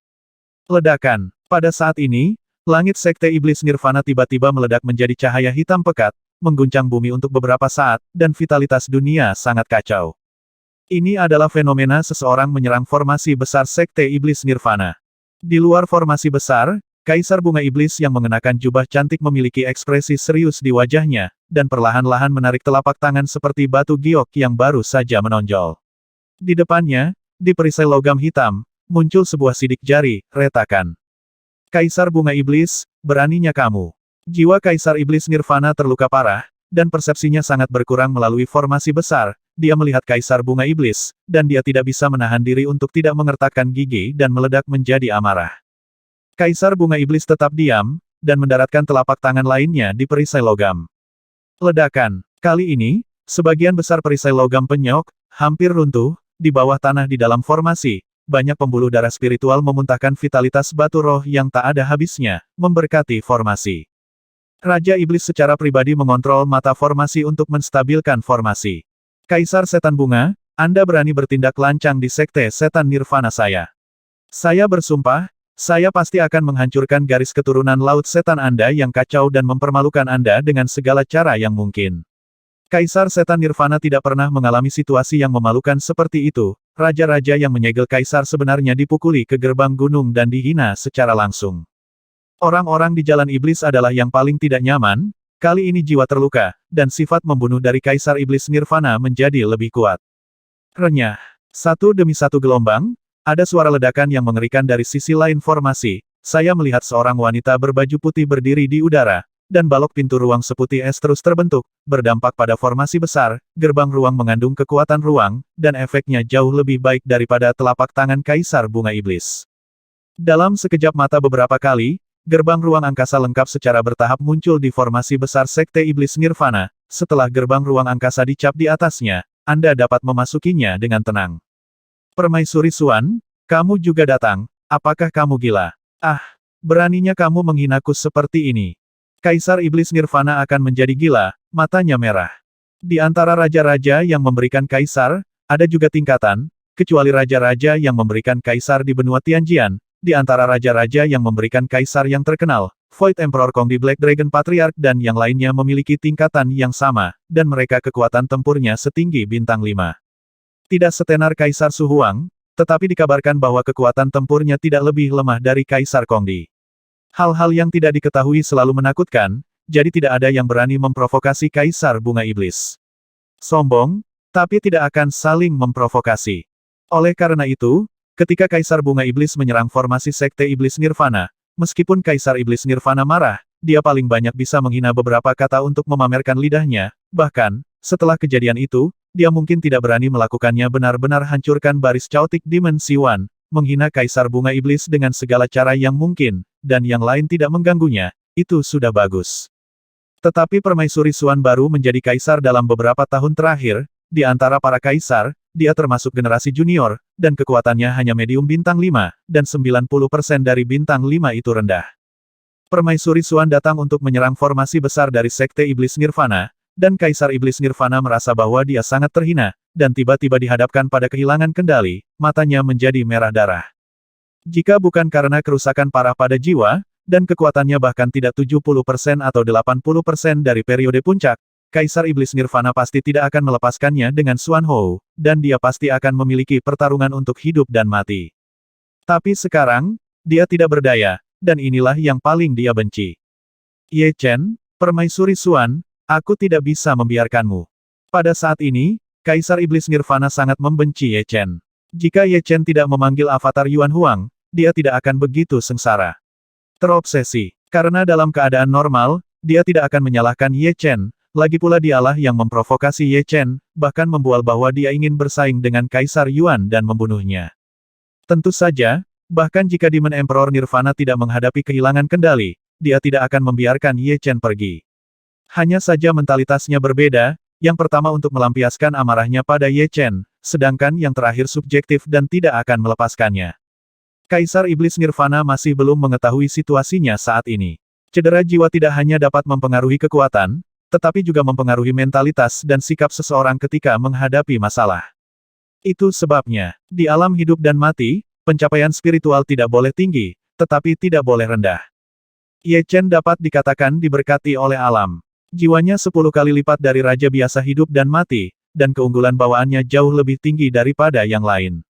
A: Ledakan. Pada saat ini, langit Sekte Iblis Nirvana tiba-tiba meledak menjadi cahaya hitam pekat, mengguncang bumi untuk beberapa saat, dan vitalitas dunia sangat kacau. Ini adalah fenomena seseorang menyerang formasi besar Sekte Iblis Nirvana. Di luar formasi besar, Kaisar Bunga Iblis yang mengenakan jubah cantik memiliki ekspresi serius di wajahnya, dan perlahan-lahan menarik telapak tangan seperti batu giok yang baru saja menonjol. Di depannya, di perisai logam hitam, muncul sebuah sidik jari, retakan. Kaisar Bunga Iblis, beraninya kamu. Jiwa Kaisar Iblis Nirvana terluka parah, dan persepsinya sangat berkurang melalui formasi besar. Dia melihat Kaisar Bunga Iblis, dan dia tidak bisa menahan diri untuk tidak mengertakkan gigi dan meledak menjadi amarah. Kaisar Bunga Iblis tetap diam, dan mendaratkan telapak tangan lainnya di perisai logam. Ledakan. Kali ini, sebagian besar perisai logam penyok, hampir runtuh, di bawah tanah di dalam formasi, banyak pembuluh darah spiritual memuntahkan vitalitas batu roh yang tak ada habisnya, memberkati formasi. Raja Iblis secara pribadi mengontrol mata formasi untuk menstabilkan formasi. Kaisar Setan Bunga, Anda berani bertindak lancang di Sekte Setan Nirvana saya. Saya bersumpah, saya pasti akan menghancurkan garis keturunan Laut Setan Anda yang kacau dan mempermalukan Anda dengan segala cara yang mungkin. Kaisar Setan Nirvana tidak pernah mengalami situasi yang memalukan seperti itu. Raja-raja yang menyegel Kaisar sebenarnya dipukuli ke gerbang gunung dan dihina secara langsung. Orang-orang di Jalan Iblis adalah yang paling tidak nyaman, kali ini jiwa terluka, dan sifat membunuh dari Kaisar Iblis Nirvana menjadi lebih kuat. Renyah. Satu demi satu gelombang, ada suara ledakan yang mengerikan dari sisi lain formasi. Saya melihat seorang wanita berbaju putih berdiri di udara, dan balok pintu ruang seputih es terus terbentuk, berdampak pada formasi besar. Gerbang ruang mengandung kekuatan ruang, dan efeknya jauh lebih baik daripada telapak tangan Kaisar Bunga Iblis. Dalam sekejap mata beberapa kali, gerbang ruang angkasa lengkap secara bertahap muncul di formasi besar Sekte Iblis Nirvana. Setelah gerbang ruang angkasa dicap di atasnya, Anda dapat memasukinya dengan tenang. Permaisuri Suan, kamu juga datang, apakah kamu gila? Ah, beraninya kamu menghinaku seperti ini. Kaisar Iblis Nirvana akan menjadi gila, matanya merah. Di antara raja-raja yang memberikan Kaisar, ada juga tingkatan, kecuali raja-raja yang memberikan Kaisar di benua Tianjian, di antara raja-raja yang memberikan Kaisar yang terkenal, Void Emperor Kong di Black Dragon Patriarch dan yang lainnya memiliki tingkatan yang sama, dan mereka kekuatan tempurnya setinggi bintang 5. Tidak setenar Kaisar Su Huang, tetapi dikabarkan bahwa kekuatan tempurnya tidak lebih lemah dari Kaisar Kongdi. Hal-hal yang tidak diketahui selalu menakutkan, jadi tidak ada yang berani memprovokasi Kaisar Bunga Iblis. Sombong, tapi tidak akan saling memprovokasi. Oleh karena itu, ketika Kaisar Bunga Iblis menyerang formasi Sekte Iblis Nirvana, meskipun Kaisar Iblis Nirvana marah, dia paling banyak bisa menghina beberapa kata untuk memamerkan lidahnya, bahkan, setelah kejadian itu, dia mungkin tidak berani melakukannya benar-benar hancurkan baris Chaotic Demon Siwan, menghina Kaisar Bunga Iblis dengan segala cara yang mungkin, dan yang lain tidak mengganggunya, itu sudah bagus. Tetapi Permaisuri Suan baru menjadi Kaisar dalam beberapa tahun terakhir, di antara para Kaisar, dia termasuk generasi junior, dan kekuatannya hanya medium bintang 5, dan 90% dari bintang 5 itu rendah. Permaisuri Suan datang untuk menyerang formasi besar dari Sekte Iblis Nirvana, dan Kaisar Iblis Nirvana merasa bahwa dia sangat terhina, dan tiba-tiba dihadapkan pada kehilangan kendali, matanya menjadi merah darah. Jika bukan karena kerusakan parah pada jiwa, dan kekuatannya bahkan tidak 70% atau 80% dari periode puncak, Kaisar Iblis Nirvana pasti tidak akan melepaskannya dengan Suan Hou, dan dia pasti akan memiliki pertarungan untuk hidup dan mati. Tapi sekarang, dia tidak berdaya, dan inilah yang paling dia benci. Ye Chen, Permaisuri Suan, aku tidak bisa membiarkanmu. Pada saat ini, Kaisar Iblis Nirvana sangat membenci Ye Chen. Jika Ye Chen tidak memanggil avatar Yuan Huang, dia tidak akan begitu sengsara. Terobsesi. Karena dalam keadaan normal, dia tidak akan menyalahkan Ye Chen, lagi pula dialah yang memprovokasi Ye Chen, bahkan membual bahwa dia ingin bersaing dengan Kaisar Yuan dan membunuhnya. Tentu saja, bahkan jika Demon Emperor Nirvana tidak menghadapi kehilangan kendali, dia tidak akan membiarkan Ye Chen pergi. Hanya saja mentalitasnya berbeda, yang pertama untuk melampiaskan amarahnya pada Ye Chen, sedangkan yang terakhir subjektif dan tidak akan melepaskannya. Kaisar Iblis Nirvana masih belum mengetahui situasinya saat ini. Cedera jiwa tidak hanya dapat mempengaruhi kekuatan, tetapi juga mempengaruhi mentalitas dan sikap seseorang ketika menghadapi masalah. Itu sebabnya, di alam hidup dan mati, pencapaian spiritual tidak boleh tinggi, tetapi tidak boleh rendah. Ye Chen dapat dikatakan diberkati oleh alam. Jiwanya 10 kali lipat dari raja biasa hidup dan mati, dan keunggulan bawaannya jauh lebih tinggi daripada yang lain.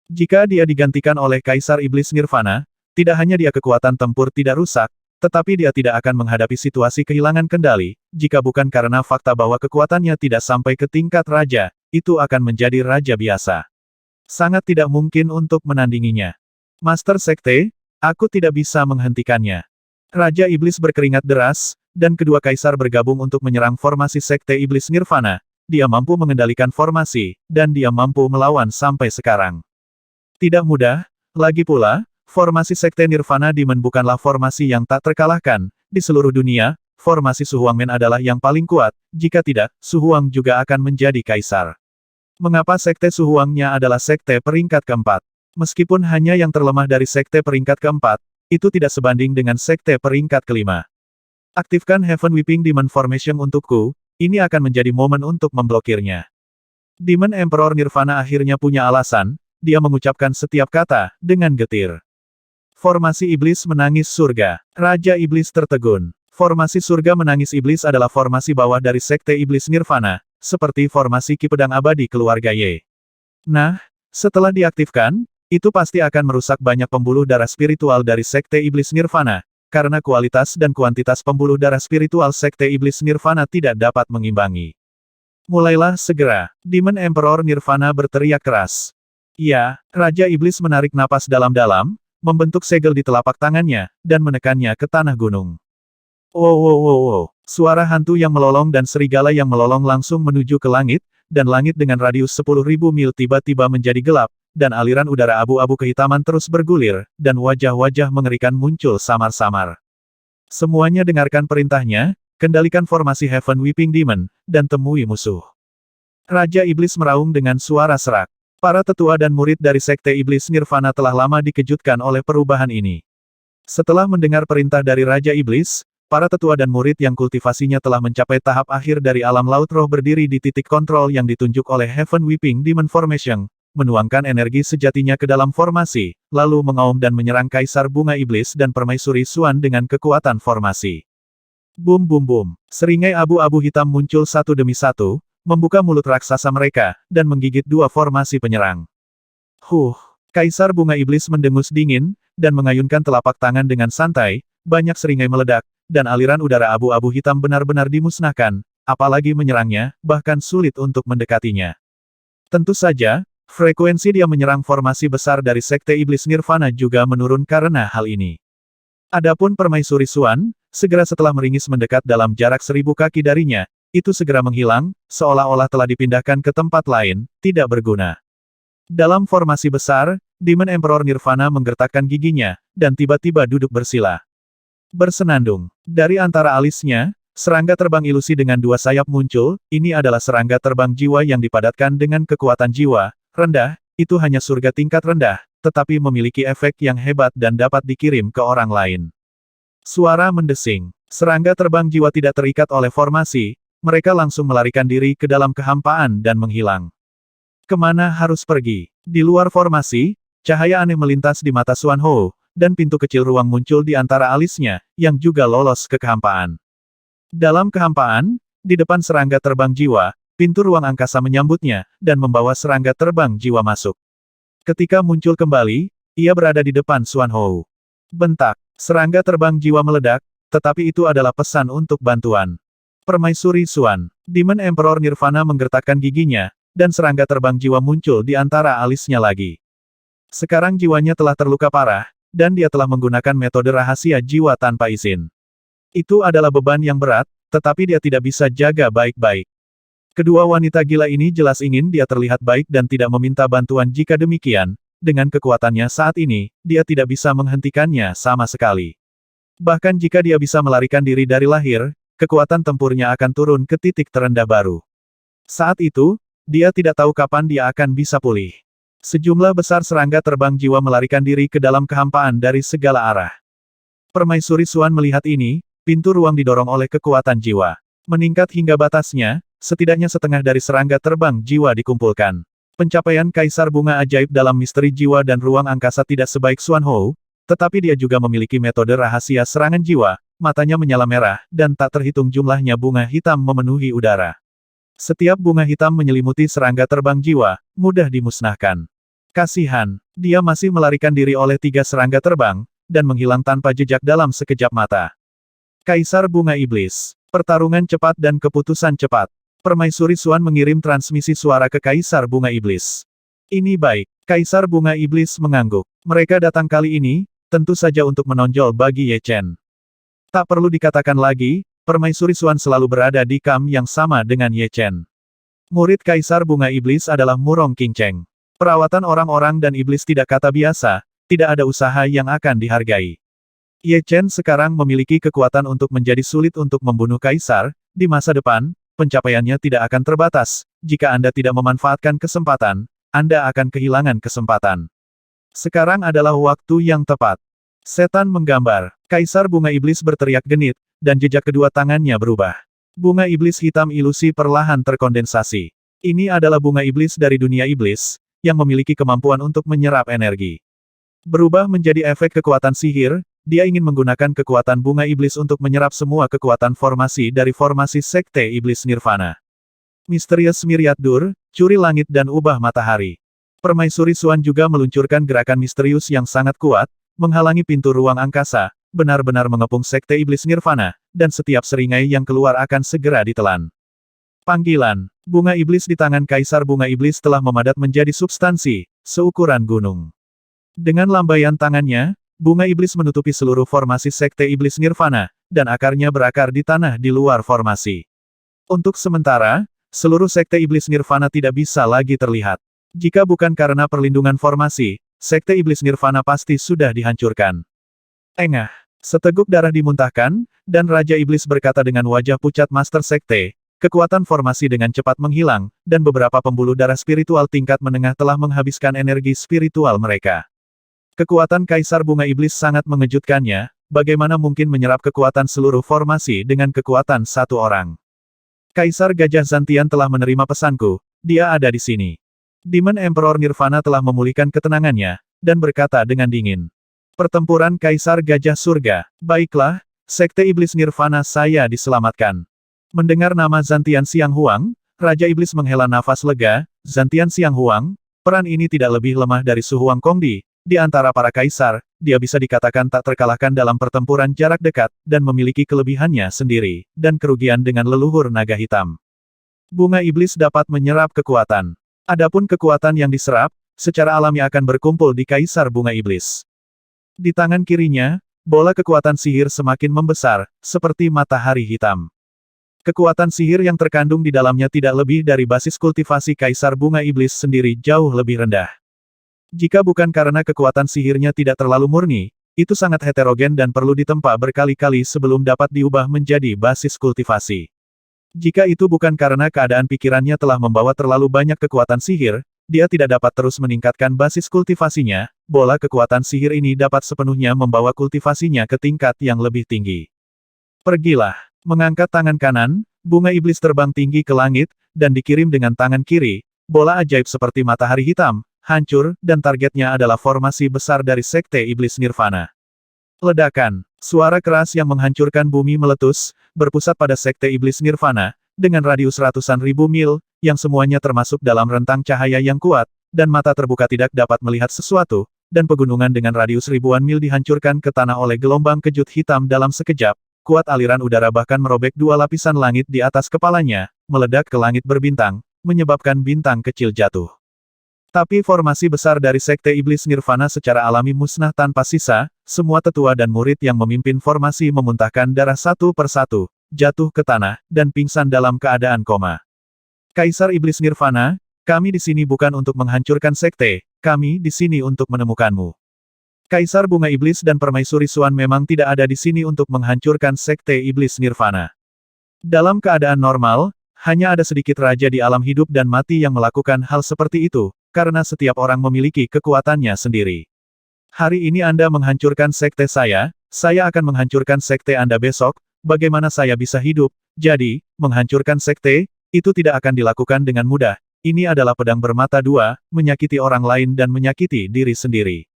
A: Jika dia digantikan oleh Kaisar Iblis Nirvana, tidak hanya dia kekuatan tempur tidak rusak, tetapi dia tidak akan menghadapi situasi kehilangan kendali, jika bukan karena fakta bahwa kekuatannya tidak sampai ke tingkat raja, itu akan menjadi raja biasa. Sangat tidak mungkin untuk menandinginya. Master Sekte, aku tidak bisa menghentikannya. Raja Iblis berkeringat deras, dan kedua kaisar bergabung untuk menyerang formasi Sekte Iblis Nirvana. Dia mampu mengendalikan formasi, dan dia mampu melawan sampai sekarang. Tidak mudah, lagi pula, formasi Sekte Nirvana Demon bukanlah formasi yang tak terkalahkan. Di seluruh dunia, formasi Su Huangmen adalah yang paling kuat, jika tidak, Su Huang juga akan menjadi kaisar. Mengapa sekte Su Huangnya adalah sekte peringkat keempat? Meskipun hanya yang terlemah dari sekte peringkat keempat, itu tidak sebanding dengan sekte peringkat kelima. Aktifkan Heaven Weeping Demon Formation untukku, ini akan menjadi momen untuk memblokirnya. Demon Emperor Nirvana akhirnya punya alasan, dia mengucapkan setiap kata, dengan getir. Formasi Iblis Menangis Surga. Raja Iblis tertegun. Formasi Surga Menangis Iblis adalah formasi bawah dari Sekte Iblis Nirvana, seperti formasi Ki Pedang Abadi keluarga Ye. Nah, setelah diaktifkan, itu pasti akan merusak banyak pembuluh darah spiritual dari Sekte Iblis Nirvana, karena kualitas dan kuantitas pembuluh darah spiritual Sekte Iblis Nirvana tidak dapat mengimbangi. Mulailah segera, Demon Emperor Nirvana berteriak keras. Ya, Raja Iblis menarik napas dalam-dalam, membentuk segel di telapak tangannya, dan menekannya ke tanah gunung. Wow wow wow wow, suara hantu yang melolong dan serigala yang melolong langsung menuju ke langit, dan langit dengan radius 10.000 mil tiba-tiba menjadi gelap, dan aliran udara abu-abu kehitaman terus bergulir, dan wajah-wajah mengerikan muncul samar-samar. Semuanya dengarkan perintahnya, kendalikan formasi Heaven Weeping Demon, dan temui musuh. Raja Iblis meraung dengan suara serak. Para tetua dan murid dari Sekte Iblis Nirvana telah lama dikejutkan oleh perubahan ini. Setelah mendengar perintah dari Raja Iblis, para tetua dan murid yang kultivasinya telah mencapai tahap akhir dari alam laut roh berdiri di titik kontrol yang ditunjuk oleh Heaven Weeping Demon Formation, menuangkan energi sejatinya ke dalam formasi, lalu mengaum dan menyerang Kaisar Bunga Iblis dan Permaisuri Xuan dengan kekuatan formasi. Bum bum bum, seringai abu-abu hitam muncul satu demi satu, membuka mulut raksasa mereka, dan menggigit dua formasi penyerang. Kaisar Bunga Iblis mendengus dingin, dan mengayunkan telapak tangan dengan santai, banyak seringai meledak, dan aliran udara abu-abu hitam benar-benar dimusnahkan, apalagi menyerangnya, bahkan sulit untuk mendekatinya. Tentu saja, frekuensi dia menyerang formasi besar dari Sekte Iblis Nirvana juga menurun karena hal ini. Adapun Permaisuri Xuan, segera setelah meringis mendekat dalam jarak 1000 kaki darinya, itu segera menghilang, seolah-olah telah dipindahkan ke tempat lain, tidak berguna. Dalam formasi besar, Demon Emperor Nirvana menggertakkan giginya, dan tiba-tiba duduk bersila. Bersenandung. Dari antara alisnya, serangga terbang ilusi dengan dua sayap muncul, ini adalah serangga terbang jiwa yang dipadatkan dengan kekuatan jiwa, rendah, itu hanya surga tingkat rendah, tetapi memiliki efek yang hebat dan dapat dikirim ke orang lain. Suara mendesing. Serangga terbang jiwa tidak terikat oleh formasi, mereka langsung melarikan diri ke dalam kehampaan dan menghilang. Kemana harus pergi? Di luar formasi, cahaya aneh melintas di mata Xuan Hou, dan pintu kecil ruang muncul di antara alisnya, yang juga lolos ke kehampaan. Dalam kehampaan, di depan serangga terbang jiwa, pintu ruang angkasa menyambutnya, dan membawa serangga terbang jiwa masuk. Ketika muncul kembali, ia berada di depan Xuan Hou. Bentak, serangga terbang jiwa meledak, tetapi itu adalah pesan untuk bantuan. Permaisuri Xuan, Demon Emperor Nirvana menggertakkan giginya, dan serangga terbang jiwa muncul di antara alisnya lagi. Sekarang jiwanya telah terluka parah, dan dia telah menggunakan metode rahasia jiwa tanpa izin. Itu adalah beban yang berat, tetapi dia tidak bisa jaga baik-baik. Kedua wanita gila ini jelas ingin dia terlihat baik dan tidak meminta bantuan jika demikian, dengan kekuatannya saat ini, dia tidak bisa menghentikannya sama sekali. Bahkan jika dia bisa melarikan diri dari lahir, kekuatan tempurnya akan turun ke titik terendah baru. Saat itu, dia tidak tahu kapan dia akan bisa pulih. Sejumlah besar serangga terbang jiwa melarikan diri ke dalam kehampaan dari segala arah. Permaisuri Xuan melihat ini, pintu ruang didorong oleh kekuatan jiwa. Meningkat hingga batasnya, setidaknya setengah dari serangga terbang jiwa dikumpulkan. Pencapaian Kaisar Bunga Ajaib dalam misteri jiwa dan ruang angkasa tidak sebaik Xuan Hou, tetapi dia juga memiliki metode rahasia serangan jiwa, matanya menyala merah, dan tak terhitung jumlahnya bunga hitam memenuhi udara. Setiap bunga hitam menyelimuti serangga terbang jiwa, mudah dimusnahkan. Kasihan, dia masih melarikan diri oleh 3 serangga terbang, dan menghilang tanpa jejak dalam sekejap mata. Kaisar Bunga Iblis. Pertarungan cepat dan keputusan cepat. Permaisuri Xuan mengirim transmisi suara ke Kaisar Bunga Iblis. Ini baik. Kaisar Bunga Iblis mengangguk. Mereka datang kali ini, tentu saja untuk menonjol bagi Ye Chen. Tak perlu dikatakan lagi, Permaisuri Xuan selalu berada di kam yang sama dengan Ye Chen. Murid Kaisar Bunga Iblis adalah Murong Qingcheng. Perawatan orang-orang dan iblis tidak kata biasa, tidak ada usaha yang akan dihargai. Ye Chen sekarang memiliki kekuatan untuk menjadi sulit untuk membunuh Kaisar, di masa depan, pencapaiannya tidak akan terbatas, jika Anda tidak memanfaatkan kesempatan, Anda akan kehilangan kesempatan. Sekarang adalah waktu yang tepat. Setan menggambar. Kaisar Bunga Iblis berteriak genit, dan jejak kedua tangannya berubah. Bunga iblis hitam ilusi perlahan terkondensasi. Ini adalah bunga iblis dari dunia iblis, yang memiliki kemampuan untuk menyerap energi. Berubah menjadi efek kekuatan sihir, dia ingin menggunakan kekuatan bunga iblis untuk menyerap semua kekuatan formasi dari formasi Sekte Iblis Nirvana. Misterius Myriad Dur, curi langit dan ubah matahari. Permaisuri Suan juga meluncurkan gerakan misterius yang sangat kuat, menghalangi pintu ruang angkasa, benar-benar mengepung Sekte Iblis Nirvana, dan setiap seringai yang keluar akan segera ditelan. Panggilan, bunga iblis di tangan Kaisar Bunga Iblis telah memadat menjadi substansi, seukuran gunung. Dengan lambaian tangannya, bunga iblis menutupi seluruh formasi Sekte Iblis Nirvana, dan akarnya berakar di tanah di luar formasi. Untuk sementara, seluruh Sekte Iblis Nirvana tidak bisa lagi terlihat. Jika bukan karena perlindungan formasi, Sekte Iblis Nirvana pasti sudah dihancurkan. Engah, seteguk darah dimuntahkan, dan Raja Iblis berkata dengan wajah pucat Master Sekte, kekuatan formasi dengan cepat menghilang, dan beberapa pembuluh darah spiritual tingkat menengah telah menghabiskan energi spiritual mereka. Kekuatan Kaisar Bunga Iblis sangat mengejutkannya, bagaimana mungkin menyerap kekuatan seluruh formasi dengan kekuatan satu orang. Kaisar Gajah Zantian telah menerima pesanku, dia ada di sini. Demon Emperor Nirvana telah memulihkan ketenangannya, dan berkata dengan dingin. Pertempuran Kaisar Gajah Surga, baiklah, Sekte Iblis Nirvana saya diselamatkan. Mendengar nama Zantian Xiang Huang, Raja Iblis menghela nafas lega, Zantian Xiang Huang, peran ini tidak lebih lemah dari Su Huang Kongdi. Di antara para kaisar, dia bisa dikatakan tak terkalahkan dalam pertempuran jarak dekat, dan memiliki kelebihannya sendiri, dan kerugian dengan leluhur naga hitam. Bunga iblis dapat menyerap kekuatan. Adapun kekuatan yang diserap, secara alami akan berkumpul di Kaisar Bunga Iblis. Di tangan kirinya, bola kekuatan sihir semakin membesar, seperti matahari hitam. Kekuatan sihir yang terkandung di dalamnya tidak lebih dari basis kultivasi Kaisar Bunga Iblis sendiri jauh lebih rendah. Jika bukan karena kekuatan sihirnya tidak terlalu murni, itu sangat heterogen dan perlu ditempa berkali-kali sebelum dapat diubah menjadi basis kultivasi. Jika itu bukan karena keadaan pikirannya telah membawa terlalu banyak kekuatan sihir, dia tidak dapat terus meningkatkan basis kultivasinya, bola kekuatan sihir ini dapat sepenuhnya membawa kultivasinya ke tingkat yang lebih tinggi. Pergilah. Mengangkat tangan kanan, bunga iblis terbang tinggi ke langit, dan dikirim dengan tangan kiri, bola ajaib seperti matahari hitam, hancur, dan targetnya adalah formasi besar dari Sekte Iblis Nirvana. Ledakan. Suara keras yang menghancurkan bumi meletus, berpusat pada Sekte Iblis Nirvana, dengan radius ratusan ribu mil, yang semuanya termasuk dalam rentang cahaya yang kuat, dan mata terbuka tidak dapat melihat sesuatu, dan pegunungan dengan radius ribuan mil dihancurkan ke tanah oleh gelombang kejut hitam dalam sekejap, kuat aliran udara bahkan merobek dua lapisan langit di atas kepalanya, meledak ke langit berbintang, menyebabkan bintang kecil jatuh. Tapi formasi besar dari Sekte Iblis Nirvana secara alami musnah tanpa sisa, semua tetua dan murid yang memimpin formasi memuntahkan darah satu persatu, jatuh ke tanah, dan pingsan dalam keadaan koma. Kaisar Iblis Nirvana, kami di sini bukan untuk menghancurkan sekte, kami di sini untuk menemukanmu. Kaisar Bunga Iblis dan Permaisuri Suan memang tidak ada di sini untuk menghancurkan Sekte Iblis Nirvana. Dalam keadaan normal, hanya ada sedikit raja di alam hidup dan mati yang melakukan hal seperti itu, karena setiap orang memiliki kekuatannya sendiri. Hari ini Anda menghancurkan sekte saya akan menghancurkan sekte Anda besok, bagaimana saya bisa hidup? Jadi, menghancurkan sekte, itu tidak akan dilakukan dengan mudah. Ini adalah pedang bermata dua, menyakiti orang lain dan menyakiti diri sendiri.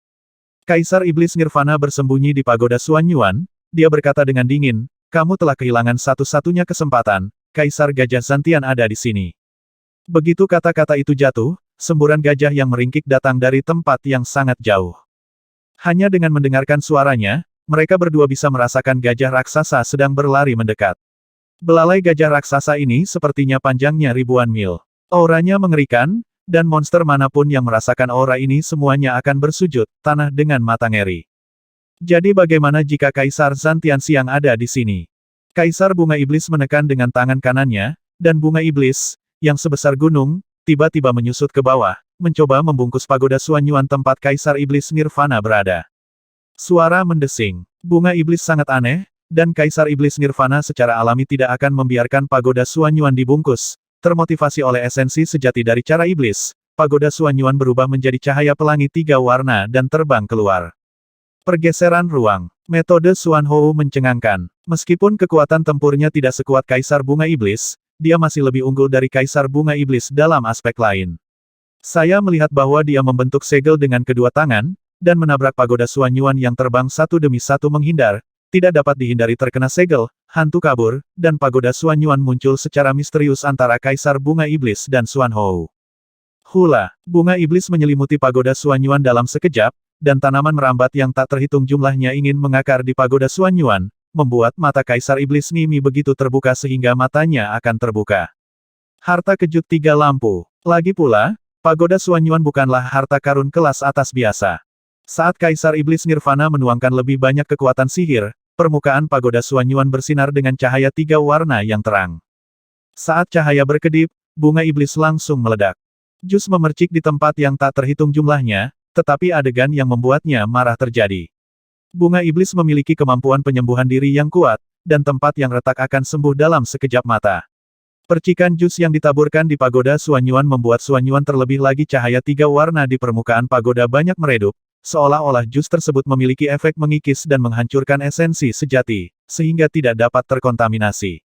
A: Kaisar Iblis Nirvana bersembunyi di pagoda Suan Yuan, dia berkata dengan dingin, kamu telah kehilangan satu-satunya kesempatan, Kaisar Gajah Zantian ada di sini. Begitu kata-kata itu jatuh, semburan gajah yang meringkik datang dari tempat yang sangat jauh. Hanya dengan mendengarkan suaranya, mereka berdua bisa merasakan gajah raksasa sedang berlari mendekat. Belalai gajah raksasa ini sepertinya panjangnya ribuan mil. Auranya mengerikan, dan monster manapun yang merasakan aura ini semuanya akan bersujud, tanah dengan mata ngeri. Jadi bagaimana jika Kaisar Zantian Xiang ada di sini? Kaisar Bunga Iblis menekan dengan tangan kanannya, dan bunga iblis, yang sebesar gunung, tiba-tiba menyusut ke bawah, mencoba membungkus pagoda Suan Yuan tempat Kaisar Iblis Nirvana berada. Suara mendesing. Bunga iblis sangat aneh, dan Kaisar Iblis Nirvana secara alami tidak akan membiarkan pagoda Suan Yuan dibungkus, termotivasi oleh esensi sejati dari cara iblis, pagoda Suanyuan berubah menjadi cahaya pelangi 3 warna dan terbang keluar. Pergeseran ruang. Metode Xuanhou mencengangkan. Meskipun kekuatan tempurnya tidak sekuat Kaisar Bunga Iblis, dia masih lebih unggul dari Kaisar Bunga Iblis dalam aspek lain. Saya melihat bahwa dia membentuk segel dengan kedua tangan, dan menabrak pagoda Suanyuan yang terbang satu demi satu menghindar, tidak dapat dihindari terkena segel, hantu kabur, dan pagoda Suanyuan muncul secara misterius antara Kaisar Bunga Iblis dan Xuanhou. Hula, bunga iblis menyelimuti pagoda Suanyuan dalam sekejap, dan tanaman merambat yang tak terhitung jumlahnya ingin mengakar di pagoda Suanyuan, membuat mata Kaisar Iblis Nimi begitu terbuka sehingga matanya akan terbuka. Harta kejut 3 lampu. Lagi pula, pagoda Suanyuan bukanlah harta karun kelas atas biasa. Saat Kaisar Iblis Nirvana menuangkan lebih banyak kekuatan sihir, permukaan pagoda Suanyuan bersinar dengan cahaya 3 warna yang terang. Saat cahaya berkedip, bunga iblis langsung meledak. Jus memercik di tempat yang tak terhitung jumlahnya, tetapi adegan yang membuatnya marah terjadi. Bunga iblis memiliki kemampuan penyembuhan diri yang kuat, dan tempat yang retak akan sembuh dalam sekejap mata. Percikan jus yang ditaburkan di pagoda Suanyuan membuat Suanyuan terlebih lagi cahaya 3 warna di permukaan pagoda banyak meredup, seolah-olah jus tersebut memiliki efek mengikis dan menghancurkan esensi sejati, sehingga tidak dapat terkontaminasi.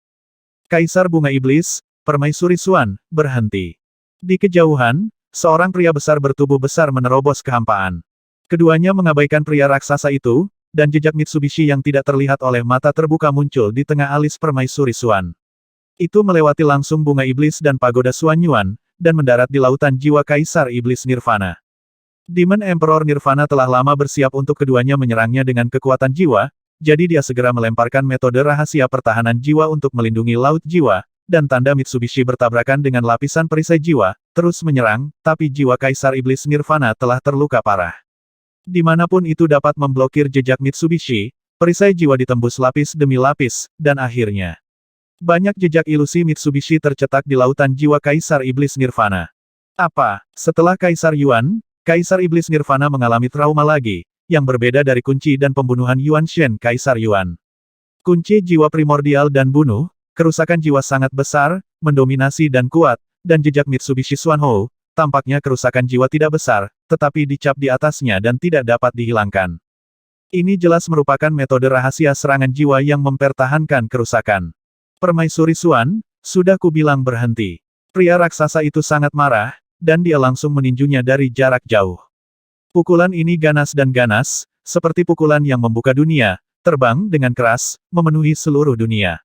A: Kaisar Bunga Iblis, Permaisuri Xuan, berhenti. Di kejauhan, seorang pria besar bertubuh besar menerobos kehampaan. Keduanya mengabaikan pria raksasa itu, dan jejak Mitsubishi yang tidak terlihat oleh mata terbuka muncul di tengah alis Permaisuri Xuan. Itu melewati langsung bunga iblis dan pagoda Suanyuan, dan mendarat di lautan jiwa Kaisar Iblis Nirvana. Demon Emperor Nirvana telah lama bersiap untuk keduanya menyerangnya dengan kekuatan jiwa, jadi dia segera melemparkan metode rahasia pertahanan jiwa untuk melindungi laut jiwa, dan tanda Mitsubishi bertabrakan dengan lapisan perisai jiwa, terus menyerang, tapi jiwa Kaisar Iblis Nirvana telah terluka parah. Dimanapun itu dapat memblokir jejak Mitsubishi, perisai jiwa ditembus lapis demi lapis, dan akhirnya banyak jejak ilusi Mitsubishi tercetak di lautan jiwa Kaisar Iblis Nirvana. Apa? Setelah Kaisar Yuan, Kaisar Iblis Nirvana mengalami trauma lagi, yang berbeda dari kunci dan pembunuhan Yuan Shen Kaisar Yuan. Kunci jiwa primordial dan bunuh, kerusakan jiwa sangat besar, mendominasi dan kuat, dan jejak Mitsubishi Xuanhou, tampaknya kerusakan jiwa tidak besar, tetapi dicap di atasnya dan tidak dapat dihilangkan. Ini jelas merupakan metode rahasia serangan jiwa yang mempertahankan kerusakan. Permaisuri Xuan, sudah kubilang berhenti. Pria raksasa itu sangat marah, dan dia langsung meninjunya dari jarak jauh. Pukulan ini ganas dan ganas, seperti pukulan yang membuka dunia, terbang dengan keras, memenuhi seluruh dunia.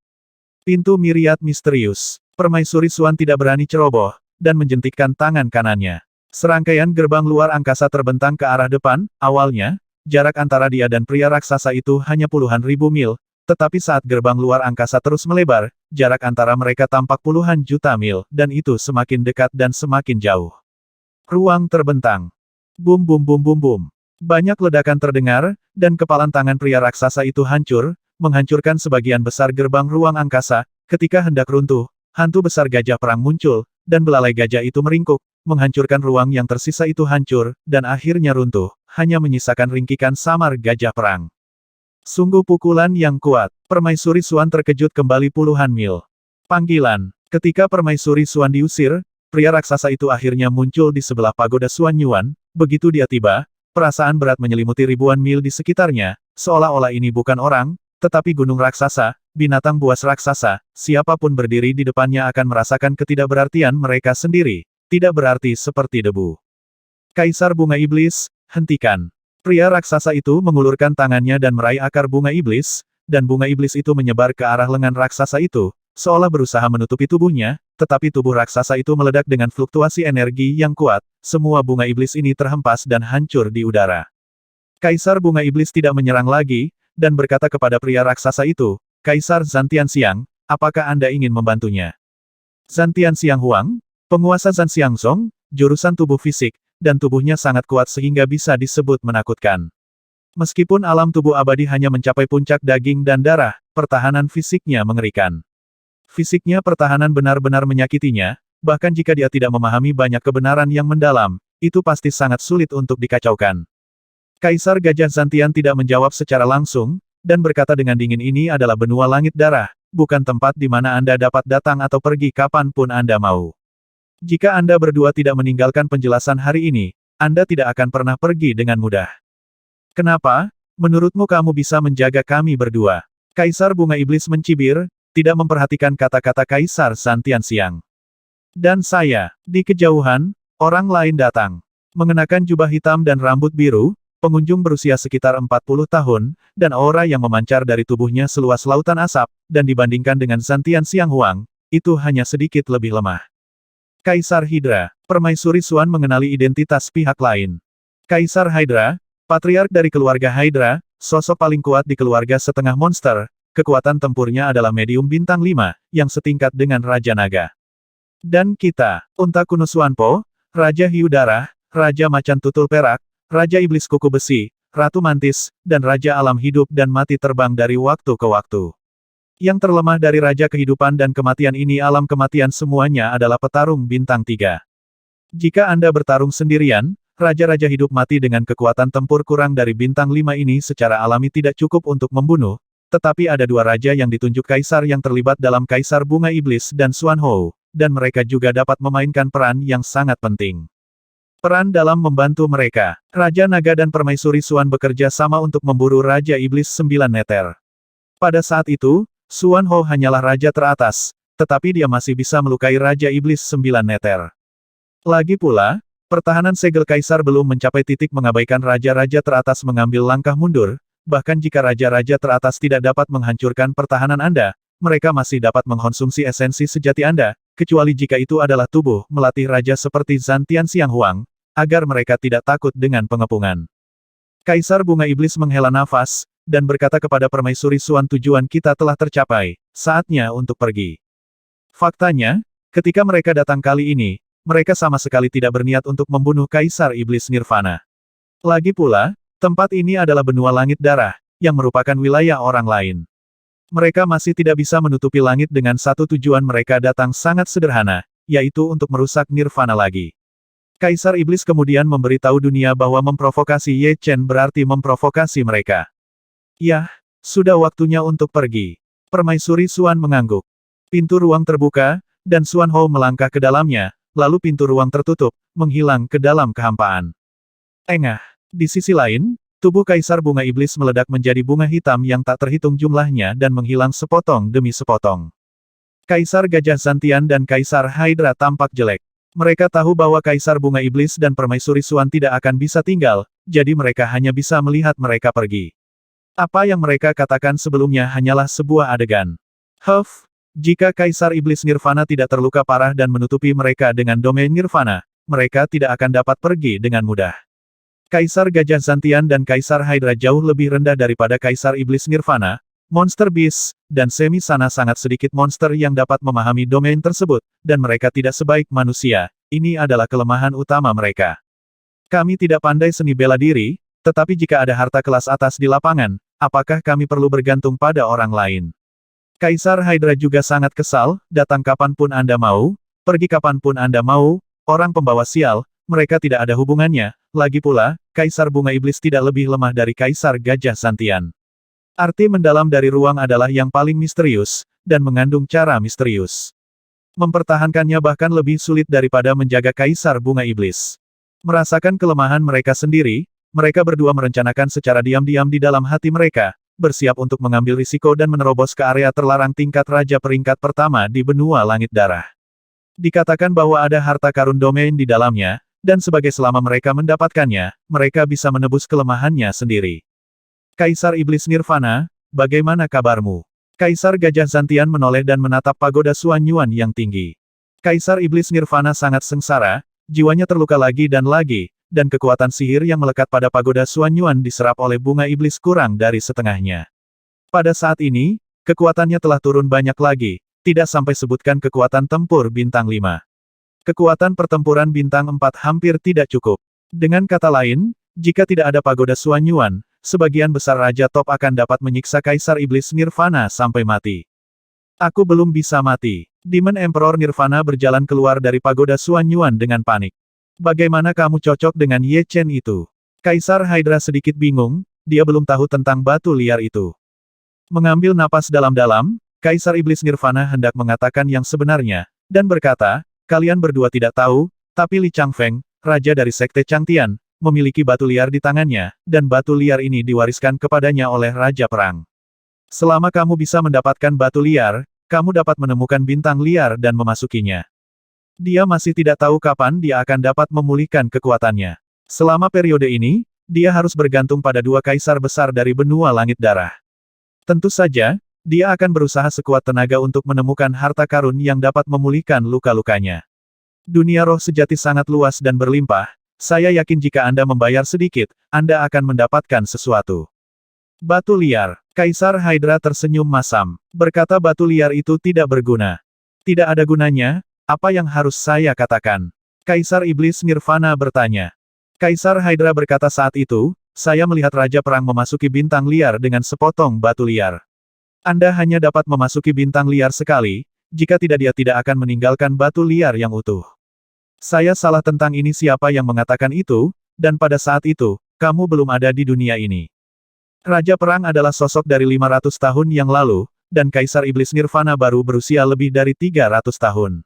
A: Pintu miriat misterius. Permaisuri Xuan tidak berani ceroboh, dan menjentikkan tangan kanannya. Serangkaian gerbang luar angkasa terbentang ke arah depan. Awalnya, jarak antara dia dan pria raksasa itu hanya puluhan ribu mil, tetapi saat gerbang luar angkasa terus melebar, jarak antara mereka tampak puluhan juta mil, dan itu semakin dekat dan semakin jauh. Ruang terbentang. Bum bum bum bum bum. Banyak ledakan terdengar, dan kepalan tangan pria raksasa itu hancur, menghancurkan sebagian besar gerbang ruang angkasa. Ketika hendak runtuh, hantu besar gajah perang muncul, dan belalai gajah itu meringkuk, menghancurkan ruang yang tersisa itu hancur, dan akhirnya runtuh, hanya menyisakan ringkikan samar gajah perang. Sungguh pukulan yang kuat. Permaisuri Xuan terkejut kembali puluhan mil. Panggilan. Ketika Permaisuri Xuan diusir, pria raksasa itu akhirnya muncul di sebelah pagoda Suanyuan. Begitu dia tiba, perasaan berat menyelimuti ribuan mil di sekitarnya, seolah-olah ini bukan orang, tetapi gunung raksasa, binatang buas raksasa, siapapun berdiri di depannya akan merasakan ketidakberartian mereka sendiri, tidak berarti seperti debu. Kaisar Bunga Iblis, hentikan. Pria raksasa itu mengulurkan tangannya dan meraih akar bunga iblis, dan bunga iblis itu menyebar ke arah lengan raksasa itu, seolah berusaha menutupi tubuhnya, tetapi tubuh raksasa itu meledak dengan fluktuasi energi yang kuat, semua bunga iblis ini terhempas dan hancur di udara. Kaisar Bunga Iblis tidak menyerang lagi, dan berkata kepada pria raksasa itu, Kaisar Zantianxiang, apakah Anda ingin membantunya? Zantianxiang Huang, penguasa Zanxiangsong, jurusan tubuh fisik, dan tubuhnya sangat kuat sehingga bisa disebut menakutkan. Meskipun alam tubuh abadi hanya mencapai puncak daging dan darah, pertahanan fisiknya mengerikan. Fisiknya pertahanan benar-benar menyakitinya, bahkan jika dia tidak memahami banyak kebenaran yang mendalam, itu pasti sangat sulit untuk dikacaukan. Kaisar Gajah Zantian tidak menjawab secara langsung, dan berkata dengan dingin ini adalah benua langit darah, bukan tempat di mana Anda dapat datang atau pergi kapanpun Anda mau. Jika Anda berdua tidak meninggalkan penjelasan hari ini, Anda tidak akan pernah pergi dengan mudah. Kenapa? Menurutmu kamu bisa menjaga kami berdua? Kaisar Bunga Iblis mencibir, tidak memperhatikan kata-kata Kaisar Santian Siang. Dan saya, di kejauhan, orang lain datang. Mengenakan jubah hitam dan rambut biru, pengunjung berusia sekitar 40 tahun, dan aura yang memancar dari tubuhnya seluas lautan asap, dan dibandingkan dengan Santian Siang Huang, itu hanya sedikit lebih lemah. Kaisar Hydra, Permaisuri Xuan mengenali identitas pihak lain. Kaisar Hydra, patriark dari keluarga Hydra, sosok paling kuat di keluarga setengah monster, kekuatan tempurnya adalah medium bintang 5, yang setingkat dengan Raja Naga. Dan kita, Unta Kuno Xuanpo, Raja Hiu Darah, Raja Macan Tutul Perak, Raja Iblis Kuku Besi, Ratu Mantis, dan Raja Alam Hidup dan Mati terbang dari waktu ke waktu. Yang terlemah dari Raja Kehidupan dan Kematian ini alam kematian semuanya adalah petarung bintang 3. Jika Anda bertarung sendirian, Raja-Raja hidup mati dengan kekuatan tempur kurang dari bintang 5 ini secara alami tidak cukup untuk membunuh, tetapi ada dua raja yang ditunjuk Kaisar yang terlibat dalam Kaisar Bunga Iblis dan Xuan Hou, dan mereka juga dapat memainkan peran yang sangat penting. Peran dalam membantu mereka, Raja Naga dan Permaisuri Xuan bekerja sama untuk memburu Raja Iblis 9 neter. Pada saat itu, Xuan Hou hanyalah raja teratas, tetapi dia masih bisa melukai Raja Iblis 9 neter. Lagi pula, pertahanan segel Kaisar belum mencapai titik mengabaikan raja-raja teratas mengambil langkah mundur, bahkan jika raja-raja teratas tidak dapat menghancurkan pertahanan Anda, mereka masih dapat mengkonsumsi esensi sejati Anda, kecuali jika itu adalah tubuh melatih raja seperti Santian Siang Huang, agar mereka tidak takut dengan pengepungan. Kaisar Bunga Iblis menghela nafas, dan berkata kepada Permaisuri Xuan tujuan kita telah tercapai, saatnya untuk pergi. Faktanya, ketika mereka datang kali ini, mereka sama sekali tidak berniat untuk membunuh Kaisar Iblis Nirvana. Lagi pula, tempat ini adalah benua langit darah, yang merupakan wilayah orang lain. Mereka masih tidak bisa menutupi langit dengan satu tujuan mereka datang sangat sederhana, yaitu untuk merusak Nirvana lagi. Kaisar Iblis kemudian memberitahu dunia bahwa memprovokasi Ye Chen berarti memprovokasi mereka. Yah, sudah waktunya untuk pergi. Permaisuri Xuan mengangguk. Pintu ruang terbuka, dan Xuan Hou melangkah ke dalamnya, lalu pintu ruang tertutup, menghilang ke dalam kehampaan. Engah. Di sisi lain, tubuh Kaisar Bunga Iblis meledak menjadi bunga hitam yang tak terhitung jumlahnya dan menghilang sepotong demi sepotong. Kaisar Gajah Santian dan Kaisar Hydra tampak jelek. Mereka tahu bahwa Kaisar Bunga Iblis dan Permaisuri Xuan tidak akan bisa tinggal, jadi mereka hanya bisa melihat mereka pergi. Apa yang mereka katakan sebelumnya hanyalah sebuah adegan. Jika Kaisar Iblis Nirvana tidak terluka parah dan menutupi mereka dengan domain Nirvana, mereka tidak akan dapat pergi dengan mudah. Kaisar Gajah Santian dan Kaisar Hydra jauh lebih rendah daripada Kaisar Iblis Nirvana, Monster Beast, dan Semi Sana sangat sedikit monster yang dapat memahami domain tersebut, dan mereka tidak sebaik manusia, ini adalah kelemahan utama mereka. Kami tidak pandai seni bela diri, tetapi jika ada harta kelas atas di lapangan, apakah kami perlu bergantung pada orang lain? Kaisar Hydra juga sangat kesal, datang kapanpun Anda mau, pergi kapanpun Anda mau, orang pembawa sial, mereka tidak ada hubungannya, lagi pula, Kaisar Bunga Iblis tidak lebih lemah dari Kaisar Gajah Santian. Arti mendalam dari ruang adalah yang paling misterius, dan mengandung cara misterius. Mempertahankannya bahkan lebih sulit daripada menjaga Kaisar Bunga Iblis. Merasakan kelemahan mereka sendiri, mereka berdua merencanakan secara diam-diam di dalam hati mereka, bersiap untuk mengambil risiko dan menerobos ke area terlarang tingkat raja peringkat pertama di benua langit darah. Dikatakan bahwa ada harta karun domain di dalamnya, dan sebagai selama mereka mendapatkannya, mereka bisa menebus kelemahannya sendiri. Kaisar Iblis Nirvana, bagaimana kabarmu? Kaisar Gajah Santian menoleh dan menatap pagoda Xuan Yuan yang tinggi. Kaisar Iblis Nirvana sangat sengsara, jiwanya terluka lagi, dan kekuatan sihir yang melekat pada pagoda Xuan Yuan diserap oleh bunga iblis kurang dari setengahnya. Pada saat ini, kekuatannya telah turun banyak lagi, tidak sampai sebutkan kekuatan tempur bintang 5. Kekuatan pertempuran bintang 4 hampir tidak cukup. Dengan kata lain, jika tidak ada pagoda Xuan Yuan, sebagian besar Raja Top akan dapat menyiksa Kaisar Iblis Nirvana sampai mati. Aku belum bisa mati. Demon Emperor Nirvana berjalan keluar dari pagoda Xuan Yuan dengan panik. Bagaimana kamu cocok dengan Ye Chen itu? Kaisar Hydra sedikit bingung, dia belum tahu tentang batu liar itu. Mengambil napas dalam-dalam, Kaisar Iblis Nirvana hendak mengatakan yang sebenarnya, dan berkata, kalian berdua tidak tahu, tapi Li Changfeng, raja dari Sekte Changtian, memiliki batu liar di tangannya, dan batu liar ini diwariskan kepadanya oleh Raja Perang. Selama kamu bisa mendapatkan batu liar, kamu dapat menemukan bintang liar dan memasukinya. Dia masih tidak tahu kapan dia akan dapat memulihkan kekuatannya. Selama periode ini, dia harus bergantung pada dua kaisar besar dari benua langit darah. Tentu saja, dia akan berusaha sekuat tenaga untuk menemukan harta karun yang dapat memulihkan luka-lukanya. Dunia roh sejati sangat luas dan berlimpah, saya yakin jika Anda membayar sedikit, Anda akan mendapatkan sesuatu. Batu liar. Kaisar Hydra tersenyum masam, berkata batu liar itu tidak berguna. Tidak ada gunanya, apa yang harus saya katakan? Kaisar Iblis Nirvana bertanya. Kaisar Hydra berkata saat itu, saya melihat Raja Perang memasuki bintang liar dengan sepotong batu liar. Anda hanya dapat memasuki bintang liar sekali, jika tidak dia tidak akan meninggalkan batu liar yang utuh. Saya salah tentang ini siapa yang mengatakan itu, dan pada saat itu, kamu belum ada di dunia ini. Raja Perang adalah sosok dari 500 tahun yang lalu, dan Kaisar Iblis Nirvana baru berusia lebih dari 300 tahun.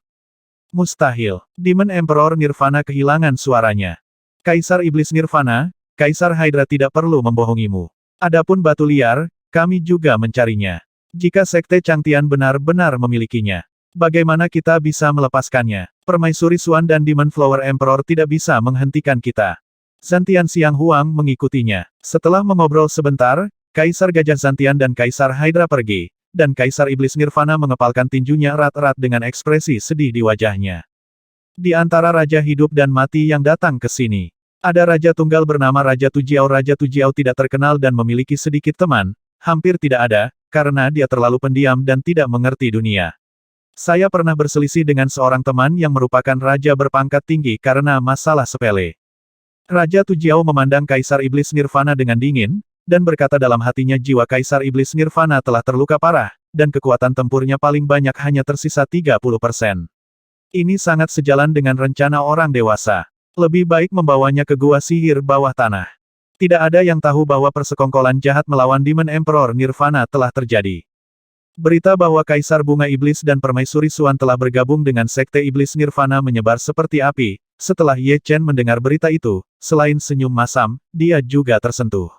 A: Mustahil. Demon Emperor Nirvana kehilangan suaranya. Kaisar Iblis Nirvana, Kaisar Hydra tidak perlu membohongimu. Adapun batu liar, kami juga mencarinya. Jika Sekte Changtian benar-benar memilikinya, bagaimana kita bisa melepaskannya? Permaisuri Xuan dan Demon Flower Emperor tidak bisa menghentikan kita. Zantian Xiang Huang mengikutinya. Setelah mengobrol sebentar, Kaisar Gajah Zantian dan Kaisar Hydra pergi, dan Kaisar Iblis Nirvana mengepalkan tinjunya erat-erat dengan ekspresi sedih di wajahnya. Di antara Raja Hidup dan Mati yang datang ke sini, ada Raja Tunggal bernama Raja Tujiao. Raja Tujiao tidak terkenal dan memiliki sedikit teman, hampir tidak ada, karena dia terlalu pendiam dan tidak mengerti dunia. Saya pernah berselisih dengan seorang teman yang merupakan raja berpangkat tinggi karena masalah sepele. Raja Tujiao memandang Kaisar Iblis Nirvana dengan dingin, dan berkata dalam hatinya jiwa Kaisar Iblis Nirvana telah terluka parah, dan kekuatan tempurnya paling banyak hanya tersisa 30%. Ini sangat sejalan dengan rencana orang dewasa. Lebih baik membawanya ke gua sihir bawah tanah. Tidak ada yang tahu bahwa persekongkolan jahat melawan Demon Emperor Nirvana telah terjadi. Berita bahwa Kaisar Bunga Iblis dan Permaisuri Xuan telah bergabung dengan Sekte Iblis Nirvana menyebar seperti api. Setelah Ye Chen mendengar berita itu, selain senyum masam, dia juga tersentuh.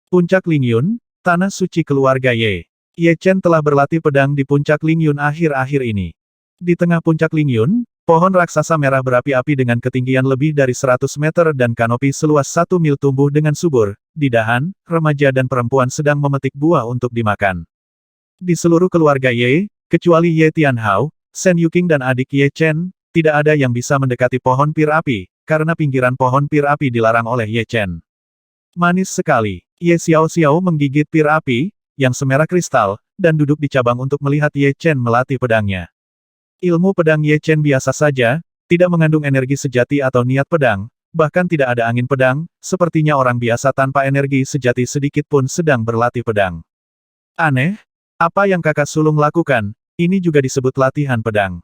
A: Puncak Lingyun, tanah suci keluarga Ye. Ye Chen telah berlatih pedang di puncak Lingyun akhir-akhir ini. Di tengah puncak Lingyun, pohon raksasa merah berapi-api dengan ketinggian lebih dari 100 meter dan kanopi seluas 1 mil tumbuh dengan subur. Di dahan, remaja dan perempuan sedang memetik buah untuk dimakan. Di seluruh keluarga Ye, kecuali Ye Tianhao, Shen Yuqing dan adik Ye Chen, tidak ada yang bisa mendekati pohon pir api, karena pinggiran pohon pir api dilarang oleh Ye Chen. Manis sekali. Ye Xiao Xiao menggigit pir api, yang semerah kristal, dan duduk di cabang untuk melihat Ye Chen melatih pedangnya. Ilmu pedang Ye Chen biasa saja, tidak mengandung energi sejati atau niat pedang, bahkan tidak ada angin pedang, sepertinya orang biasa tanpa energi sejati sedikit pun sedang berlatih pedang. Aneh, apa yang kakak sulung lakukan, ini juga disebut latihan pedang.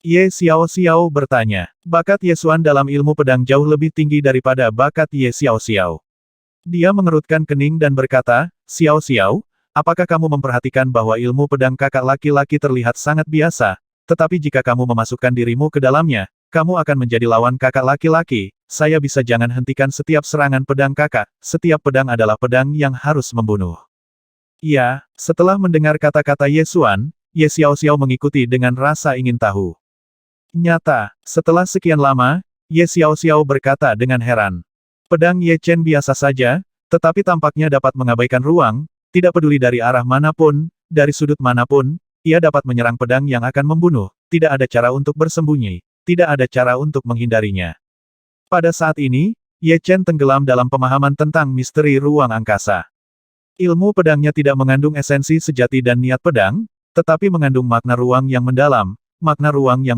A: Ye Xiao Xiao bertanya. Bakat Ye Xuan dalam ilmu pedang jauh lebih tinggi daripada bakat Ye Xiao Xiao. Dia mengerutkan kening dan berkata, Xiao Xiao, apakah kamu memperhatikan bahwa ilmu pedang kakak laki-laki terlihat sangat biasa, tetapi jika kamu memasukkan dirimu ke dalamnya, kamu akan menjadi lawan kakak laki-laki. Saya bisa jangan hentikan setiap serangan pedang kakak, setiap pedang adalah pedang yang harus membunuh. Ya, setelah mendengar kata-kata Ye Xuan, Ye Xiao Xiao mengikuti dengan rasa ingin tahu. Nyata, setelah sekian lama, Ye Xiao Xiao berkata dengan heran. Pedang Ye Chen biasa saja, tetapi tampaknya dapat mengabaikan ruang, tidak peduli dari arah manapun, dari sudut manapun, ia dapat menyerang pedang yang akan membunuh, tidak ada cara untuk bersembunyi, tidak ada cara untuk menghindarinya. Pada saat ini, Ye Chen tenggelam dalam pemahaman tentang misteri ruang angkasa. Ilmu pedangnya tidak mengandung esensi sejati dan niat pedang, tetapi mengandung makna ruang yang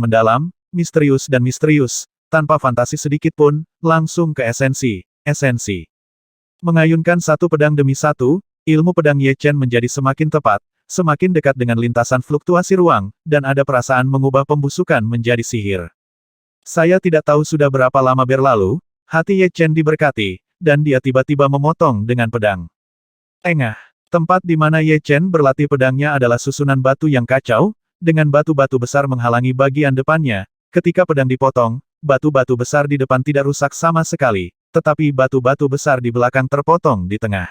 A: mendalam, misterius dan misterius, tanpa fantasi sedikit pun, langsung ke esensi. Mengayunkan satu pedang demi satu, ilmu pedang Ye Chen menjadi semakin tepat, semakin dekat dengan lintasan fluktuasi ruang, dan ada perasaan mengubah pembusukan menjadi sihir. Saya tidak tahu sudah berapa lama berlalu, hati Ye Chen diberkati, dan dia tiba-tiba memotong dengan pedang. Engah. Tempat di mana Ye Chen berlatih pedangnya adalah susunan batu yang kacau, dengan batu-batu besar menghalangi bagian depannya. Ketika pedang dipotong, batu-batu besar di depan tidak rusak sama sekali, tetapi batu-batu besar di belakang terpotong di tengah.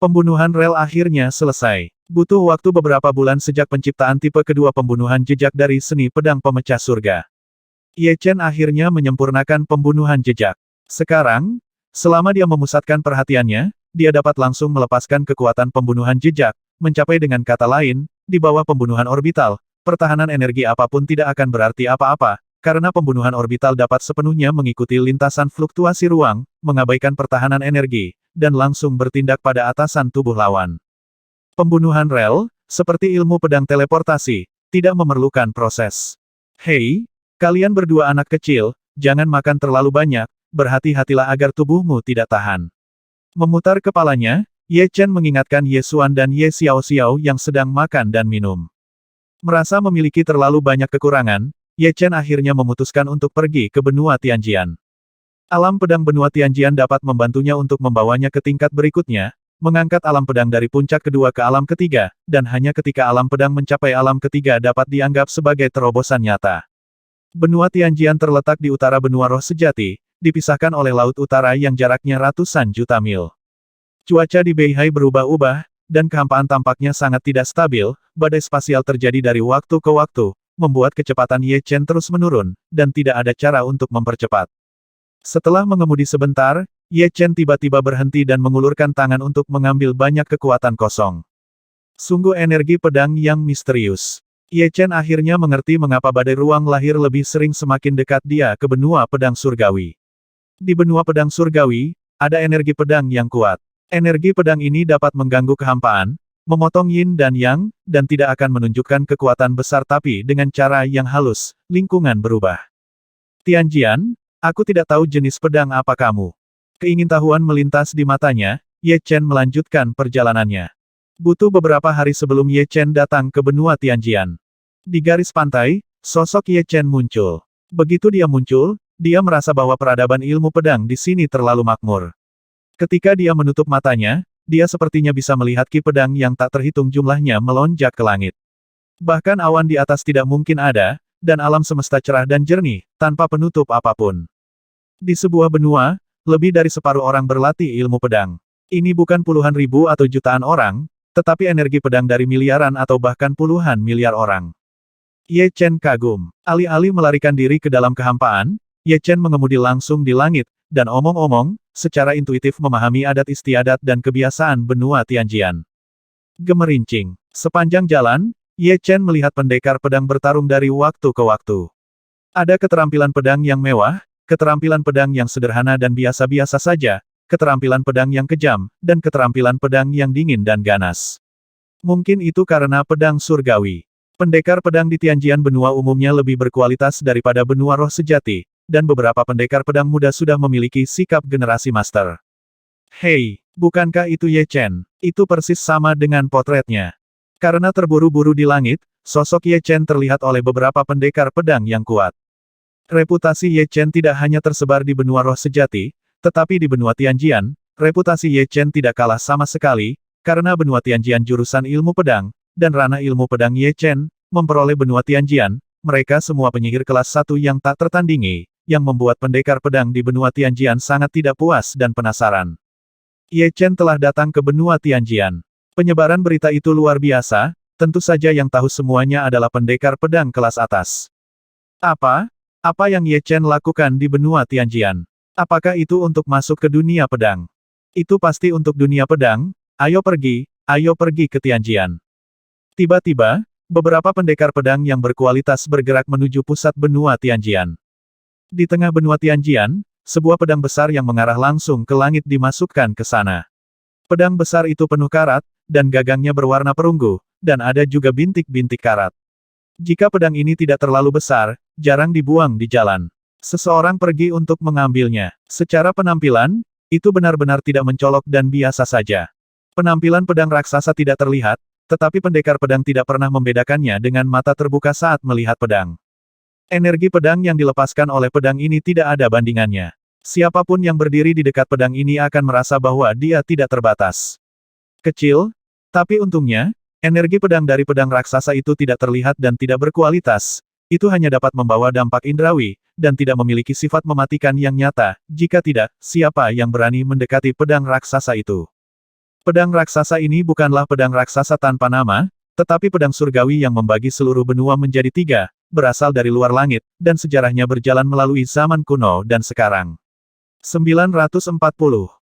A: Pembunuhan rel akhirnya selesai. Butuh waktu beberapa bulan sejak penciptaan tipe kedua pembunuhan jejak dari seni pedang pemecah surga. Ye Chen akhirnya menyempurnakan pembunuhan jejak. Sekarang, selama dia memusatkan perhatiannya, dia dapat langsung melepaskan kekuatan pembunuhan jejak, mencapai dengan kata lain, di bawah pembunuhan orbital, pertahanan energi apapun tidak akan berarti apa-apa, karena pembunuhan orbital dapat sepenuhnya mengikuti lintasan fluktuasi ruang, mengabaikan pertahanan energi, dan langsung bertindak pada atasan tubuh lawan. Pembunuhan rel, seperti ilmu pedang teleportasi, tidak memerlukan proses. Hei, kalian berdua anak kecil, jangan makan terlalu banyak, berhati-hatilah agar tubuhmu tidak tahan. Memutar kepalanya, Ye Chen mengingatkan Ye Xuan dan Ye Xiaoxiao yang sedang makan dan minum. Merasa memiliki terlalu banyak kekurangan, Ye Chen akhirnya memutuskan untuk pergi ke benua Tianjian. Alam pedang benua Tianjian dapat membantunya untuk membawanya ke tingkat berikutnya, mengangkat alam pedang dari puncak kedua ke alam ketiga, dan hanya ketika alam pedang mencapai alam ketiga dapat dianggap sebagai terobosan nyata. Benua Tianjian terletak di utara benua roh sejati, dipisahkan oleh Laut Utara yang jaraknya ratusan juta mil. Cuaca di Beihai berubah-ubah, dan kehampaan tampaknya sangat tidak stabil, badai spasial terjadi dari waktu ke waktu, membuat kecepatan Ye Chen terus menurun, dan tidak ada cara untuk mempercepat. Setelah mengemudi sebentar, Ye Chen tiba-tiba berhenti dan mengulurkan tangan untuk mengambil banyak kekuatan kosong. Sungguh energi pedang yang misterius. Ye Chen akhirnya mengerti mengapa badai ruang lahir lebih sering semakin dekat dia ke benua pedang surgawi. Di benua pedang surgawi, ada energi pedang yang kuat. Energi pedang ini dapat mengganggu kehampaan, memotong yin dan yang, dan tidak akan menunjukkan kekuatan besar tapi dengan cara yang halus, lingkungan berubah. Tianjian, aku tidak tahu jenis pedang apa kamu. Keingintahuan melintas di matanya, Ye Chen melanjutkan perjalanannya. Butuh beberapa hari sebelum Ye Chen datang ke benua Tianjian. Di garis pantai, sosok Ye Chen muncul. Begitu dia muncul, dia merasa bahwa peradaban ilmu pedang di sini terlalu makmur. Ketika dia menutup matanya, dia sepertinya bisa melihat ki pedang yang tak terhitung jumlahnya melonjak ke langit. Bahkan awan di atas tidak mungkin ada, dan alam semesta cerah dan jernih, tanpa penutup apapun. Di sebuah benua, lebih dari separuh orang berlatih ilmu pedang. Ini bukan puluhan ribu atau jutaan orang, tetapi energi pedang dari miliaran atau bahkan puluhan miliar orang. Ye Chen kagum. Alih-alih melarikan diri ke dalam kehampaan, Ye Chen mengemudi langsung di langit, dan omong-omong, secara intuitif memahami adat istiadat dan kebiasaan benua Tianjian. Gemerincing. Sepanjang jalan, Ye Chen melihat pendekar pedang bertarung dari waktu ke waktu. Ada keterampilan pedang yang mewah, keterampilan pedang yang sederhana dan biasa-biasa saja, keterampilan pedang yang kejam, dan keterampilan pedang yang dingin dan ganas. Mungkin itu karena pedang surgawi. Pendekar pedang di Tianjian benua umumnya lebih berkualitas daripada benua roh sejati, dan beberapa pendekar pedang muda sudah memiliki sikap generasi master. Hei, bukankah itu Ye Chen? Itu persis sama dengan potretnya. Karena terburu-buru di langit, sosok Ye Chen terlihat oleh beberapa pendekar pedang yang kuat. Reputasi Ye Chen tidak hanya tersebar di benua roh sejati, tetapi di benua Tianjian, reputasi Ye Chen tidak kalah sama sekali, karena benua Tianjian jurusan ilmu pedang, dan ranah ilmu pedang Ye Chen, memperoleh benua Tianjian, mereka semua penyihir kelas 1 yang tak tertandingi, yang membuat pendekar pedang di benua Tianjian sangat tidak puas dan penasaran. Ye Chen telah datang ke benua Tianjian. Penyebaran berita itu luar biasa, tentu saja yang tahu semuanya adalah pendekar pedang kelas atas. Apa? Apa yang Ye Chen lakukan di benua Tianjian? Apakah itu untuk masuk ke dunia pedang? Itu pasti untuk dunia pedang, ayo pergi ke Tianjian. Tiba-tiba, beberapa pendekar pedang yang berkualitas bergerak menuju pusat benua Tianjian. Di tengah benua Tianjian, sebuah pedang besar yang mengarah langsung ke langit dimasukkan ke sana. Pedang besar itu penuh karat, dan gagangnya berwarna perunggu, dan ada juga bintik-bintik karat. Jika pedang ini tidak terlalu besar, jarang dibuang di jalan. Seseorang pergi untuk mengambilnya. Secara penampilan, itu benar-benar tidak mencolok dan biasa saja. Penampilan pedang raksasa tidak terlihat, tetapi pendekar pedang tidak pernah membedakannya dengan mata terbuka saat melihat pedang. Energi pedang yang dilepaskan oleh pedang ini tidak ada bandingannya. Siapapun yang berdiri di dekat pedang ini akan merasa bahwa dia tidak terbatas. Kecil, Tapi untungnya, energi pedang dari pedang raksasa itu tidak terlihat dan tidak berkualitas. Itu hanya dapat membawa dampak indrawi, dan tidak memiliki sifat mematikan yang nyata. Jika tidak, siapa yang berani mendekati pedang raksasa itu? Pedang raksasa ini bukanlah pedang raksasa tanpa nama, tetapi pedang surgawi yang membagi seluruh benua menjadi tiga, berasal dari luar langit, dan sejarahnya berjalan melalui zaman kuno dan sekarang. 940.